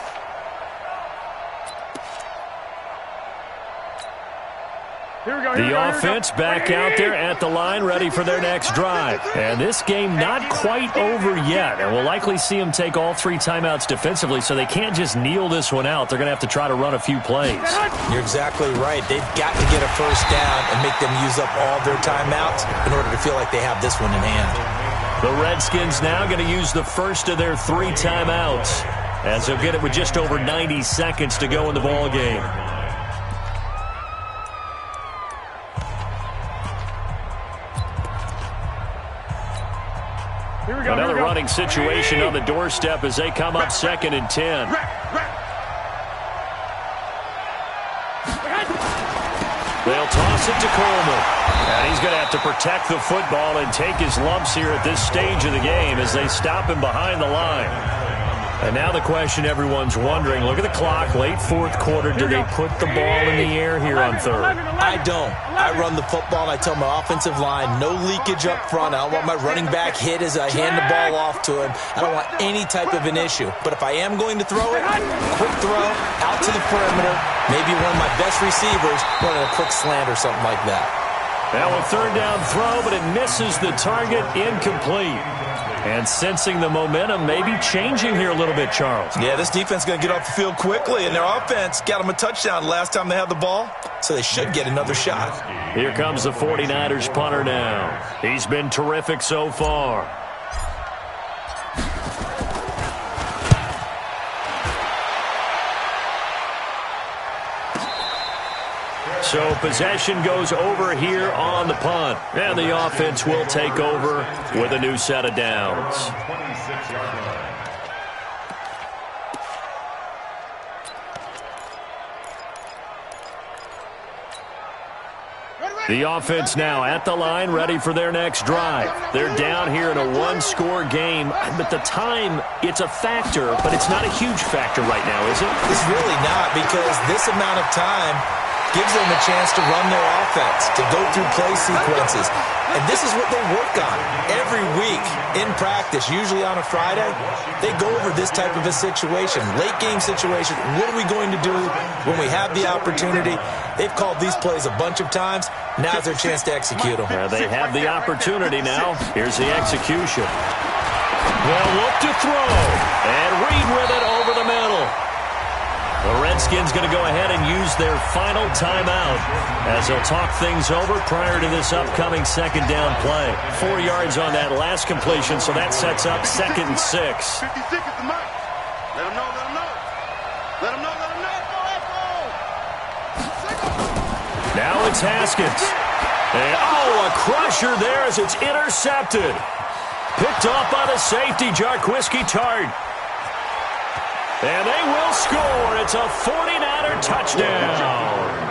The offense back out there at the line, ready for their next drive. And this game not quite over yet. And we'll likely see them take all 3 timeouts defensively, so they can't just kneel this one out. They're going to have to try to run a few plays. You're exactly right. They've got to get a first down and make them use up all their timeouts in order to feel like they have this one in hand. The Redskins now going to use the first of their 3 timeouts, as they'll get it with just over 90 seconds to go in the ball game. Another running situation on the doorstep as they come up second and 10. They'll toss it to Coleman. And he's going to have to protect the football and take his lumps here at this stage of the game as they stop him behind the line. And now the question everyone's wondering, look at the clock, late fourth quarter, do they put the ball in the air here on third? I don't. I run the football, and I tell my offensive line, no leakage up front. I don't want my running back hit as I hand the ball off to him. I don't want any type of an issue. But if I am going to throw it, quick throw, out to the perimeter, maybe one of my best receivers running a quick slant or something like that. Now a third down throw, but it misses the target, incomplete. And sensing the momentum maybe changing here a little bit, Charles. Yeah, this defense is going to get off the field quickly, and their offense got them a touchdown last time they had the ball, so they should get another shot. Here comes the 49ers punter now. He's been terrific so far. So possession goes over here on the punt. And the offense will take over with a new set of downs. The offense now at the line, ready for their next drive. They're down here in a one-score game, but the time, it's a factor, but it's not a huge factor right now, is it? It's really not, because this amount of time gives them a chance to run their offense, to go through play sequences. And this is what they work on every week in practice, usually on a Friday. They go over this type of a situation, late game situation. What are we going to do when we have the opportunity? They've called these plays a bunch of times. Now's their chance to execute them. They have the opportunity now. Here's the execution. They'll look to throw. And Reed with it over the middle. The Redskins going to go ahead and use their final timeout as they'll talk things over prior to this upcoming second down play. 4 yards on that last completion, so that sets up 2nd and 6. 56 is the mark. Let them know, let them know. Let them know, let them know. Now it's Haskins. And, a crusher there as it's intercepted. Picked off by the safety, Jarquiski Tart. And they will score. It's a 49er touchdown.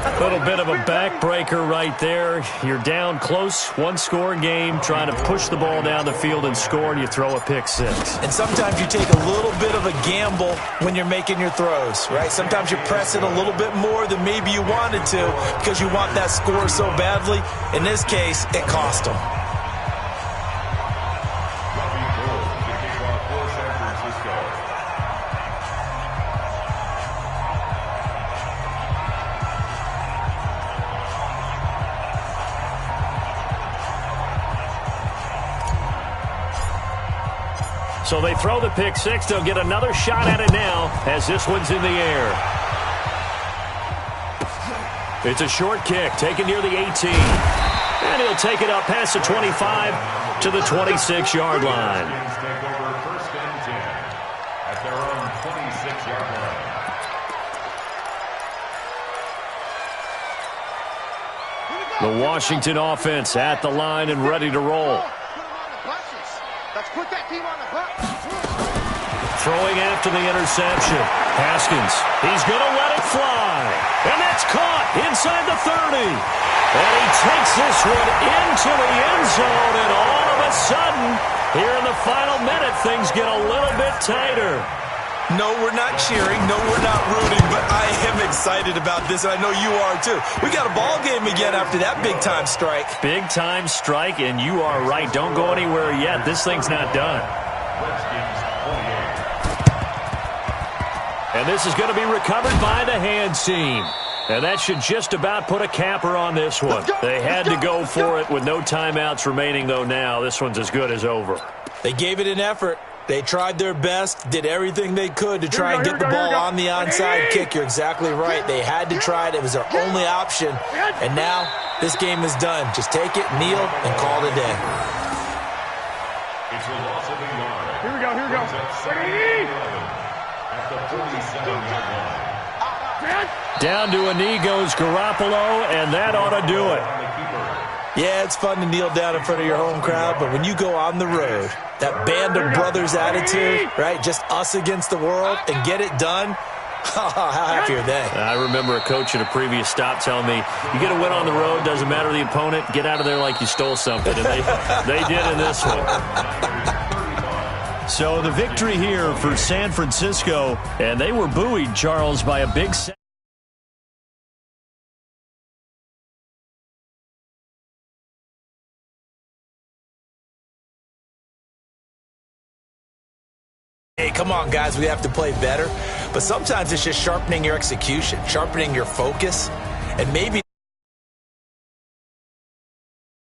A little bit of a backbreaker right there. You're down close, one-score game, trying to push the ball down the field and score, and you throw a pick six. And sometimes you take a little bit of a gamble when you're making your throws, right? Sometimes you press it a little bit more than maybe you wanted to because you want that score so badly. In this case, it cost them. So they throw the pick six. They'll get another shot at it now as this one's in the air. It's a short kick taken near the 18. And he'll take it up past the 25 to the 26-yard line. Take over first and 10 at their own 26-yard line. The Washington offense at the line and ready to roll. Let's put that team on the bus. Throwing after the interception. Haskins, he's going to let it fly. And that's caught inside the 30. And he takes this one into the end zone. And all of a sudden, here in the final minute, things get a little bit tighter. No, we're not cheering. No, we're not rooting. But I am excited about this, and I know you are too. We got a ball game again after that big-time strike. Big-time strike, and you are right. Don't go anywhere yet. This thing's not done. And this is going to be recovered by the hands team. And that should just about put a capper on this one. They had to go for it with no timeouts remaining, though now. This one's as good as over. They gave it an effort. They tried their best, did everything they could to try and get the ball on the onside kick. You're exactly right. They had to try it. It was their only option. And now this game is done. Just take it, kneel, and call it a day. It's a loss of a yard. Here we go, here we go. At the 47-yard line. Down to a knee goes Garoppolo, and that ought to do it. Yeah, it's fun to kneel down in front of your home crowd, but when you go on the road, that band of brothers attitude, right, just us against the world, and get it done, how happy are they? I remember a coach at a previous stop telling me, you get a win on the road, doesn't matter the opponent, get out of there like you stole something. And they did in this one. So the victory here for San Francisco, and they were buoyed, Charles, by a big set. Hey, come on, guys. We have to play better. But sometimes it's just sharpening your execution, sharpening your focus, and maybe